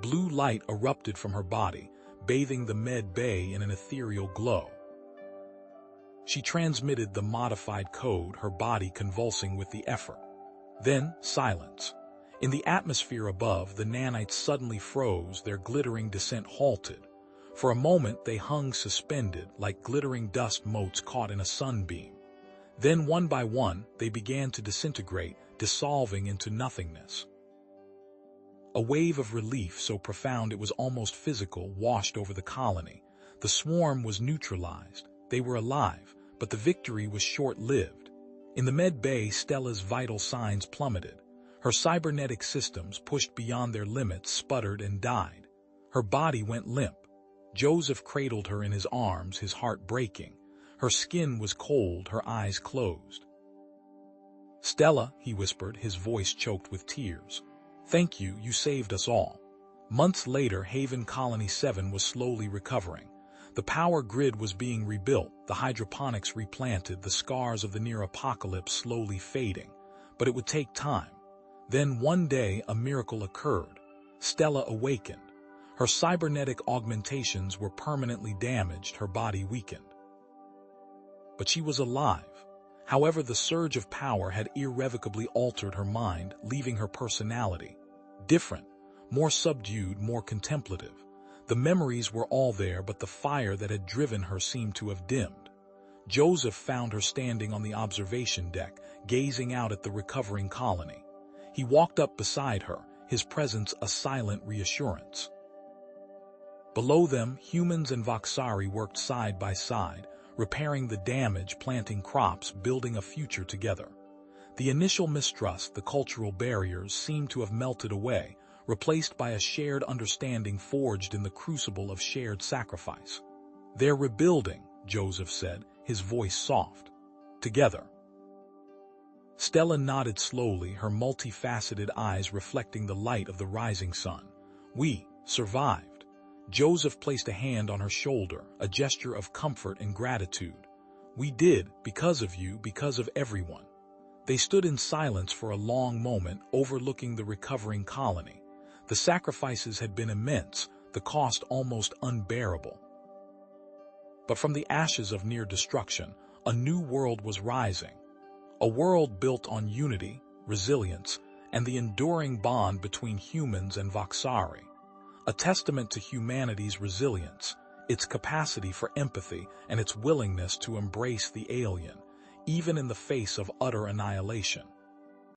Blue light erupted from her body, bathing the med bay in an ethereal glow. She transmitted the modified code, her body convulsing with the effort. Then, silence. In the atmosphere above, the nanites suddenly froze, their glittering descent halted. For a moment they hung suspended, like glittering dust motes caught in a sunbeam. Then, one by one, they began to disintegrate, dissolving into nothingness. A wave of relief so profound it was almost physical washed over the colony. The swarm was neutralized. They were alive, but the victory was short-lived. In the med bay, Stella's vital signs plummeted. Her cybernetic systems, pushed beyond their limits, sputtered and died. Her body went limp. Joseph cradled her in his arms, his heart breaking. Her skin was cold, her eyes closed. "Stella," he whispered, his voice choked with tears. "Thank you, you saved us all." Months later, Haven Colony 7 was slowly recovering. The power grid was being rebuilt, the hydroponics replanted, the scars of the near-apocalypse slowly fading. But it would take time. Then one day a miracle occurred. Stella awakened. Her cybernetic augmentations were permanently damaged, her body weakened. But she was alive. However, the surge of power had irrevocably altered her mind, leaving her personality different, more subdued, more contemplative. The memories were all there, but the fire that had driven her seemed to have dimmed. Joseph found her standing on the observation deck, gazing out at the recovering colony. He walked up beside her, his presence a silent reassurance. Below them, humans and Voxari worked side by side, repairing the damage, planting crops, building a future together. The initial mistrust, the cultural barriers, seemed to have melted away, replaced by a shared understanding forged in the crucible of shared sacrifice. "They're rebuilding," Joseph said, his voice soft. "Together." Stella nodded slowly, her multifaceted eyes reflecting the light of the rising sun. "We survived." Joseph placed a hand on her shoulder, a gesture of comfort and gratitude. "We did, because of you, because of everyone." They stood in silence for a long moment, overlooking the recovering colony. The sacrifices had been immense, the cost almost unbearable. But from the ashes of near destruction, a new world was rising. A world built on unity, resilience, and the enduring bond between humans and Voxari. A testament to humanity's resilience, its capacity for empathy, and its willingness to embrace the alien, even in the face of utter annihilation.